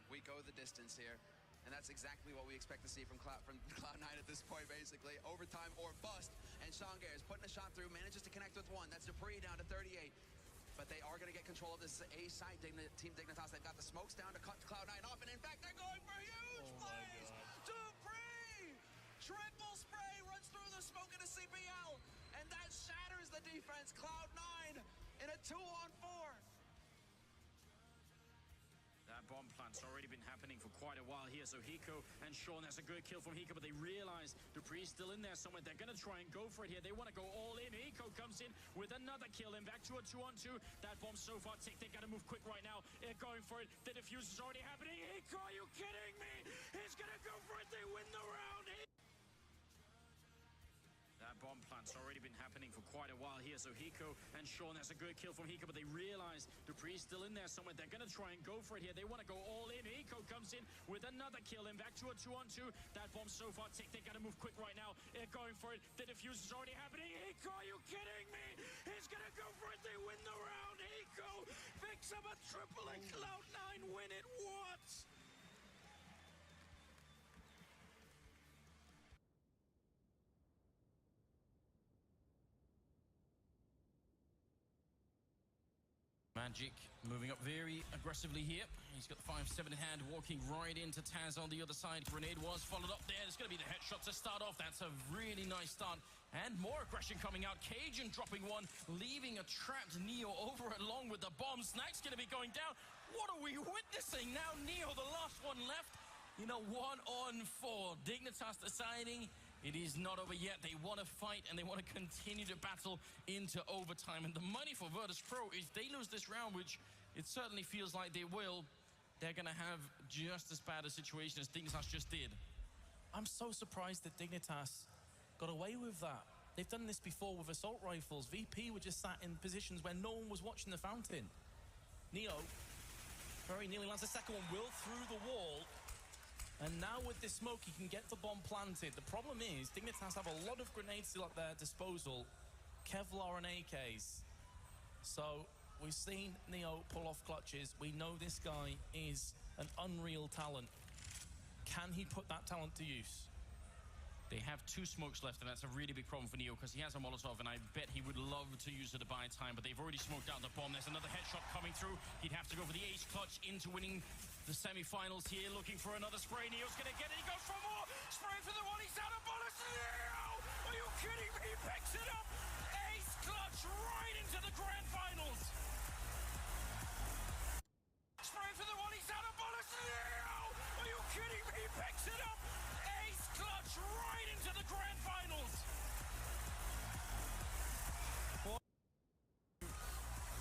Speaker 9: We go the distance here, and that's exactly what we expect to see from Cloud9 at this point, basically. Overtime or bust, and Shanghai is putting a shot through, manages to connect with one. That's Dupree down to 38. But they are going to get control of this A side. Team Dignitas, they've got the smokes down to cut Cloud9 off, and in fact, they're going for huge plays! Dupree! Triple spray runs through the smoke in a CPL, and that shatters the defense. Cloud9 in a 2-on-4.
Speaker 8: That bomb plant's already been happening for quite a while here. So Hiko and Sean, that's a good kill from Hiko, but they realize Dupree's still in there somewhere. They're going to try and go for it here. They want to go all in. Hiko comes in with another kill and back to a 2-on-2. That bomb's so far ticked. They got to move quick right now. They're going for it. The defuse is already happening. Hiko, are you kidding me? He's going to go for it. They win the round. That bomb plant's already been happening for quite a while here. So Hiko and Sean, that's a good kill from Hiko, but they realize Dupree's still in there somewhere. They're going to try and go for it here. They want to go all in. Hiko comes in with another kill and back to a 2-on-2. That bomb's so far ticked. They got to move quick right now. They're going for it. The defuse is already happening. Hiko, are you kidding me? He's going to go for it. They win the round. Hiko picks up a triple and Cloud9 win it. What? Magic moving up very aggressively here. He's got the 5-7 in hand, walking right into Taz on the other side. Grenade was followed up there. It's going to be the headshot to start off. That's a really nice start. And more aggression coming out. Cajun dropping one, leaving a trapped Neo over along with the bomb. Snack's going to be going down. What are we witnessing now? Neo, the last one left. You know, 1-on-4. Dignitas deciding it is not over yet. They want to fight and they want to continue to battle into overtime. And the money for Virtus Pro, if they lose this round, which it certainly feels like they will, they're going to have just as bad a situation as Dignitas just did.
Speaker 10: I'm so surprised that Dignitas got away with that. They've done this before with assault rifles. VP were just sat in positions where no one was watching the fountain. Neo very nearly lands the second one, will through the wall. And now with this smoke, he can get the bomb planted. The problem is, Dignitas have a lot of grenades still at their disposal. Kevlar and AKs. So, we've seen Neo pull off clutches. We know this guy is an unreal talent. Can he put that talent to use?
Speaker 8: They have 2 smokes left, and that's a really big problem for Neo because he has a Molotov, and I bet he would love to use it to buy time, but they've already smoked out the bomb. There's another headshot coming through. He'd have to go for the ace clutch into winning the semi-finals here, looking for another spray. Neo's gonna get it. He goes for more. Spray for the one. He's out of bullets. Neo! Are you kidding me? He picks it up. Ace clutch right into the grand finals. Spray for the one. He's out of bullets. Neo! Are you kidding me? He picks it up. Ace clutch right into the grand finals.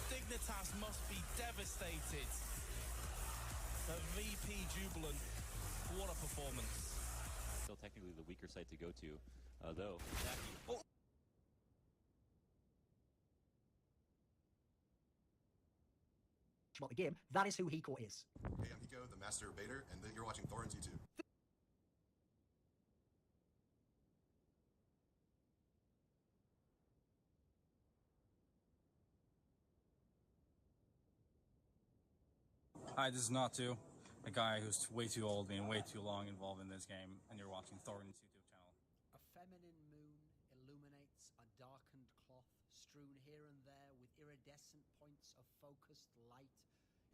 Speaker 10: Dignitas must be devastated. But VP jubilant. What a performance.
Speaker 11: Still technically the weaker side to go to, though. Oh.
Speaker 1: About the game, that is who Hiko is.
Speaker 12: Hey, I'm Hiko, the master baiter, and you're watching Thorin's YouTube.
Speaker 13: Hi, this is Natu, a guy who's way too old and way too long involved in this game, and you're watching Thorin's YouTube channel.
Speaker 14: A feminine moon illuminates a darkened cloth, strewn here and there with iridescent points of focused light.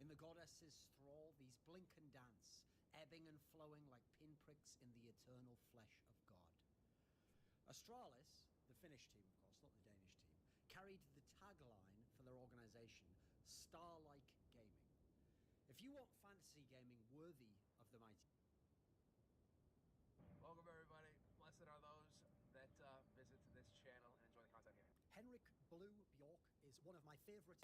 Speaker 14: In the goddess's thrall, these blink and dance, ebbing and flowing like pinpricks in the eternal flesh of God. Astralis, the Finnish team, of course, not the Danish team, carried the tagline for their organization, Star-like Gaming. If you want fantasy gaming worthy of the mighty...
Speaker 9: Welcome everybody. Blessed are those that visit this channel and enjoy the content here.
Speaker 1: Henrik Blue Bjork is one of my favorite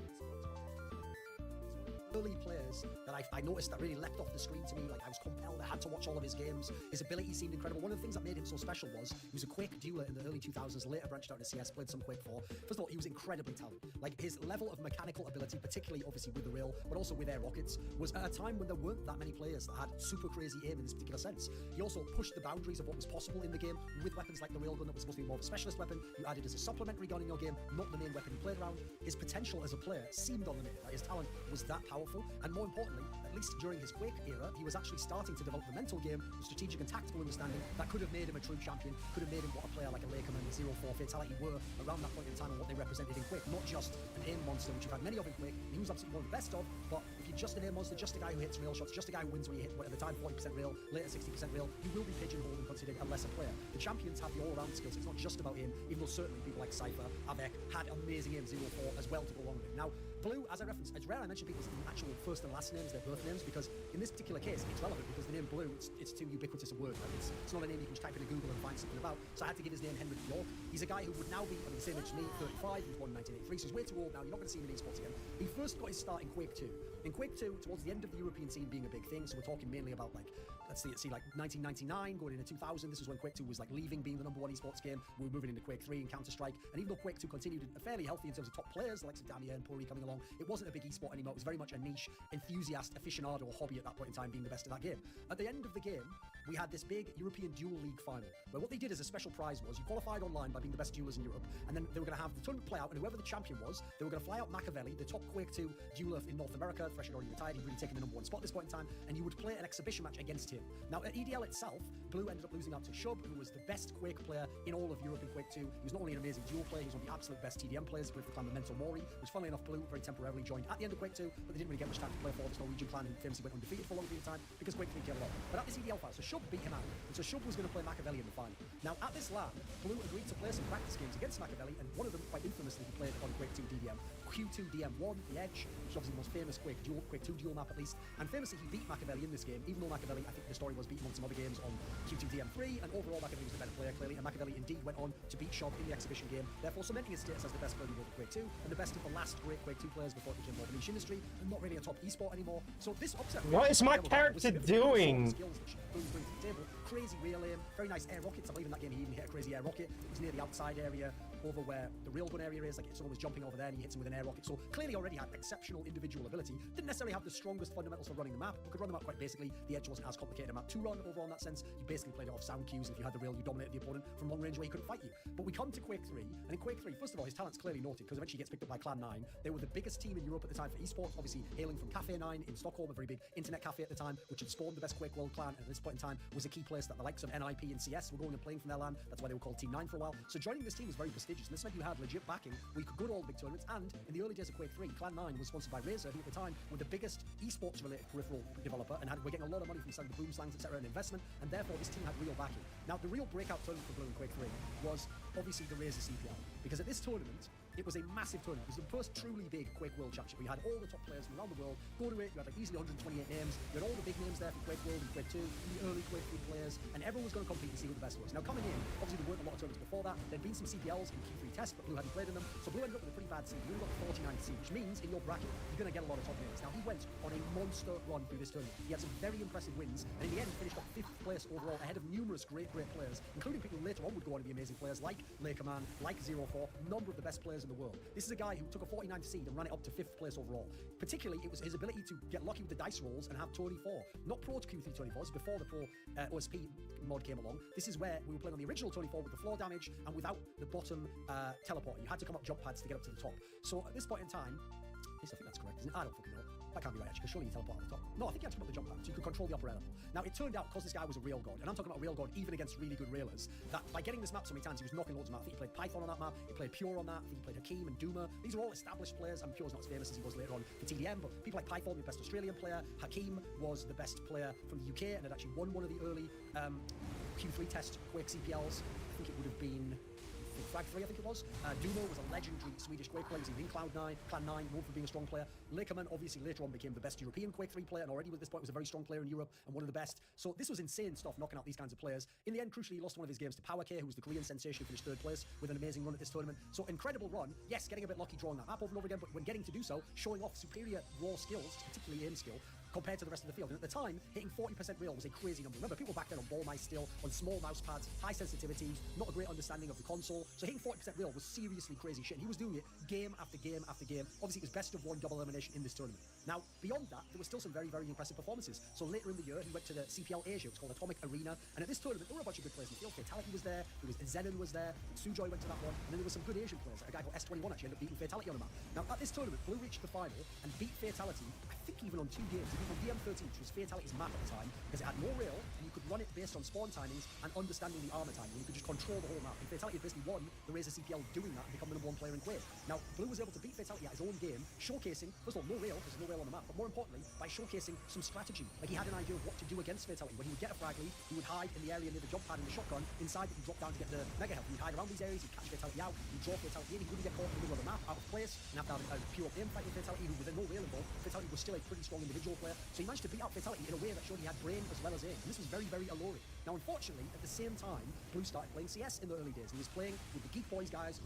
Speaker 1: early players that I noticed that really leapt off the screen to me. Like, I was compelled, I had to watch all of his games. His ability seemed incredible. One of the things that made him so special was he was a Quake dueler in the early 2000s, later branched out into CS, played some Quake 4. First of all, he was incredibly talented. Like, his level of mechanical ability, particularly obviously with the rail, but also with air rockets, was at a time when there weren't that many players that had super crazy aim in this particular sense. He also pushed the boundaries of what was possible in the game with weapons like the railgun that was supposed to be more of a specialist weapon. You added as a supplementary gun in your game, not the main weapon you played around. His potential as a player seemed unlimited. His talent was that powerful, and more importantly, at least during his Quake era, he was actually starting to develop the mental game, the strategic and tactical understanding that could have made him a true champion, could have made him what a player like a Lakerman, 0-4 Fatality were around that point in time and what they represented in Quake. Not just an aim monster, which you've had many of in Quake, he was absolutely one of the best of, but if you're just an aim monster, just a guy who hits rail shots, just a guy who wins when you hit, at the time, 40% rail, later 60% rail, you will be pigeonholed and considered a lesser player. The champions have the all-around skills. It's not just about aim, even though certainly people like Cypher, Avec, had amazing aim 0-4 as well to go along with it. Now, Blue, as I referenced, it's rare I mention people's actual first and last names, their birth names, because in this particular case, it's relevant because the name Blue, it's too ubiquitous a word. Right? It's not a name you can just type into Google and find something about. So I had to give his name Henrik Bjork. He's a guy who would now be, the same age as me, 35. He was born in 1983, so he's way too old now. You're not going to see him in esports again. He first got his start in Quake 2. In Quake 2, towards the end of the European scene being a big thing, so we're talking mainly about like, let's see, like 1999 going into 2000. This was when Quake 2 was like leaving being the #1 esports game. We were moving into Quake 3 and Counter-Strike. And even though Quake 2 continued fairly healthy in terms of top players, like Damia and Puri coming along, it wasn't a big esport anymore. It was very much a niche enthusiast, aficionado, or hobby at that point in time, being the best at that game. At the end of the game, we had this big European Duel League final, where what they did as a special prize was you qualified online by being the best duelers in Europe, and then they were going to have the tournament play out, and whoever the champion was, they were going to fly out Machiavelli, the top Quake 2 dueler in North America, fresh and already retired, he'd really taken the #1 spot at this point in time, and you would play an exhibition match against him. Now, at EDL itself, Blue ended up losing out to Shub, who was the best Quake player in all of Europe in Quake 2. He was not only an amazing duel player, he was one of the absolute best TDM players with the clan Memento Mori, which funnily enough Blue very temporarily joined at the end of Quake 2, but they didn't really get much time to play for this Norwegian clan who famously went undefeated for a long period of time because Quake 3 killed a lot. But at this EDL fight, so Shub beat him out, and so Shub was going to play Machiavelli in the final. Now, at this LAN, Blue agreed to play some practice games against Machiavelli, and one of them, quite infamously, he played on Quake 2 DDM, Q2 DM1, The Edge, which is obviously the most famous Quake 2 duel map at least, and famously he beat Machiavelli in this game, even though Machiavelli, I think the story was, beat him on some other games on Q2 DM3, and overall Machiavelli was the better player, clearly, and Machiavelli indeed went on to beat Shub in the exhibition game, therefore cementing his status as the best player in the world of Quake 2, and the best of the last great Quake 2 players before it became more of a niche industry, and not really a top esport anymore. So this upset...
Speaker 2: What is my character doing?
Speaker 1: Blue brings to the table. Crazy real aim, very nice air rockets. I believe in that game he even hit a crazy air rocket. It was near the outside area. over where the railgun area is. Like if someone was jumping over there and he hits him with an air rocket. So clearly already had exceptional individual ability. Didn't necessarily have the strongest fundamentals for running the map, but could run the map quite basically. The Edge wasn't as complicated a map to run overall in that sense. You basically played it off sound cues. If you had the rail, you dominated the opponent from long range where he couldn't fight you. But we come to Quake 3, and in Quake 3, first of all, his talent's clearly noted because eventually he gets picked up by Clan 9. They were the biggest team in Europe at the time for esports, obviously hailing from Cafe 9 in Stockholm, a very big internet cafe at the time, which had spawned the best Quake World clan, and at this point in time was a key place that the likes of NIP and CS were going and playing from their land. That's why they were called Team 9 for a while. So joining this team was very prestigious, and this meant you had legit backing where you could go to all the big tournaments, and in the early days of Quake 3, Clan 9 was sponsored by Razer, who at the time were the biggest esports related peripheral developer, and were getting a lot of money from selling the boom slangs, etc., and investment, and therefore this team had real backing. Now, the real breakout tournament for Blue in Quake 3 was obviously the Razer CPL, because at this tournament, it was a massive tournament. It was the first truly big Quake World Championship. We had all the top players from around the world go to it. You had like easily 128 names. You had all the big names there from Quake World and Quake 2, the early Quake 3 players, and everyone was going to compete and see who the best was. Now, coming in, obviously there weren't a lot of tournaments before that. There'd been some CPLs in Q3 tests, but Blue hadn't played in them. So Blue ended up with a pretty bad seed. Blue got the 49th seed, which means in your bracket, you're going to get a lot of top names. Now, he went on a monster run through this tournament. He had some very impressive wins, and in the end, he finished up 5th place overall, ahead of numerous great players, including people who later on would go on to be amazing players like Lakerman, like 04, a number of the best players in the world. This is a guy who took a 49th seed and ran it up to 5th place overall. Particularly, it was his ability to get lucky with the dice rolls and have 24. Not Pro Q3 24, this is before the Pro OSP mod came along. This is where we were playing on the original 24 with the floor damage and without the bottom teleporter. You had to come up jump pads to get up to the top. So at this point in time, I think that's correct, isn't it? I don't fucking know. That can't be right, actually, because surely you teleport at the top. No, I think you had to come up the jump pad, so you could control the upper level. Now, it turned out, because this guy was a real god, and I'm talking about a real god even against really good railers, that by getting this map so many times, he was knocking loads of maps. I think he played Python on that map, he played Pure on that, I think he played Hakeem and Duma. These are all established players, and Pure's not as famous as he was later on for TDM, but people like Python, the best Australian player. Hakeem was the best player from the UK, and had actually won one of the early Q3 test Quake CPLs. I think it would have been Frag 3, I think it was. Dumo was a legendary Swedish Quake player. He was in Clan 9, known for being a strong player. Lakerman obviously later on became the best European Quake 3 player, and already at this point was a very strong player in Europe and one of the best. So this was insane stuff, knocking out these kinds of players. In the end, crucially, he lost one of his games to PowerK, who was the Korean sensation, finished 3rd place with an amazing run at this tournament. So incredible run. Yes, getting a bit lucky drawing that map over and over again, but when getting to do so, showing off superior raw skills, particularly aim skill, compared to the rest of the field. And at the time, hitting 40% rail was a crazy number. Remember, people back then on ball mice still, on small mouse pads, high sensitivity, not a great understanding of the console. So hitting 40% rail was seriously crazy shit. And he was doing it game after game after game. Obviously, it was best of 1 double elimination in this tournament. Now, beyond that, there were still some very, very impressive performances. So later in the year, he went to the CPL Asia, it was called Atomic Arena. And at this tournament, there were a bunch of good players in the field. Fatality was there, Zenon was there, Sujoy went to that one, and then there were some good Asian players. A guy called S21 actually ended up beating Fatality on the map. Now, at this tournament, Blue reached the final and beat Fatality, I think even on 2 games. He beat on DM13, which was Fatality's map at the time, because it had more rail, and you could run it based on spawn timings and understanding the armor timing. You could just control the whole map. And Fatality had basically won the Razer CPL doing that and become the #1 player in Quake. Now, Blue was able to beat Fatality at his own game, showcasing, first of all, no rail, because there's no rail on the map, but more importantly, by showcasing some strategy. Like, he had an idea of what to do against Fatality. When he would get a frag lead, he would hide in the area near the jump pad in the shotgun, inside that he'd drop down to get the mega health. He'd hide around these areas, he'd catch Fatality out, he'd draw Fatality in, he wouldn't get caught in the middle of the map, out of place, and have to have a pure aim fight with Fatality, who with no rail involved. Fatality was still a pretty strong individual player, so he managed to beat out Fatality in a way that showed he had brain as well as aim. And this was very, very alluring. Now, unfortunately, at the same time, Blue started playing CS in the early days. He was playing with the Geek Boys guys,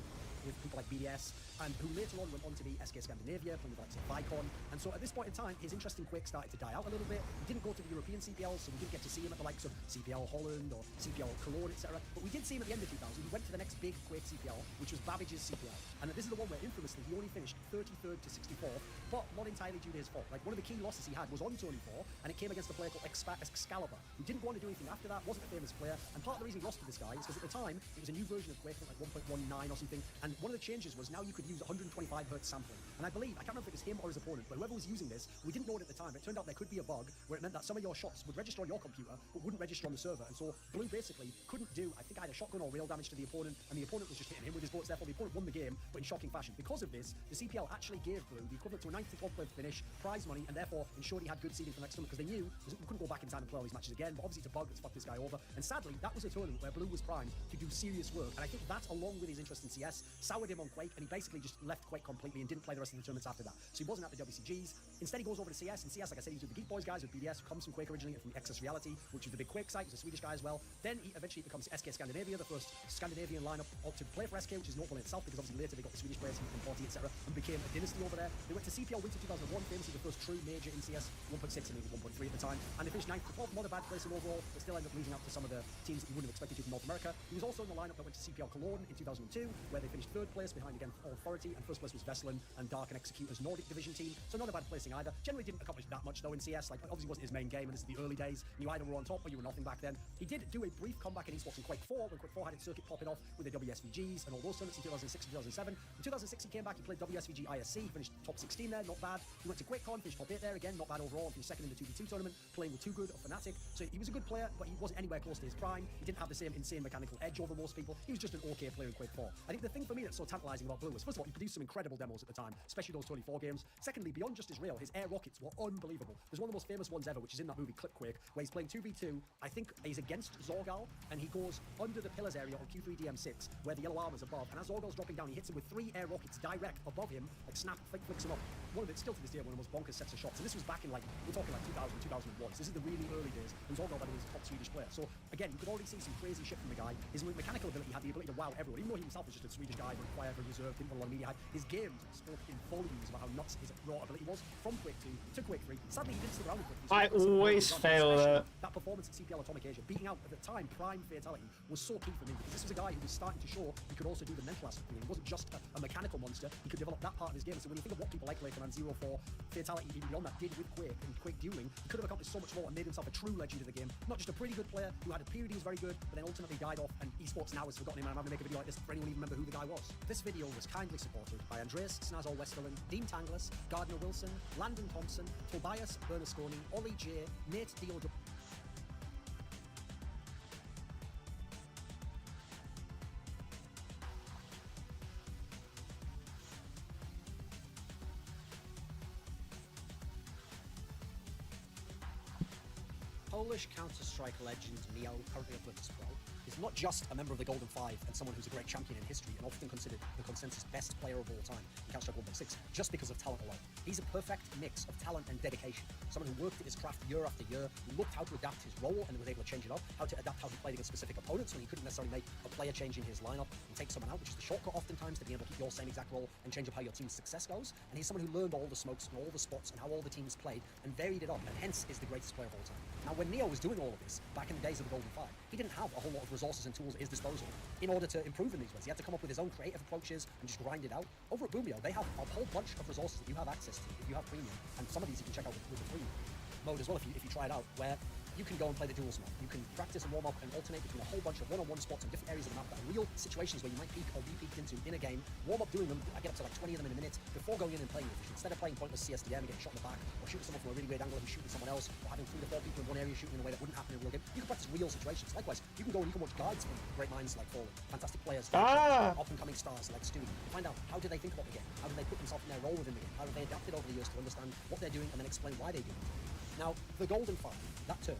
Speaker 1: with people like BDS, and who later on went on to be SK Scandinavia, playing with like Vicon. And so at this point in time, his interest in Quake started to die out a little bit. He didn't go to the European CPL, so we didn't get to see him at the likes of CPL Holland or CPL Cologne, etc. But we did see him at the end of 2000. He went to the next big Quake CPL, which was Babbage's CPL. And this is the one where, infamously, he only finished 33rd to 64th, but not entirely due to his fault. Like, one of the key losses he had was on Tony 4, and it came against a player called Excalibur, who didn't go on to do anything after that, wasn't a famous player. And part of the reason he lost to this guy is because at the time, it was a new version of Quake, like 1.19 or something, and one of the changes was now you could use 125 Hz sampling. And I believe, I can't remember if it was him or his opponent, but whoever was using this, we didn't know it at the time, but it turned out there could be a bug where it meant that some of your shots would register on your computer, but wouldn't register on the server. And so Blue basically couldn't do, I think, either shotgun or rail damage to the opponent, and the opponent was just hitting him with his bullets. Therefore, the opponent won the game, but in shocking fashion. Because of this, the CPL actually gave Blue the equivalent to a 94th place finish, prize money, and therefore ensured he had good seeding for the next tournament, because they knew we couldn't go back in time and play all these matches again. But obviously, it's a bug that's fucked this guy over. And sadly, that was a tournament where Blue was primed to do serious work. And I think that, along with his interest in CS, soured him on Quake, and he basically just left Quake completely and didn't play the rest of the tournaments after that. So he wasn't at the WCGs. Instead, he goes over to CS, and CS, like I said, he was with the Geek Boys guys, with BDS, who comes from Quake originally, from Excess Reality, which was the big Quake site. He was a Swedish guy as well. Then he eventually becomes SK Scandinavia, the first Scandinavian lineup to play for SK, which is notable in itself, because obviously later they got the Swedish players from 40, etc., and became a dynasty over there. They went to CPL Winter 2001, famously the first true major in CS, 1.6 and maybe 1.3 at the time, and they finished 9th to 12th, not a bad place overall, but still ended up losing out to some of the teams that you wouldn't have expected to from North America. He was also in the lineup that went to CPL Cologne in 2002, where they finished finished 3rd place behind, again, Authority, and 1st place was Vesselin and Dark and Executor's Nordic Division team, so not a bad placing either. Generally didn't accomplish that much, though, in CS. Like, obviously wasn't his main game, and this is the early days. You either were on top or you were nothing back then. He did do a brief comeback in esports in Quake 4, when Quake 4 had its circuit popping off with the WSVGs and all those tournaments in 2006 and 2007. In 2006, he came back, he played WSVG ISC, finished top 16 there, not bad. He went to QuakeCon, finished top 8 there, again, not bad overall, finished 2nd in the 2v2 tournament, playing with Too Good of Fnatic. So he was a good player, but he wasn't anywhere close to his prime. He didn't have the same insane mechanical edge over most people. He was just an okay player in Quake 4. I think the thing for me that's so tantalizing about Blue was, first of all, he produced some incredible demos at the time, especially those 24 games. Secondly, beyond just his rail, his air rockets were unbelievable. There's one of the most famous ones ever, which is in that movie Clip Quake, where he's playing 2v2. I think he's against Zorgal, and he goes under the pillars area on Q3DM6, where the yellow armor's above, and as Zorgal's dropping down, he hits him with 3 air rockets direct above him, like snap, flicks him up. One of it, still to this day, one of the most bonkers sets of shots. And this was back in, like, we're talking like 2000, 2001. So this is the really early days, when Zorgal was a top Swedish player. So again, you could already see some crazy shit from the guy. His mechanical ability had the ability to wow everyone, even though he himself was just a Swedish guy, very quiet, very reserved, didn't want a lot of media hype. His games spoke in volumes about how nuts his raw ability was from Quake 2 to Quake 3. Sadly, he didn't stick around with Quake 3.
Speaker 2: I always fail that.
Speaker 1: That performance at CPL Atomic Asia, beating out, at the time, Prime Fatality, was so key for me, because this was a guy who was starting to show he could also do the mental aspect of it. He wasn't just a mechanical monster, he could develop that part of his game. So when you think of what people like Command 04, Fatality, even beyond that, did with Quake and Quake Dueling, he could have accomplished so much more and made himself a true legend of the game. Not just a pretty good player who had a period he was very good, but then ultimately died off, and esports now has forgotten him, and I'm having to make a video like this for anyone even remember who the guy was. This video was kindly supported by Andreas Snazor Westerland, Dean Tanglis, Gardner Wilson, Landon Thompson, Tobias Bernasconi, Ollie J, Nate Dio. Polish Counter-Strike legend Neo, currently at Virtus Pro, is not just a member of the Golden Five and someone who's a great champion in history and often considered the consensus best player of all time in Counter-Strike 1.6 just because of talent alone. He's a perfect mix of talent and dedication. Someone who worked at his craft year after year, who looked how to adapt his role and was able to change it up, how to adapt how he played against specific opponents when he couldn't necessarily make a player change in his lineup and take someone out, which is the shortcut oftentimes to being able to keep your same exact role and change up how your team's success goes. And he's someone who learned all the smokes and all the spots and how all the teams played and varied it up, and hence is the greatest player of all time. Now, when Neo was doing all of this back in the days of the Golden Five, he didn't have a whole lot of resources and tools at his disposal in order to improve in these ways. He had to come up with his own creative approaches and just grind it out. Over at Boomio, they have a whole bunch of resources that you have access to if you have premium, and some of these you can check out with the free mode as well if you try it out, where you can go and play the duels mode. You can practice and warm up and alternate between a whole bunch of one-on-one spots in different areas of the map that are real situations where you might peek or be peeked into in a game, warm up doing them. I get up to like 20 of them in a minute before going in and playing efficient. Instead of playing pointless CSDM and getting shot in the back, or shooting someone from a really weird angle and shooting someone else, or having 3 to 4 people in one area shooting in a way that wouldn't happen in a real game, you can practice real situations. Likewise, you can go and you can watch guides from great minds like Fallen, fantastic players, up-and-coming stars like Stewie, and find out how do they think about the game, how do they put themselves in their role within the game, how have they adapted over the years to understand what they're doing and then explain why they do it. Now, the Golden Five, that term,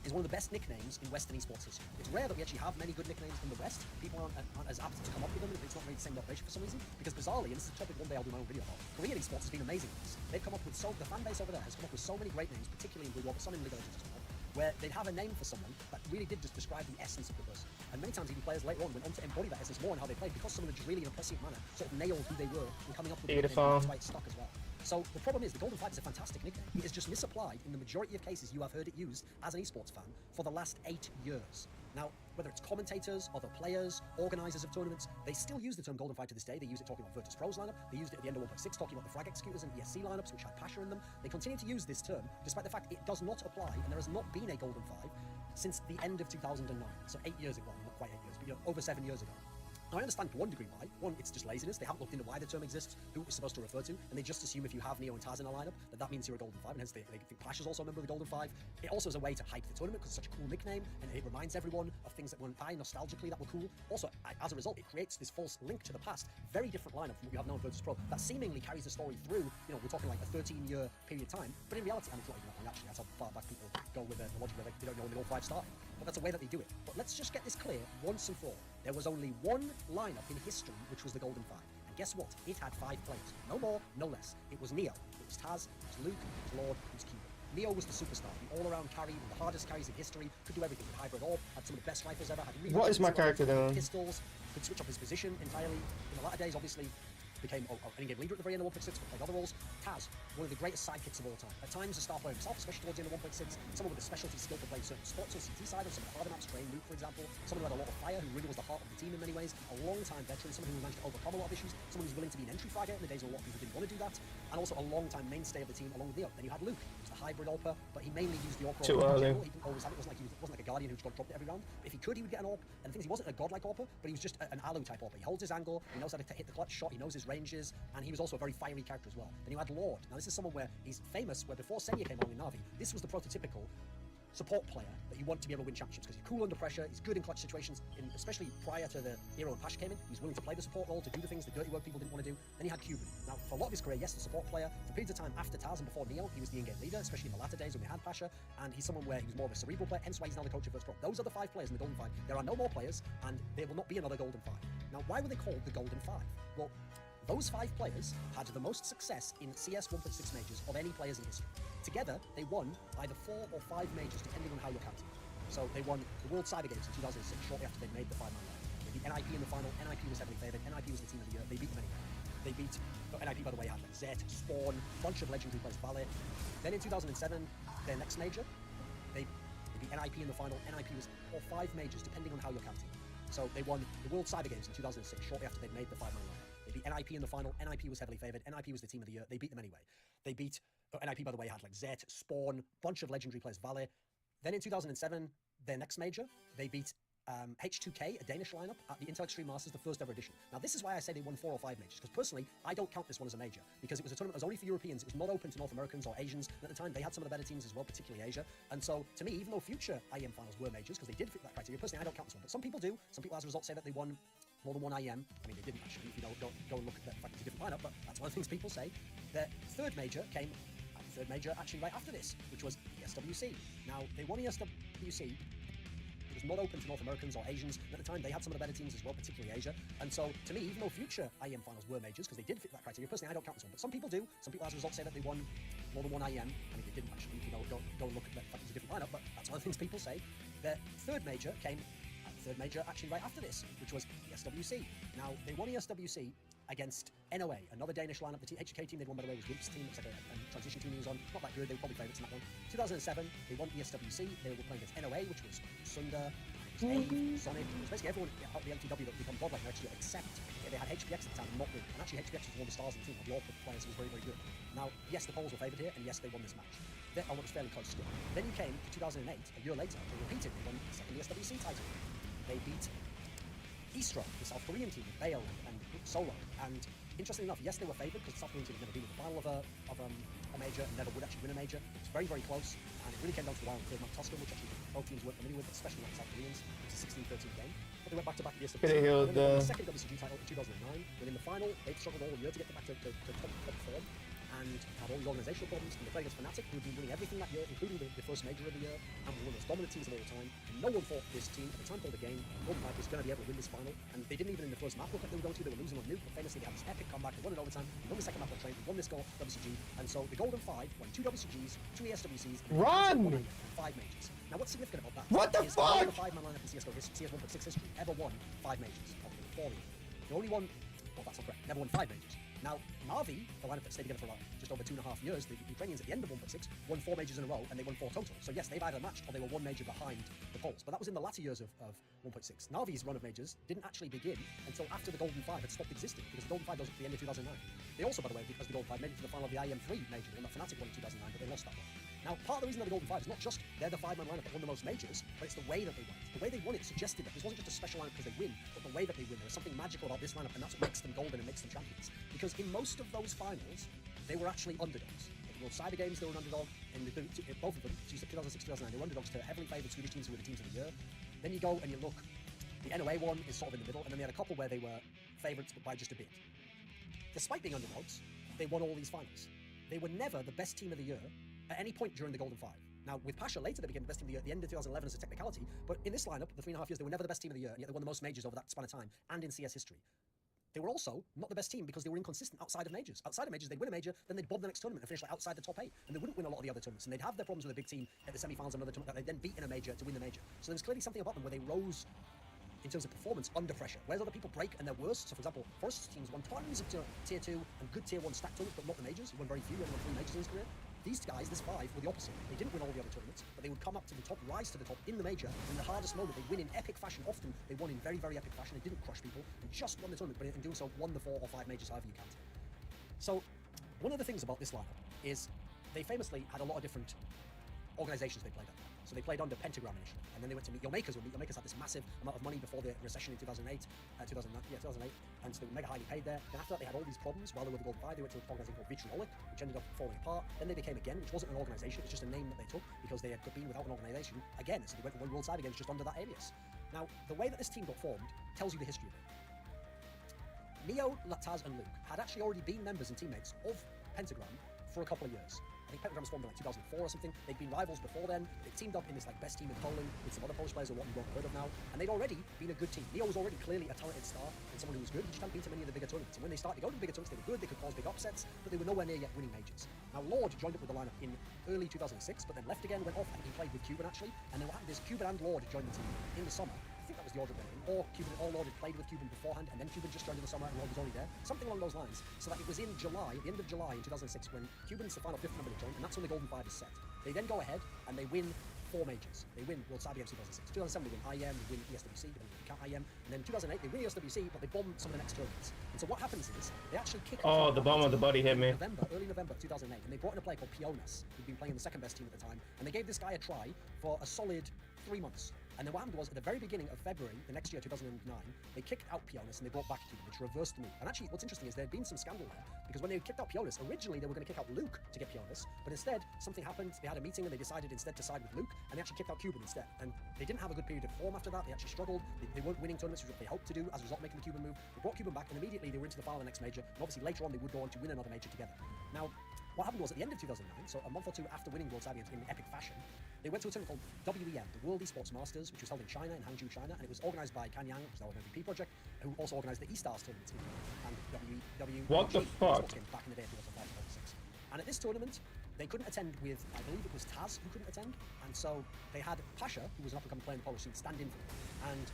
Speaker 1: is one of the best nicknames in Western esports history. It's rare that we actually have many good nicknames in the West. People aren't as apt to come up with them. It's not really the same motivation for some reason. Because bizarrely, and this is a topic one day I'll do my own video about, Korean esports has been amazing at this. They've come up with the fan base over there has come up with so many great names, particularly in Blue War, but some in League of Legends as well, where they'd have a name for someone that really did just describe the essence of the person. And many times even players later on went on to embody that essence more in how they played, because someone just really in a impressive manner sort of nailed who they were and coming up with the nickname. That's why it's stuck as well. So the problem is the Golden Five is a fantastic nickname. It is just misapplied in the majority of cases you have heard it used as an esports fan for the last 8 years. Now, whether it's commentators, other players, organisers of tournaments, they still use the term Golden Five to this day. They use it talking about Virtus Pro's lineup. They used it at the end of 1.6 talking about the Frag Executors and ESC lineups, which had Pasha in them. They continue to use this term, despite the fact it does not apply, and there has not been a Golden Five since the end of 2009. So 8 years ago, well, not quite 8 years, but over 7 years ago. Now, I understand to one degree why. One, it's just laziness. They haven't looked into why the term exists, who it's supposed to refer to, and they just assume if you have Neo and Taz in a lineup, that means you're a Golden Five, and hence they think Clash is also a member of the Golden Five. It also is a way to hype the tournament, because it's such a cool nickname, and it reminds everyone of things that went by nostalgically that were cool. Also, as a result, it creates this false link to the past. Very different lineup from what you have now in Virtus Pro, that seemingly carries the story through, we're talking like a 13-year period of time, but in reality, it's not even that long, actually. That's how far back people go with the logic where they don't know when the Golden Five started. But that's a way that they do it. But let's just get this clear once and for all. There was only one lineup in history which was the Golden Five. And guess what? It had 5 players. No more, no less. It was Neo, it was Taz, it was Luke, it was Lord, it was Cuba. Neo was the superstar, the all-around carry, one of the hardest carries in history, could do everything with hybrid orb, had some of the best rifles ever, had really
Speaker 2: what is my character doing?
Speaker 1: Pistols, could switch up his position entirely. In the latter days, obviously, became an in-game leader at the very end of 1.6, but played other roles. Taz, one of the greatest sidekicks of all time. At times a star player himself, especially towards the end of 1.6, someone with a specialty skill for playing certain sports on CT side, on some of the harder maps, Train Luke, for example, someone who had a lot of fire, who really was the heart of the team in many ways, a long-time veteran, someone who managed to overcome a lot of issues, someone who's willing to be an entry fragger in the days when a lot of people didn't want to do that, and also a long-time mainstay of the team along with Neo. Then you had Luke, who was the hybrid AWPer, but he mainly used the AWP
Speaker 2: Too
Speaker 1: role in
Speaker 2: early.
Speaker 1: general. He didn't always have it. It wasn't like a Guardian who just got dropped it every round. But if he could, he would get an AWP. And the thing is, he wasn't a godlike AWPer, but he was just an Alu type AWPer. He holds his angle, he knows how to hit the clutch shot, he knows his ranges, and he was also a very fiery character as well. Then you had Lord. Now this is someone where he's famous, where before Senya came along in Na'Vi, this was the prototypical support player that you want to be able to win championships because he's cool under pressure, he's good in clutch situations, especially prior to the era when Pasha came in, he's willing to play the support role, to do the things, the dirty work people didn't want to do. Then you had Cuban. Now, for a lot of his career, yes, the support player. For periods of time after Taz and before Neo, he was the in-game leader, especially in the latter days when we had Pasha, and he's someone where he was more of a cerebral player, hence why he's now the coach of First Pro. Those are the 5 players in the Golden 5. There are no more players, and there will not be another Golden 5. Now, why were they called the Golden 5? Well, those 5 players had the most success in CS 1.6 majors of any players in history. Together, they won either 4 or 5 majors, depending on how you're counting. So they won the World Cyber Games in 2006, shortly after they made the 5-man line. They beat NIP in the final. NIP was heavily favoured. NIP was the team of the year. They beat them anyway. They beat NIP, by the way, had like Zet, Spawn, bunch of legendary players, Valet. Then in 2007, their next major, they beat NIP in the final. NIP was 4 or 5 majors, depending on how you're counting. So they won the World Cyber Games in 2006, shortly after they'd made the 5-man line. They beat NIP in the final. NIP was heavily favoured. NIP was the team of the year. They beat them anyway. They beat NIP, by the way, had like Zet, Spawn, bunch of legendary players, Valet. Then in 2007, their next major, they beat H2K, a Danish lineup, at the Intel Extreme Masters, the first ever edition. Now, this is why I say they won 4 or 5 majors, because personally, I don't count this one as a major, because it was a tournament that was only for Europeans. It was not open to North Americans or Asians. And at the time, they had some of the better teams as well, particularly Asia. And so, to me, even though future IEM finals were majors, because they did fit that criteria, personally, I don't count this one. But some people do. Some people, as a result, say that they won more than one IEM. I mean, they didn't actually. If you don't go and look at the fact it's a different lineup, but that's one of the things people say. Their third major came. Third major actually right after this, which was ESWC. Now, they won ESWC. It was not open to North Americans or Asians. And at the time, they had some of the better teams as well, particularly Asia. And so, to me, even though future IEM finals were majors, because they did fit that criteria, personally, I don't count this one. But some people do. Some people, as a result, say that they won more than one IEM. I mean, they didn't actually. If you go and look at the fact it's a different lineup, but that's one of the things people say. Their third major came. Third major actually right after this, which was ESWC. Now, they won ESWC against NOA, another Danish lineup. The HK team they'd won, by the way, was Gimp's team. It's like a transition team he was on. Not that good, they were probably favourites in that one. 2007, they won ESWC. They were playing against NOA, which was Sunder, Ave, Sonic. It was basically everyone out the MTW that become godlike next year, except they had HPX at the time and not win. And actually, HPX was one of the stars of the team, of the AWPer players, who was very, very good. Now, yes, the Poles were favoured here, and yes, they won this match. It was fairly close still. Then you came to 2008, a year later, they repeated. They won the second ESWC title. They beat Eastro, the South Korean team, with Bale and Solo. And interestingly enough, yes, they were favoured because the South Korean team had never been in the final of a major and never would actually win a major. It was very, very close, and it really came down to the wire on third Mount Tosca, which actually both teams weren't familiar with, especially not the South Koreans. It was a 16-13 game. But they went back-to-back the
Speaker 2: Could have healed
Speaker 1: the second WCG title in 2009. When in the final, they'd struggled all year to get back to top form, and had all the organisational problems. And they played against Fnatic, who had been winning everything that year, including the first major of the year, and were one of the most dominant teams of all time. And no one thought this team, at the time called the game, Golden Five, was going to be able to win this final. And they didn't even in the first map look like they were going to. They were losing on Nuke, but famously they had this epic comeback. They won it overtime. They won the second map on Train. They won this goal WCG. And so the Golden Five won 2 WCGs, 2 ESWCs, and
Speaker 2: Run!
Speaker 1: 5 majors. Now, what's significant about that?
Speaker 2: What the
Speaker 1: is
Speaker 2: fuck?
Speaker 1: The 5-man lineup in CS 1.6 history ever won 5 majors. They only won. Well, that's not correct. Never won 5 majors. Now, Na'Vi, the lineup that stayed together for about just over 2.5 years, the Ukrainians at the end of 1.6 won 4 majors in a row, and they won 4 total. So yes, they've either matched or they were 1 major behind the Poles. But that was in the latter years of 1.6. Na'Vi's run of majors didn't actually begin until after the Golden Five had stopped existing, because the Golden Five goes up to the end of 2009. They also, by the way, because the Golden Five made it to the final of the IM3 major, the one that Fnatic won in 2009, but they lost that one. Now, part of the reason they're the Golden Five is not just they're the 5-man lineup that won the most majors, but it's the way that they won it. The way they won it suggested that this wasn't just a special lineup because they win, but the way that they win. There was something magical about this lineup, and that's what makes them golden and makes them champions. Because in most of those finals, they were actually underdogs. In the World Cyber Games, they were an underdog. In both of them, 2006, 2009, they were underdogs to heavily favoured Swedish teams who were the teams of the year. Then you go and you look, the NOA one is sort of in the middle, and then they had a couple where they were favourites, but by just a bit. Despite being underdogs, they won all these finals. They were never the best team of the year at any point during the Golden Five. Now, with Pasha later, they became the best team of the year at the end of 2011 as a technicality, but in this lineup, the 3.5 years, they were never the best team of the year, and yet they won the most majors over that span of time, and in CS history. They were also not the best team because they were inconsistent outside of majors. Outside of majors, they'd win a major, then they'd bomb the next tournament and finish like outside the top 8, and they wouldn't win a lot of the other tournaments, and they'd have their problems with a big team at the semi-finals of another tournament that they'd then beat in a major to win the major. So there's clearly something about them where they rose in terms of performance under pressure. Whereas other people break and they're worse. So for example, Forest's teams won tons of tier 2 and good tier 1 stack tournaments, but not the majors. He won very few, he only won 3 majors in his career. These guys, this 5, were the opposite. They didn't win all the other tournaments, but they would come up to the top, rise to the top in the major. In the hardest moment, they win in epic fashion. Often, they won in very, very epic fashion. They didn't crush people and just won the tournament, but in doing so, won the 4 or 5 majors, however you count. So, one of the things about this lineup is they famously had a lot of different organizations they played under. So they played under Pentagram initially, and then they went to Meet Your Makers, where Meet Your Makers had this massive amount of money before the recession in 2008, and so they were mega highly paid there. Then after that, they had all these problems while they were the Golden Five. They went to an organization called Vitriolic, which ended up falling apart. Then they became Again, which wasn't an organization, it's just a name that they took because they had been without an organization again. So they went to World Side Games just under that alias. Now, the way that this team got formed tells you the history of it. Neo, Taz, and Luke had actually already been members and teammates of Pentagram for a couple of years. I think Pentagram was formed in like 2004 or something. They'd been rivals before then. They teamed up in this like best team in Poland with some other Polish players or what you won't heard of now. And they'd already been a good team. Neo was already clearly a talented star and someone who was good. He just hadn't been to many of the bigger tournaments. And when they started to go to the bigger tournaments, they were good. They could cause big upsets, but they were nowhere near yet winning majors. Now Lord joined up with the lineup in early 2006, but then left again, went off, and he played with Cuban actually. And then what happened is Cuban and Lord joined the team in the summer. I think that was the order of it. Or Cuban or Lord had played with Cuban beforehand, and then Cuban just joined in the summer, and Lord was only there. Something along those lines. So that it was in July, the end of July in 2006, when Cuban's the final 5th member to join, and that's when the Golden Five is set. They then go ahead and they win 4 majors. They win World Side Games 2006. 2007 they win IM, they win ESWC, they count IM, and then 2008 they win ESWC, but they bomb some of the next tournaments. And so what happens is they actually kick.
Speaker 2: Oh, the bomb of the body hit me.
Speaker 1: Early November 2008, and they brought in a player called Pionas, who'd been playing the second best team at the time, and they gave this guy a try for a solid 3 months. And then what happened was, at the very beginning of February, the next year, 2009, they kicked out Pionas and they brought back Cuban, which reversed the move. And actually, what's interesting is there had been some scandal there, because when they kicked out Pionas, originally they were going to kick out Luke to get Pionas, but instead, something happened, they had a meeting and they decided instead to side with Luke, and they actually kicked out Cuban instead. And they didn't have a good period of form after that, they actually struggled, they weren't winning tournaments, which is what they hoped to do, as a result of making the Cuban move. They brought Cuban back, and immediately they were into the final of the next major, and obviously later on they would go on to win another major together. Now, what happened was, at the end of 2009, so a month or 2 after winning World Side Games in epic fashion, they went to a tournament called WEM, the World Esports Masters, which was held in China, in Hangzhou, China, and it was organised by Kan Yang, which is now an MVP project, who also organised the E-Stars tournament and
Speaker 2: What the fuck?
Speaker 1: Back in the day, 2005-2006. And at this tournament, they couldn't attend with, I believe it was Taz who couldn't attend, and so they had Pasha, who was an up-and-coming player in the Polish scene, stand in for them. And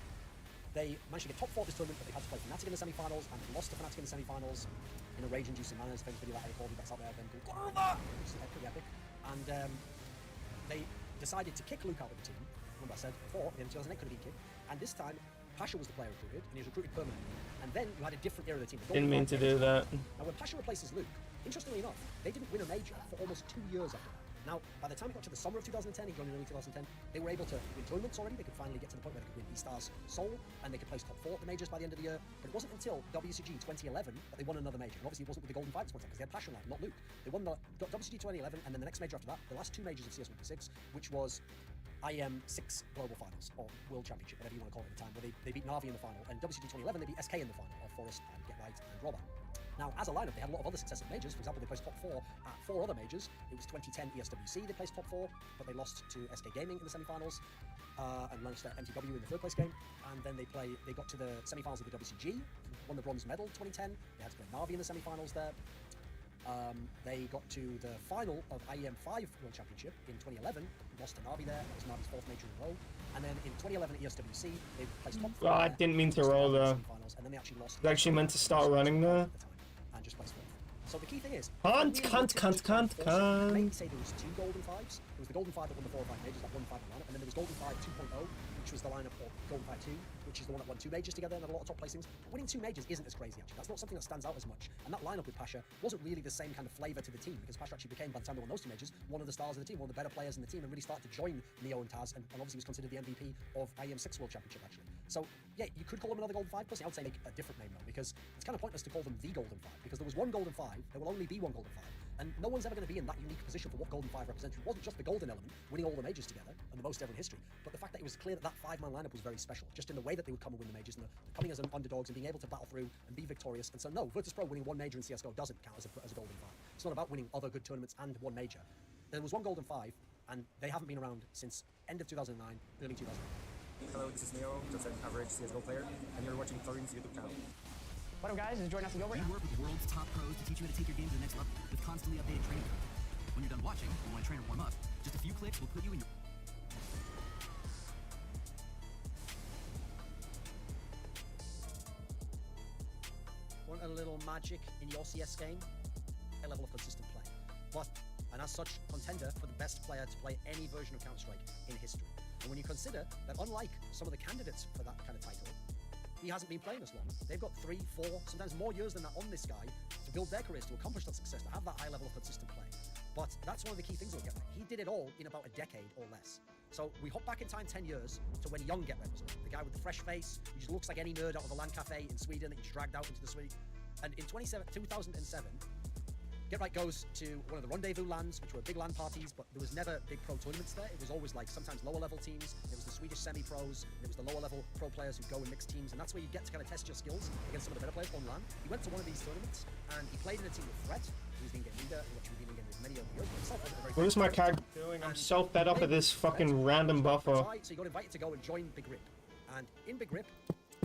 Speaker 1: they managed to get top 4 at this tournament, but they had to play Fnatic in the semi-finals, and lost to Fnatic in the semi-finals in a rage-inducing manner. There's a famous video that I recorded that's out there, then which is pretty epic. And they decided to kick Luke out of the team. Remember I said before, in 2008 could have been kicked, and this time Pasha was the player recruited, and he was recruited permanently. And then you had a different era of the team.
Speaker 2: Didn't mean to do that.
Speaker 1: Now when Pasha replaces Luke, interestingly enough, they didn't win a major for almost 2 years after that. Now, by the time it got to the summer of 2010, he joined in early 2010, they were able to win tournaments already. They could finally get to the point where they could win E-Stars Seoul, and they could place top 4 at the majors by the end of the year. But it wasn't until WCG 2011 that they won another major. And obviously it wasn't with the Golden Five this one time, because they had Passion Life, not Luke. They won the WCG 2011, and then the next major after that, the last 2 majors of CS126, which was IM6 Global Finals, or World Championship, whatever you want to call it at the time, where they beat Na'Vi in the final, and WCG 2011 they beat SK in the final, of Forest and Get Right and Robot. Now, as a lineup, they had a lot of other successive majors. For example, they placed top 4 at 4 other majors. It was 2010 ESWC, they placed top 4, but they lost to SK Gaming in the semi-finals, and lost to MTW in the 3rd place game. And then they got to the semi-finals of the WCG, won the bronze medal 2010. They had to play Na'Vi in the semi-finals there. They got to the final of IEM5 World Championship in 2011, lost to Na'Vi there. That was Na'Vi's 4th major in a row. And then in 2011 at ESWC, they placed top 4.
Speaker 2: Oh, I didn't mean to roll there.
Speaker 1: And then they actually lost.
Speaker 2: I actually meant to start running there.
Speaker 1: And just placed 4th. So the key thing is,
Speaker 2: Can't.
Speaker 1: Maybe say there was 2 Golden Fives. There was the Golden Five that won the 4 or 5 majors, that won 5 in the lineup, and then there was Golden Five 2.0, which was the lineup of Golden Five 2, which is the one that won 2 majors together and had a lot of top placings. But winning 2 majors isn't as crazy actually. That's not something that stands out as much. And that lineup with Pasha wasn't really the same kind of flavour to the team, because Pasha actually became, by the time they won those 2 majors, one of the stars of the team, one of the better players in the team, and really started to join Neo and Taz, and obviously was considered the MVP of IEM6 World Championship actually. So yeah, you could call them another Golden Five. Personally, I would say make a different name though, because it's kind of pointless to call them the Golden Five, because there was one Golden Five, there will only be one Golden Five, and no one's ever going to be in that unique position for what Golden Five represents. It wasn't just the golden element, winning all the majors together, and the most ever in history, but the fact that it was clear that that 5-man lineup was very special, just in the way that they would come and win the majors, and the coming as underdogs and being able to battle through and be victorious. And so no, Virtus.pro winning 1 major in CSGO doesn't count as a Golden Five. It's not about winning other good tournaments and 1 major. There was 1 Golden Five, and they haven't been around since end of 2009, early 2000.
Speaker 15: Hello, this is Neo, just an average CSGO player, and you're watching Thorin's YouTube channel.
Speaker 16: What up, guys? Is join us and go right now.
Speaker 17: We work with the world's top pros to teach you how to take your game to the next level with constantly updated training content. When you're done watching, you want to train or warm up, just a few clicks will put you in your...
Speaker 1: a little magic in your CS game, a level of consistent play. But, and as such, contender for the best player to play any version of Counter-Strike in history. And when you consider that unlike some of the candidates for that kind of title, he hasn't been playing as long. They've got 3, 4, sometimes more years than that on this guy to build their careers, to accomplish that success, to have that high level of consistent play. But that's one of the key things we'll get right. He did it all in about a decade or less. So we hop back in time 10 years to when young Get Right was on. The guy with the fresh face, who just looks like any nerd out of a LAN cafe in Sweden that you just dragged out into the suite. And in 2007, Get Right goes to one of the rendezvous LANs, which were big LAN parties, but there was never big pro tournaments there. It was always like sometimes lower level teams. It was the Swedish semi-pros, and it was the lower level pro players who go in mixed teams, and that's where you get to kind of test your skills against some of the better players on LAN. He went to one of these tournaments, and he played in a team with Threat, who was the in-game leader, and which we've been in-game with many over the years, but himself wasn't a very
Speaker 2: What is my character doing? I'm so fed up with this fucking random buffer.
Speaker 1: So he got invited to go and join Big Rip, and in Big Rip,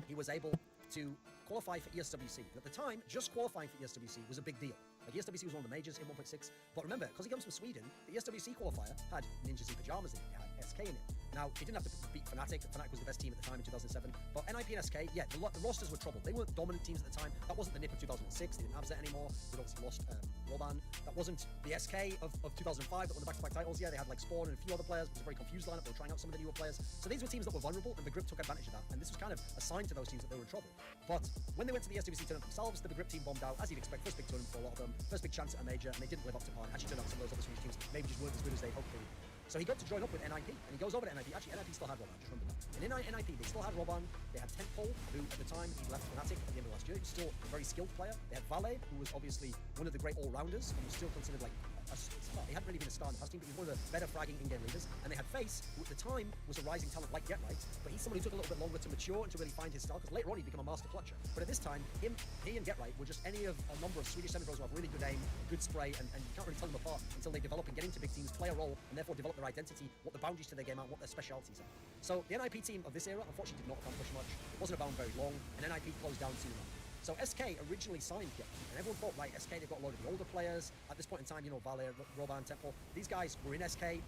Speaker 1: he was able to qualify for ESWC. And at the time, just qualifying for ESWC was a big deal. Like ESWC was one of the majors in 1.6, but remember, because he comes from Sweden, the ESWC qualifier had ninjas in pajamas in it, it had SK in it. Now, he didn't have to beat Fnatic. Fnatic was the best team at the time in 2007, but NIP and SK, yeah, the rosters were troubled. They weren't dominant teams at the time. That wasn't the NIP of 2006. They didn't have Zet anymore. They'd obviously lost Roban. That wasn't the SK of 2005 that won the back-to-back titles. Yeah, they had like Spawn and a few other players. It was a very confused lineup. They were trying out some of the newer players. So these were teams that were vulnerable, and the Grip took advantage of that. And this was kind of a sign to those teams that they were in trouble. But when they went to the SWC tournament themselves, the Grip team bombed out, as you'd expect. First big tournament for a lot of them. First big chance at a major, and they didn't live up to par. Actually turned out some of those other Swedish teams maybe just weren't as good as they hoped they would. So he got to join up with NIP, and he goes over to NIP. Actually, NIP still had Roban, just remember that. And in NIP, they still had Roban. They had Tentpole, who at the time, he left Fnatic at the end of last year. He was still a very skilled player. They had Valet, who was obviously one of the great all-rounders, and was still considered like a star. He hadn't really been a star in the past team, but he was one of the better fragging in-game leaders. And they had Face, who at the time was a rising talent like Get Right, but he's someone who took a little bit longer to mature and to really find his style, because later on he'd become a master clutcher. But at this time, he and Get Right were just any of a number of Swedish semi-pros who have really good aim, good spray, and you can't really tell them apart until they develop and get into big teams, play a role, and therefore develop their identity, what the boundaries to their game are, what their specialities are. So the NIP team of this era, unfortunately, did not accomplish much. It wasn't around very long, and NIP closed down soon enough. So SK originally signed Get Right, and everyone thought, right, SK, they've got a lot of the older players. At this point in time, you know, Valer, Roban, Temple, these guys were in SK,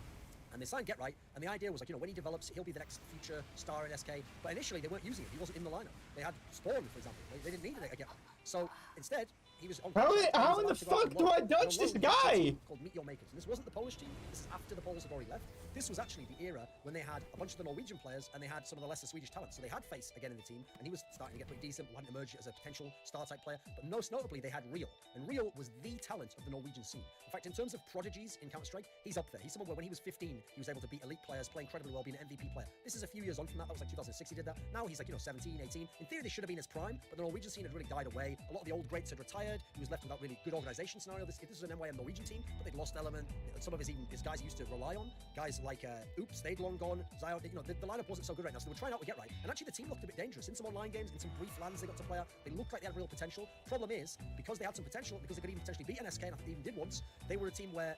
Speaker 1: and they signed Get Right, and the idea was like, you know, when he develops, he'll be the next future star in SK. But initially, they weren't using it. He wasn't in the lineup. They had Spawn, for example. They didn't need a Get Right. So instead, he was on.
Speaker 2: How in the fuck do I dodge this guy?
Speaker 1: Called Meet Your Makers. And this wasn't the Polish team. This is after the Poles had already left. This was actually the era when they had a bunch of the Norwegian players and they had some of the lesser Swedish talents. So they had Face again in the team, and he was starting to get pretty decent. Hadn't emerged as a potential star-type player. But most notably, they had Real. And Real was the talent of the Norwegian scene. In fact, in terms of prodigies in Counter-Strike, he's up there. He's someone where when he was 15, he was able to beat elite players, play incredibly well, being an MVP player. This is a few years on from that. That was like 2006 he did that. Now he's like, you know, 17, 18. In theory, they should have been his prime, but the Norwegian scene had really died away. A lot of the old greats had retired. He was left without really good organization scenario. This was an NYM Norwegian team, but they'd lost Element. Some of his guys he used to rely on, guys like Oops, they'd long gone. Zion, you know, the lineup wasn't so good right now, so they were trying out to Get Right. And actually, the team looked a bit dangerous. In some online games, in some brief LANs they got to play out, they looked like they had real potential. Problem is, because they had some potential, because they could even potentially beat an SK, and I think they even did once, they were a team where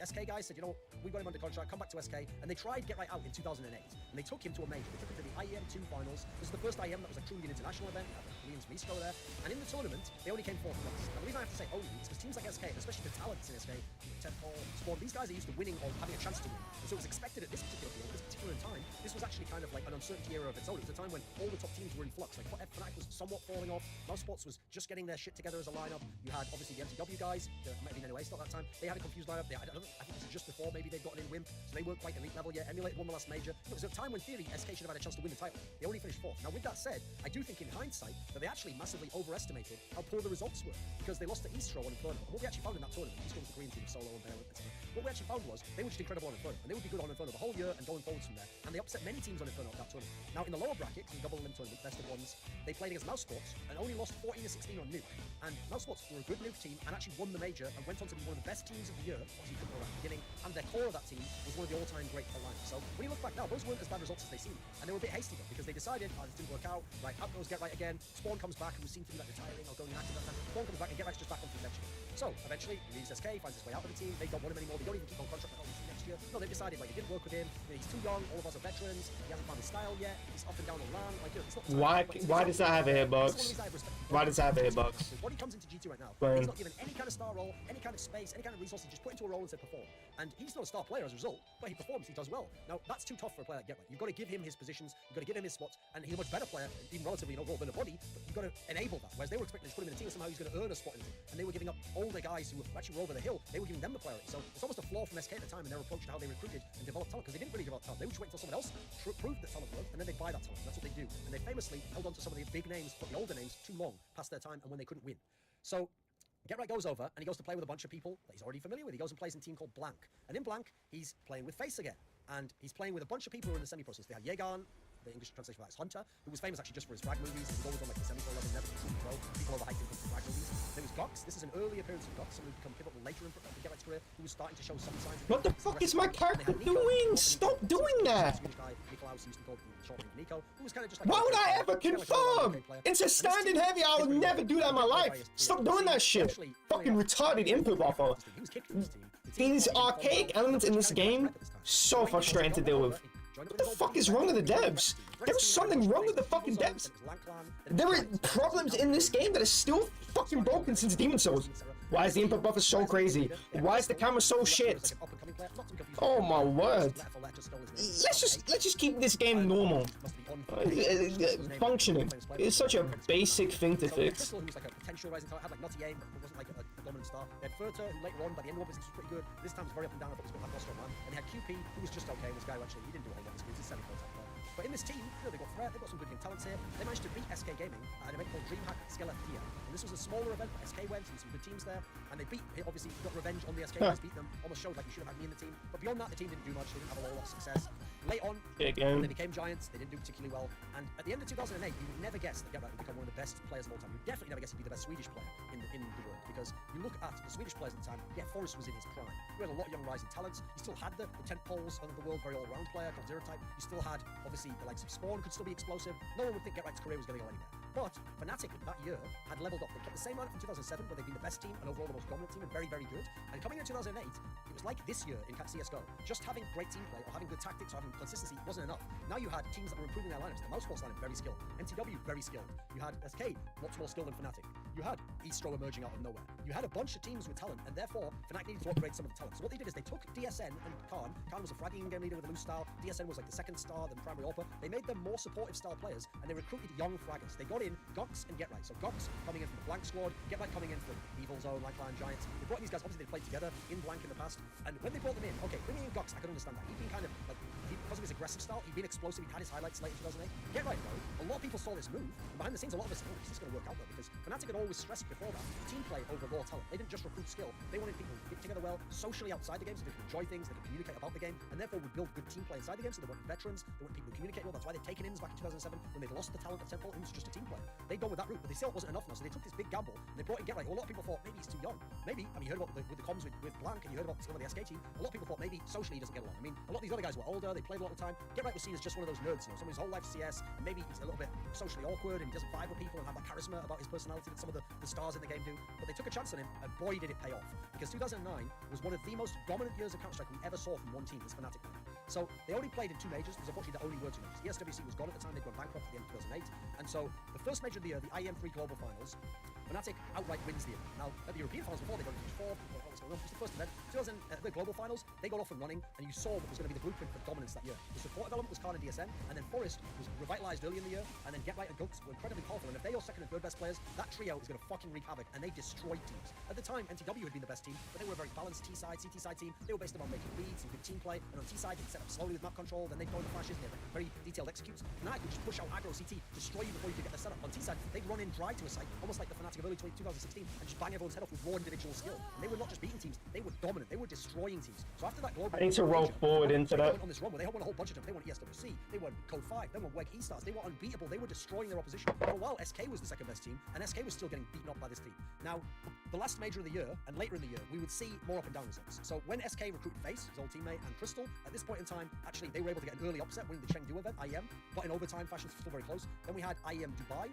Speaker 1: SK guys said, you know, we got him under contract, come back to SK, and they tried Get Right out in 2008, and they took him to a major. They took him to the IEM 2 finals. This is the first IEM that was a truly an international event. Koreans from East there, and in the tournament, they only came 4th place. Now, the reason I have to say only is because teams like SK, especially the talents in SK, Tentpole, Spawn, these guys are used to winning or having a chance to win. And so it was expected at this particular field, this particular time, this was actually kind of like an uncertainty era of its own. It was a time when all the top teams were in flux. Like Fnatic was somewhat falling off. Mousesports was just getting their shit together as a lineup. You had obviously the MTW guys, that might have been anyway, still at that time. They had a confused lineup. I think this is just before maybe they'd gotten in Wimp, so they weren't quite elite level yet. Emulated won the last major. It was a time when theory SK should have had a chance to win the title. They only finished 4th. Now with that said, I do think in hindsight that they actually massively overestimated how poor the results were, because they lost to Eastro on Inferno. And what we actually found in that tournament, Eastro was the Korean team, Solo and Baron, etc. What we actually found was they were just incredible on Inferno, and they would be good on Inferno the whole year and going forwards from there. And they upset many teams on Inferno at that tournament. Now in the lower bracket, in the double limb tournament, best of ones, they played against Mousesports and only lost 14-16 on Nuke. And Mousesports were a good Nuke team and actually won the major and went on to be one of the best teams of the year, obviously couldn't know that at the beginning, and their core of that team was one of the all-time great for lineup. So when you look back now, those weren't as bad results as they seemed, and they were a bit hasty though, because they decided, this didn't work out, right, out goes Get Right again, Spawn comes back, who seemed to be like retiring or going inactive that time. Spawn comes back and Get Right's just back on convention. So eventually he leaves SK, finds his way out of the team. They don't want him anymore. They don't even keep on contract with the team next year. No, they've decided like it didn't work with him. You know, he's too young. All of us are veterans. He hasn't found his style yet. He's up and down the land. Like, you know, it's not the time,
Speaker 2: Why does that have a hitbox? Why does that have a hitbox?
Speaker 1: When he comes into G2 right now,
Speaker 2: Boom.
Speaker 1: he's not given any kind of star role, any kind of space, any kind of resources. Just put into a role and said perform. And he's not a star player as a result, but he performs. He does well. Now that's too tough for a player like Get Right. You've got to give him his positions. You've got to give him his spots, and he's a much better player, even relatively in overall than a body. But you've got to enable that. Whereas they were expecting to put him in a team and somehow he's going to earn a spot in the team, and they were giving up older guys who actually were over the hill. They were giving them the priority. So it's almost a flaw from SK at the time in their approach to how they recruited and developed talent, because they didn't really develop talent. They would just wait until someone else proved that talent worked, and then they buy that talent. That's what they do. And they famously held on to some of the big names, but the older names, too long past their time, and when they couldn't win. So Get Right goes over and he goes to play with a bunch of people that he's already familiar with. He goes and plays in a team called Blank. And in Blank, he's playing with Face again. And he's playing with a bunch of people who are in the semi-process. They had Yegan, the English translation for that is Hunter, who was famous actually just for his frag movies. He was always on like the semi-pro level, never completely pro. People overhyped him because of frag movies. There was Gox. This is an early appearance of Gox, someone who become pivotal later in Get Right's career, who was starting to show some signs.
Speaker 2: What the fuck is my character doing? Stop doing that! Why would I ever confirm? It's a standing heavy. I would never do that in my life. Stop doing that shit. Fucking retarded input buffer. These archaic elements in this game, so frustrating to deal with. What the fuck is wrong with the devs? There's something wrong with the fucking devs. There are problems in this game that are still fucking broken since Demon Souls. Why is the input buffer so crazy? Why is the camera so shit? Oh my word. Let's just keep this game normal. Functioning. It's such a basic thing to fix.
Speaker 1: Who was like a potential rising talent, had like nutty aim, but wasn't like a dominant star. They had Furter, who later on, by the end of the was pretty good. This time was very up and down. I thought he was going to have man. And they had QP, who was just okay. This guy who actually, he didn't do a whole lot. He's a semi-pro type player. But in this team, you know, they've got threat, they've got some good young talents here. They managed to beat SK Gaming at an event called DreamHack Skeletia. And this was a smaller event, but SK went, and some good teams there. And they beat, obviously, got revenge on the SK guys, beat them. Almost showed like you should have had me in the team. But beyond that, the team didn't do much. They didn't have a lot of success. Late on, when they became giants, they didn't do particularly well. And at the end of 2008, you would never guess that Get Right would become one of the best players of all time. You definitely never guess he'd be the best Swedish player in the world. Because you look at the Swedish players at the time, yeah, Forrest was in his prime. We had a lot of young rising talents. You still had the tent poles of the world, very all-round player called Zero Type. You still had, obviously, the likes of Spawn could still be explosive. No one would think Get Right's career was going to go anywhere. But Fnatic that year had leveled up. They kept the same lineup from 2007, where they've been the best team and overall the most dominant team and very, very good. And coming in 2008, it was like this year in CSGO. Just having great team play or having good tactics or having consistency wasn't enough. Now you had teams that were improving their lineups. The Mousesports lineup, very skilled. MTW, very skilled. You had SK, lots more skill than Fnatic. You had Eastro emerging out of nowhere. You had a bunch of teams with talent, and therefore Fnatic needed to upgrade some of the talent. So what they did is they took DSN and Khan. Khan was a fragging game leader with a loose style. DSN was like the second star, then primary AWPer. They made them more supportive style players, and they recruited young fraggers. They got in Gox and Get Right. So Gox coming in from the Blank squad, Get Right coming in from Evil Zone, Lifeline, Giants. They brought these guys, obviously they played together in Blank in the past, and when they brought them in, okay, bringing in Gox, I could understand that. He'd been kind of like, because of his aggressive style, he'd been explosive, he'd had his highlights late in 2008. Get Right though, a lot of people saw this move, and behind the scenes a lot of us said, oh, is this going to work out though? Because Fnatic had always stressed before that, team play over raw talent. They didn't just recruit skill, they wanted people who fit together well, socially outside the game, so they could enjoy things, they could communicate about the game, and therefore would build good team play inside the game, so they wanted veterans, they wanted people who communicate well. That's why they'd taken Ins back in 2007, when they'd lost the talent at Temple. Ins was just a team player. They'd gone with that route, but they still wasn't enough now, so they took this big gamble, and they brought in Get Right. Well, a lot of people thought maybe he's too young. Maybe, I mean, you heard about with the comms with Blank, and you heard about some of the SK team, a lot of people thought maybe socially he doesn't get along. I mean, a lot of these other guys were older, they played a lot of time. Get Right was seen as just one of those nerds, you know, someone whose whole life CS, and maybe he's a little bit socially awkward, and he doesn't vibe with people and have that charisma about his personality that some of the stars in the game do. But they took a chance on him, and boy did it pay off. Because 2009 was one of the most dominant years of Counter-Strike we ever saw from one team, this Fnatic one. So they only played in 2 majors, because unfortunately there only were 2 majors. The SWC was gone at the time, they'd gone bankrupt at the end of 2008. And so the first major of the year, the IEM3 Global Finals, Fnatic outright wins the event. Now, at the European Finals before, they got into 4, what was going on? It was the first event. The Global Finals, they got off and running, and you saw what was going to be the blueprint for dominance that year. The support element was Khan and DSN, and then Forest was revitalized early in the year, and then Get Right and Gox were incredibly powerful, and if they're your second and third best players, that trio is going to fucking wreak havoc, and they destroyed teams. At the time, NTW had been the best team, but they were a very balanced T-side, CT-side team. They were based around making reads and good team play, and on T-side, they'd set up slowly with map control, then they'd go into flashes, and they had very detailed executes. Fnatic would just push out aggro CT, destroy you before you could get the setup. On T-side, they'd run in dry to a site, almost like the Fnatic of early 2016, and just bang everyone's head off with raw individual skill. And they were not just beating teams, they were dominant, they were destroying teams. So after that global,
Speaker 2: I need to roll forward into that.
Speaker 1: On this run where they won a whole bunch of them. They won ESWC, they won Code 5, they won WEG E-Stars, they were unbeatable, they were destroying their opposition. For a while, SK was the second best team, and SK was still getting beaten up by this team. Now, the last major of the year, and later in the year, we would see more up and down results. So when SK recruited Face, his old teammate, and Crystal, at this point in time, actually, they were able to get an early upset, winning the Chengdu event, IEM, but in overtime fashion, still very close. Then we had IEM Dubai,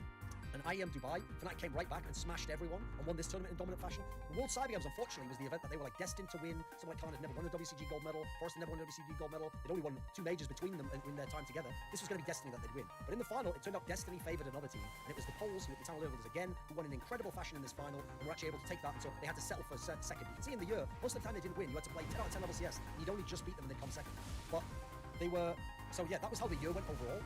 Speaker 1: and IEM Dubai, Fnatic came right back and smashed everyone and won this tournament in dominant fashion. The World Cyber Games, unfortunately, was the event that they were like destined to win. Someone like Khan had never won a WCG gold medal. Forrest had never won a WCG gold medal. They'd only won 2 majors between them in their time together. This was going to be Destiny that they'd win. But in the final, it turned out Destiny favoured another team, and it was the Poles, who at the time were again, who won in incredible fashion in this final, and were actually able to take that, and so they had to settle for second. You can see in the year, most of the time they didn't win. You had to play 10 out of 10 level CS, and you'd only just beat them and they'd come second. But they were, so yeah, that was how the year went overall.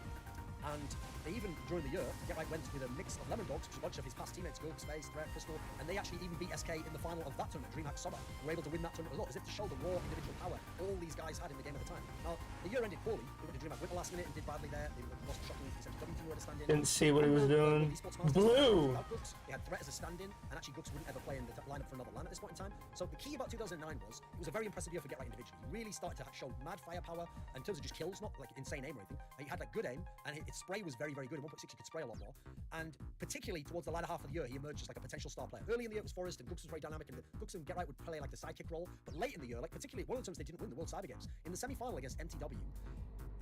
Speaker 1: And they even, during the year, Get Right went with a mix of Lemon Dogs, which was a bunch of his past teammates, Gulk, Space, Threat, Crystal, and they actually even beat SK in the final of that tournament, DreamHack Summer, and were able to win that tournament as well, as if to show the raw individual power all these guys had in the game at the time. Now, the year ended poorly. They went to DreamHack Winter last minute and did badly there. They lost shockingly to W2 where to stand in.
Speaker 2: Didn't see what he was doing. Blue!
Speaker 1: They had Threat as a stand-in, and actually Gux wouldn't ever play in the lineup for another LAN at this point in time. So the key about 2009 was, it was a very impressive year for Get Right individually. He really started to show mad firepower in terms of just kills, not like insane aim or anything. He had like good aim, and his spray was very, very good. At 1.6 he could spray a lot more. And particularly towards the latter half of the year, he emerged as like a potential star player. Early in the year it was Forrest, and Gux was very dynamic, and Gux and Get Right would play like the sidekick role. But late in the year, like particularly one of the times they didn't win the World Cyber Games, in the semi-final against MTW,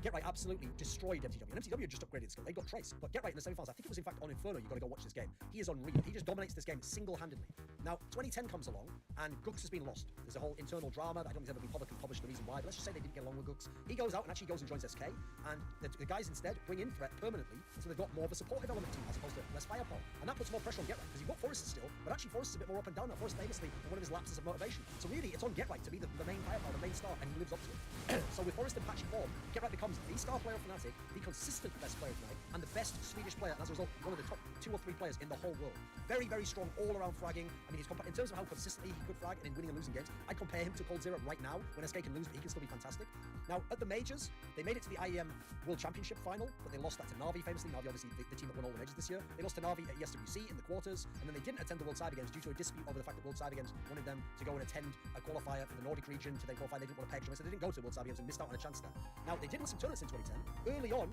Speaker 1: Get Right absolutely destroyed MTW. And MTW had just upgraded skill. They got Trace. But Get Right in the semi-finals, I think it was in fact on Inferno, you got to go watch this game. He is unreal. He just dominates this game single-handedly. Now, 2010 comes along, and Gux has been lost. There's a whole internal drama that I don't think has ever been publicly published, the reason why. But let's just say they didn't get along with Gux. He goes out and actually goes and joins SK, and the guys instead bring in Threat permanently, so they've got more of a supportive element team as opposed to less firepower. And that puts more pressure on Get Right, because you've got Forrest still, but actually Forrest is a bit more up and down. Now, Forrest famously, one of his lapses of motivation. So really, it's on Get Right to be the main firepower, the main star, and he lives up to it. So with Forrest in patchy form, Get Right becomes the star player of Fnatic, the consistent best player of Fnatic, and the best Swedish player, and as a result, one of the top 2 or 3 players in the whole world. Very, very strong all-around fragging. I mean, in terms of how consistently he could frag and in winning and losing games, I'd compare him to Cold Zero right now, when SK can lose, but he can still be fantastic. Now, at the majors, they made it to the IEM World Championship final, but they lost that to Na'Vi famously. Na'Vi, obviously, the team that won all the majors this year. They lost to Na'Vi at ESWC in the quarters, and then they didn't attend the World Cyber Games due to a dispute over the fact that World Cyber Games wanted them to go and attend a qualifier for the Nordic region to then qualify. They didn't want to pay extra, so they didn't go to the World Cyber Games and missed out on a chance there. Now, they did win some tournaments in 2010. Early on,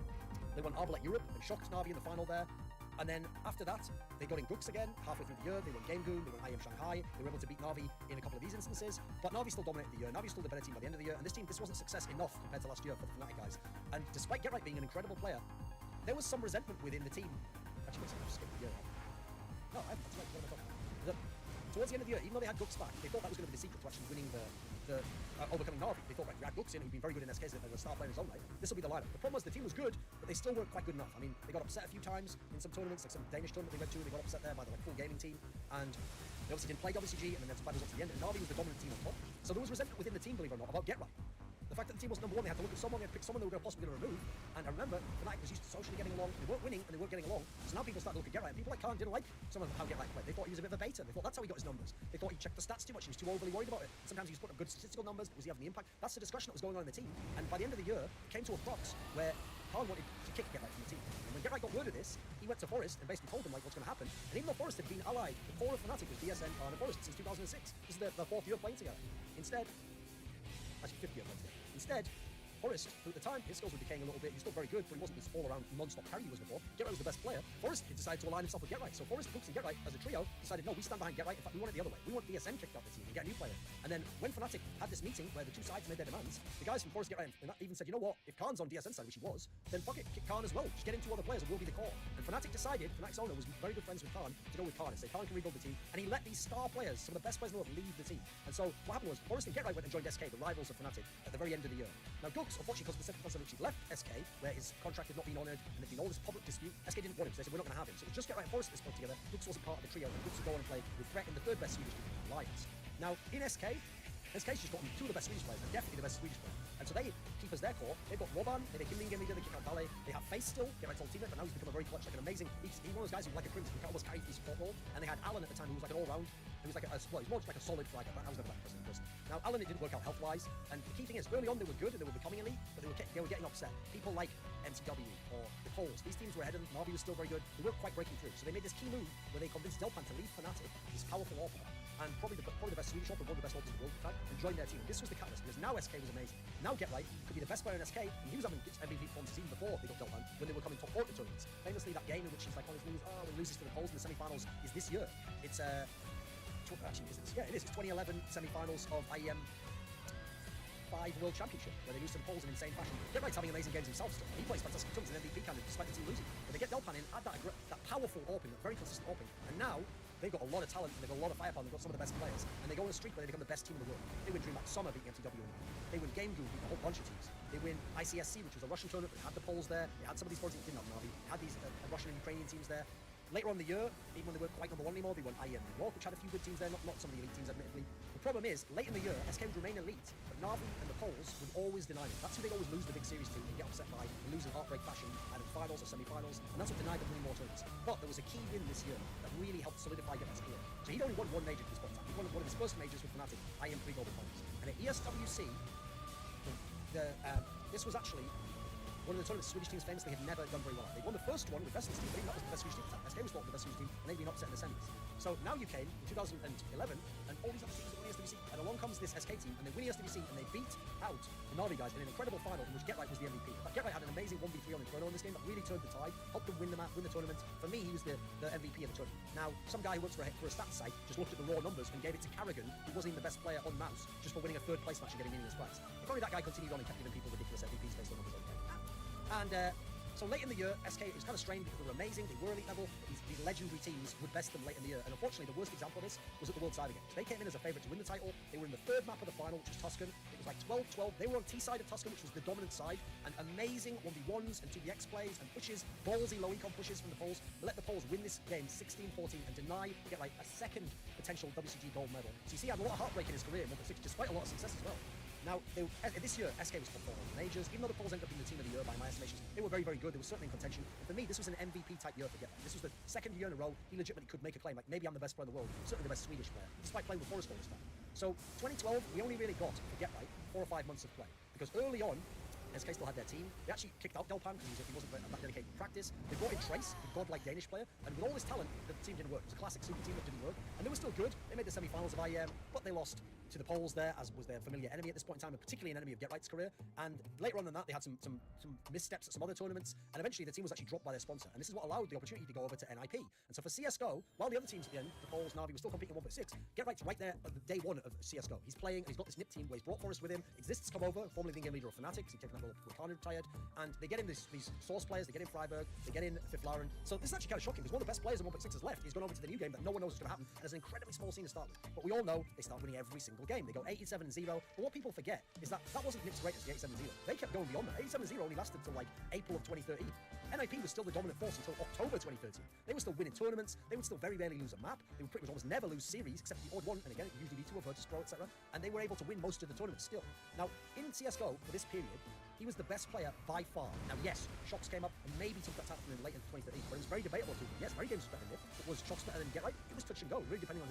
Speaker 1: they won Arbalete Europe and shocked Na'Vi in the final there. And then after that, they got in Gux again, halfway through the year. They won Game Goon, they won IEM Shanghai. They were able to beat Na'Vi in a couple of these instances. But Na'Vi still dominated the year. Na'Vi still the better team by the end of the year. And this wasn't success enough compared to last year for the Fnatic guys. And despite Get Right being an incredible player, there was some resentment within the team. Actually, wait a second, I've skipped the year. No, that's right, what am I talking about? Towards the end of the year, even though they had Gux back, they thought that was going to be the secret to actually winning the overcoming Na'Vi. They thought, right, we had Gux in, who'd been very good in SKs and was a star player in his own right. This will be the lineup. The problem was the team was good, but they still weren't quite good enough. I mean, they got upset a few times in some tournaments, like some Danish tournament they went to, they got upset there by the full gaming team, and they obviously didn't play WCG, and then they had some bad results at the end, and Na'Vi was the dominant team on top. So there was resentment within the team, believe it or not, about Get Right. The fact that the team was number 1, they had to look at someone, they had to pick someone they were possibly going to remove. And I remember, Fnatic was used to socially getting along, they weren't winning and they weren't getting along. So now people started to look at Get Right, and people like Khan didn't like some of how Get Right played. They thought he was a bit of a beta, they thought that's how he got his numbers. They thought he checked the stats too much, he was too overly worried about it. Sometimes he was putting up good statistical numbers, but was he having the impact? That's the discussion that was going on in the team. And by the end of the year, it came to a crux where Khan wanted to kick Get Right from the team. And when Get Right got word of this, he went to Forrest and basically told him like what's going to happen. And even though Forrest had been allied, the core of Fnatic was DSN, Khan and Forrest since 2006. This is the 4th year playing together. Instead, actually 5th year playing together. Instead, Forrest, who at the time, his skills were decaying a little bit, he was still very good, but he wasn't this all-around non-stop carry he was before. Get Right was the best player. Forrest decided to align himself with Get Right. So Forrest, Gux, and Get Right, as a trio, decided, no, we stand behind Get Right. In fact, we want it the other way. We want DSN kicked out the team and get a new player. And then when Fnatic had this meeting where the two sides made their demands, the guys from Forrest, Get Right, and that even said, you know what, if Khan's on DSN side, which he was, then fuck it, kick Khan as well. Just get in 2 other players and we'll be the core. And Fnatic decided, Fnatic's owner was very good friends with Khan, to go with Khan and say Khan can rebuild the team. And he let these star players, some of the best players in the world, leave the team. And so what happened was, Forrest and Get Right went and joined SK, the rivals of Fnatic, at the very end of the year. Now Gux, unfortunately, because of the circumstances in which he left SK, where his contract had not been honoured, and there'd been all this public dispute, SK didn't want him, so they said, we're not going to have him. So it was just Get Right and Forrest at this point together. Gux wasn't part of the trio, and Gux would go on and play with Threat in the 3rd best Swedish team, Alliance. Now, in SK's just gotten 2 of the best Swedish players, and definitely the best Swedish player. And so they keep as their core. They've got Roban, they have Kimling leader, they kick out Ballet. They have Face still, Get Right's old teammate, but now he's become a very clutch, like an amazing. He's one of those guys who's like a crimson, who can almost carry the support role. And they had Alan at the time, who was like an all-round, who was like well, he's more just like a solid fragger, but I was never that person first. Now, Alan, it didn't work out health-wise, and the key thing is, early on they were good and they were becoming elite, but they were getting upset. People like MTW or the Poles, these teams were ahead of them. Na'Vi was still very good. They weren't quite breaking through, so they made this key move where they convinced Delpan to leave Fnatic, this powerful AWP, and probably the best Swedish AWP, one of the best AWPs in the world at the time, and join their team. This was the catalyst, because now SK was amazing. Now Get Right could be the best player in SK, and he was having MVP performances even before they got Delpan, when they were coming top 4 tournaments. Famously, that game in which he's like on his knees, when he loses to the Poles in the semi-finals, is this year. It's actually, is this? Yeah, it is. It's 2011 semi-finals of IEM. 5 World Championship, where they lose to the Poles in insane fashion. Get Right's having amazing games himself still. He plays fantastic tons in MVP candidate despite the team losing. But they get Delpan in, add that powerful AWPing, that very consistent AWPing, and now they've got a lot of talent, and they've got a lot of firepower, and they've got some of the best players, and they go on a streak where they become the best team in the world. They win DreamHack Summer beating MTW, they win Game Group beating a whole bunch of teams. They win ICSC, which was a Russian tournament that had the Poles there. They had some of these Poles that didn't have Navi. Had these Russian and Ukrainian teams there. Later on in the year, even when they weren't quite number 1 anymore, they won IEM New York, which had a few good teams there, not some of the elite teams, admittedly. The problem is, late in the year, SK would remain elite, but Navi and the Poles would always deny them. That's who they'd always lose the big series to and get upset by and lose in heartbreak fashion either in finals or semi-finals, and that's what denied them winning more tournaments. But there was a key win this year that really helped solidify Get's career. So he'd only won 1 major at this point in time. He won one of his first majors with Fnatic, IEM 3 Global Finals. And at ESWC, this was actually one of the tournaments Swedish teams famously had never done very well. They won the first one with Vessel's team, but even that was the best Swedish team at the time. SK was thought the best Swedish team, and they'd been upset in the semis. So now you came in 2011, and all these other teams that won ESWC, and along comes this SK team, and they win ESWC, and they beat out the Navi guys in an incredible final in which Get Right was the MVP. Get Right had an amazing 1v3 on Inferno in this game that really turned the tide, helped them win the tournament. For me, he was the MVP of the tournament. Now, some guy who works for a stats site just looked at the raw numbers and gave it to Carrigan, who wasn't even the best player on mouse, just for winning a 3rd place match and getting meaningless prize. If only that guy continued on and kept giving people ridiculous MVPs based on numbers like that. And so late in the year, SK, it was kind of strange because they were amazing, they were elite level, these legendary teams would best them late in the year, and unfortunately the worst example of this was at the World Cyber Games. They came in as a favourite to win the title, they were in the 3rd map of the final, which was Tuscan. It was like 12-12, they were on T-side of Tuscan, which was the dominant side, and amazing 1v1s and 2vx plays and pushes, ballsy low econ pushes from the Poles. They let the Poles win this game 16-14 and deny Get Right a 2nd potential WCG gold medal. So you see, he had a lot of heartbreak in his career in 1.6, despite a lot of success as well. Now, this year, SK was top 4 on the majors. Even though the Poles ended up being the team of the year by my estimations, they were very, very good. They were certainly in contention. And for me, this was an MVP-type year for Get Right. This was the 2nd year in a row he legitimately could make a claim, like, maybe I'm the best player in the world, certainly the best Swedish player, despite playing with Forest all this time. So, 2012, we only really got, for Get Right, 4 or 5 months of play. Because early on, SK still had their team. They actually kicked out Delpan because he wasn't that dedicated in practice. They brought in Trace, the godlike Danish player, and with all this talent, the team didn't work. It was a classic super team that didn't work, and they were still good. They made the semi-finals of IEM, but they lost to the Poles there, as was their familiar enemy at this point in time, and particularly an enemy of Get Right's career. And later on than that, they had some missteps at some other tournaments, and eventually the team was actually dropped by their sponsor. And this is what allowed the opportunity to go over to NIP. And so for CSGO, while the other teams at the end, the Poles, Navi, were still competing in 1.6, Get Right's right there at the day 1 of CSGO. He's playing, he's got this NIP team where he's brought Forest with him. Exists come over, formerly the in-game leader of Fnatic, he's taken that role before Khan retired, and they get in these source players, they get in Freiburg, they get in Fifth Lauren. So this is actually kind of shocking, because one of the best players in 1.6 has left. He's gone over to the new game that no one knows what's going to happen, and there's an incredibly small scene to start with. But we all know they start winning every single game. They go 87-0, but what people forget is that wasn't NIP's greatest, the 87-0. They kept going beyond that. 87-0 only lasted till like April of 2013. NIP was still the dominant force until October 2013. They were still winning tournaments, they would still very rarely lose a map, they would pretty much almost never lose series, except the odd one, and again, usually V2 or Virtus Pro, etc. And they were able to win most of the tournaments still. Now, in CSGO, for this period, he was the best player by far. Now, yes, Shox came up and maybe took that title from him late in 2013, but it was very debatable too. Yes, very games was better than NIP, but was Shox better than Get Right? It was touch and go, really depending on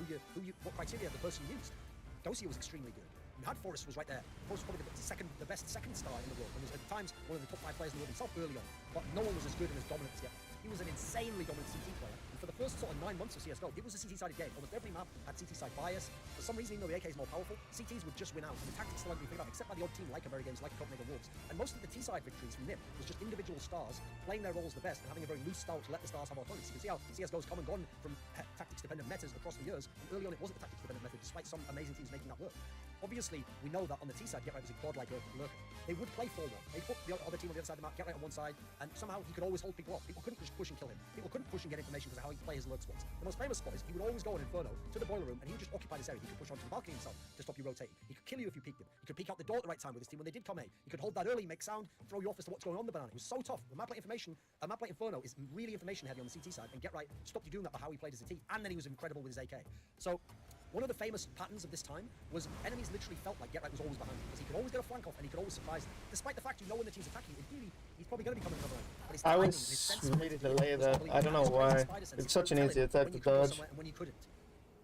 Speaker 1: what criteria the person used. Dosia was extremely good. You had Forrest was right there. Forrest was probably the best second star in the world, and was at times one of the top 5 players in the world himself early on. But no one was as good and as dominant as Get Right. He was an insanely dominant CT player, and for the first sort of 9 months of CSGO, it was a CT-sided game. Almost every map had CT-side bias. For some reason, even though the AK is more powerful, CTs would just win out, and the tactics still hadn't been figured out, except by the odd team like American games, like Copenhagen Wolves. And most of the T-side victories from NIP was just individual stars playing their roles the best and having a very loose style to let the stars have autonomy. So you can see how CSGO's come and gone from tactics-dependent metas across the years, and early on it wasn't a tactics-dependent method, despite some amazing teams making that work. Obviously, we know that on the T side, Get Right was a godlike lurker. They would play 4-1. They put the other team on the other side of the map, Get Right on one side, and somehow he could always hold people off. People couldn't just push and kill him. People couldn't push and get information because of how he plays his lurk spots. The most famous spot is he would always go on Inferno to the boiler room, and he would just occupy this area. He could push onto the balcony himself to stop you rotating. He could kill you if you peeked him. He could peek out the door at the right time with his team when they did come A. He could hold that early, make sound, throw you off as to what's going on the banana. He was so tough. A map like Inferno is really information heavy on the CT side, and Get Right stopped you doing that by how he played as a T, and then he was incredible with his AK. So one of the famous patterns of this time was enemies literally felt like Get Right was always behind him, because he could always get a flank off and he could always surprise them. Despite the fact you know when the team's attacking, he's probably going to be coming another line. But his timing, his sense of
Speaker 2: really delayed that. I don't know why. It's such an easy attack to dodge.
Speaker 1: When you couldn't.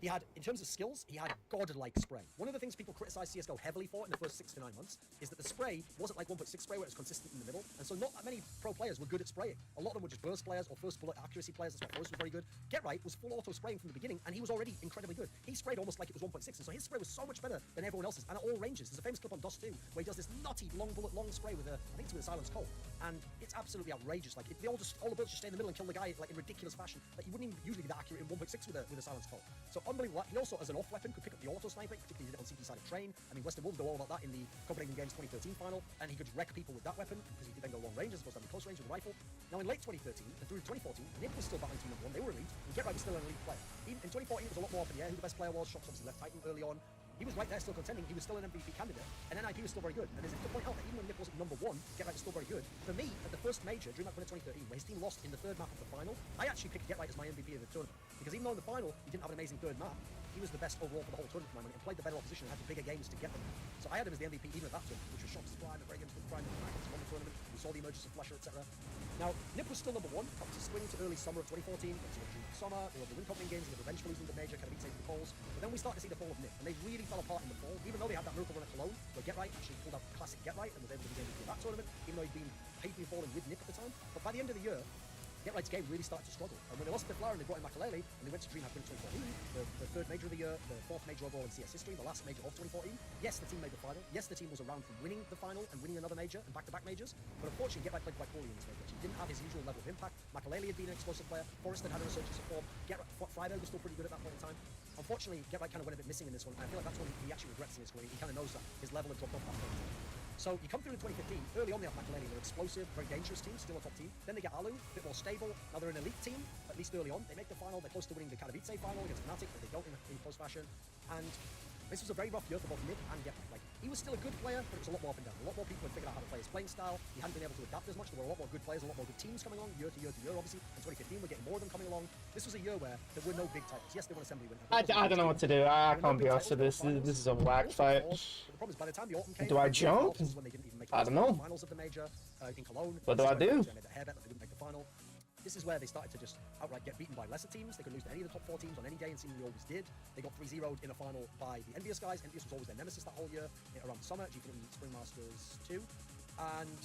Speaker 1: He had, in terms of skills, he had godlike spray. One of the things people criticize CSGO heavily for in the first 6 to 9 months is that the spray wasn't like 1.6 spray where it was consistent in the middle, and so not that many pro players were good at spraying. A lot of them were just burst players or first bullet accuracy players. That's why Forrest was very good. Get Right was full auto spraying from the beginning, and he was already incredibly good. He sprayed almost like it was 1.6, and so his spray was so much better than everyone else's, and at all ranges. There's a famous clip on DOS 2 where he does this nutty long bullet, long spray with I think it's with a silenced Colt, and it's absolutely outrageous. Like all the bullets just stay in the middle and kill the guy like in ridiculous fashion. Like you wouldn't even usually be that accurate in 1.6 with a silenced Colt. So unbelievable. He also, as an off weapon, could pick up the auto sniper, particularly did it on CT side of Train. I mean, Western Wolves know all about that in the Copenhagen Games 2013 final, and he could wreck people with that weapon because he could then go long range as opposed to having close range with a rifle. Now, in late 2013 and through 2014, Nip was still battling team number 1. They were elite, and Get Right was still an elite player. Even in 2014, it was a lot more up in the air who the best player was. Shops obviously left Titan early on. He was right there, still contending. He was still an MVP candidate, and NIP was still very good. And there's to point out that even when Nip wasn't number 1, Get Right was still very good. For me, at the first major, DreamHack won in 2013, where his team lost in the third map of the final, I actually picked Get Right as my MVP of the tournament. Because even though in the final, he didn't have an amazing third map, he was the best overall for the whole tournament for my money and played the better opposition and had the bigger games to get them. So I had him as the MVP even at that tournament, which was Shops' prime, a very against the prime, won the tournament. We saw the emergence of Flasher, etc. Now, Nip was still number 1, up to spring to early summer of 2014. Got to the summer, they were the win Copenhagen Games, and the revenge for losing the major, kind of beat the polls. But then we started to see the fall of Nip, and they really fell apart in the fall, even though they had that miracle run at Cologne, where Get Right actually pulled out classic Get Right and was able to be MVP of that tournament, even though he'd been painfully falling with Nip at the time. But by the end of the year, Get Right's game really started to struggle. And when they lost Biflar and they brought in Makalele, and they went to DreamHack in 2014, the third major of the year, the 4th major overall in CS history, the last major of 2014, yes, the team made the final. Yes, the team was around from winning the final and winning another major and back-to-back majors. But unfortunately, Get Right played quite poorly in this major. He didn't have his usual level of impact. Makalele had been an explosive player. Forrest had a resurgence of form. Freiberg was still pretty good at that point in time. Unfortunately, Get Right kind of went a bit missing in this one. I feel like that's when he actually regrets in his career. He kind of knows that his level had dropped off that point. So you come through in 2015, early on they have Makalele, they're explosive, very dangerous team, still a top team. Then they get Alu, a bit more stable. Now they're an elite team, at least early on. They make the final, they're close to winning the Katowice final against Fnatic, but they don't in close fashion. And this was a very rough year for both Nip and Get Right. Like, he was still a good player, but it was a lot more up and down. A lot more people had figured out how to play his playing style. He hadn't been able to adapt as much. There were a lot more good players, a lot more good teams coming along, year to year to year, obviously. In 2015, we're getting more of them coming along. This was a year where there were no big titles. Yes, they won Assembly win.
Speaker 2: I don't know what to do. I can't be honest with this. This is a whack fight.
Speaker 1: The problem is, by the time the autumn came,
Speaker 2: Do I jump? I don't know.
Speaker 1: Finals of the major in Cologne.
Speaker 2: What do I do?
Speaker 1: They made the hair bet, but they didn't make the final. This is where they started to just outright get beaten by lesser teams. They could lose to any of the top 4 teams on any day, and seemingly always did. They got 3-0'd in a final by the Envious guys. Envious was always their nemesis that whole year, around summer, G3 Spring Masters 2. And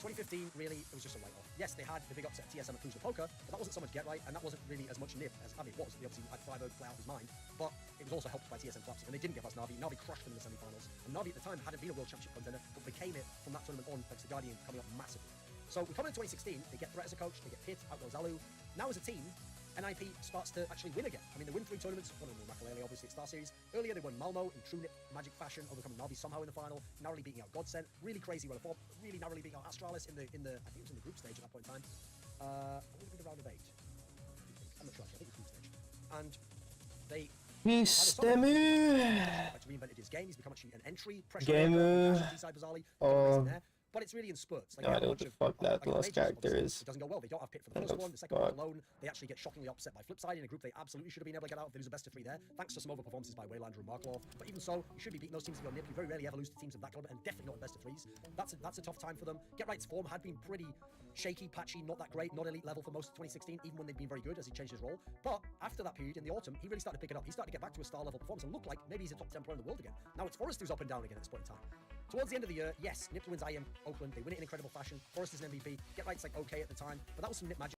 Speaker 1: 2015, really, it was just a write-off. Yes, they had the big upset TSM at Cruiser Poker, but that wasn't so much Get Right, and that wasn't really as much Nip as, I mean, it was. They obviously had Freiberg play out his mind, but it was also helped by TSM collapsing, and they didn't get past Na'Vi. Na'Vi crushed them in the semi-finals, and Na'Vi at the time hadn't been a World Championship contender, but became it from that tournament on, thanks to Guardian coming up massively. So we come in 2016, they get Threat as a coach, they get Pit, outgoes Alu. Now as a team, NIP starts to actually win again. I mean, they win 3 tournaments, one of them with Makalele, obviously, at Star Series. Earlier, they won Malmo in true Nip magic fashion, overcoming Na'Vi somehow in the final, narrowly beating out Godsent, really crazy run of form, really narrowly beating out Astralis in the, I think it was in the group stage at that point in time. What would have been the round of 8? I'm not sure, actually, I think it was group stage. And they... reinvented his game. He's become actually an entry pressure side bizarrely. But it's really in spurts. Like,
Speaker 2: no idea what the fuck that last character is.
Speaker 1: It doesn't go well. They don't have Pit for the first one. The second one alone, they actually get shockingly upset by Flipside in a group they absolutely should have been able to get out. They lose a best of 3 there, thanks to some over performances by Waylander and Marklov. But even so, you should be beating those teams if you're Nip. You very rarely ever lose to teams of that caliber, and definitely not in best of 3s. That's a tough time for them. Get Right's form had been pretty shaky, patchy, not that great, not elite level for most of 2016, even when they'd been very good as he changed his role. But after that period in the autumn, he really started to pick it up. He started to get back to a star level performance and look like maybe he's a top 10 player in the world again. Now it's Forrest who's up and down again at this point in time. Towards the end of the year, yes, Nip wins IM Oakland. They win it in incredible fashion. Forrest is an MVP. Get Right's like okay at the time, but that was some Nip magic.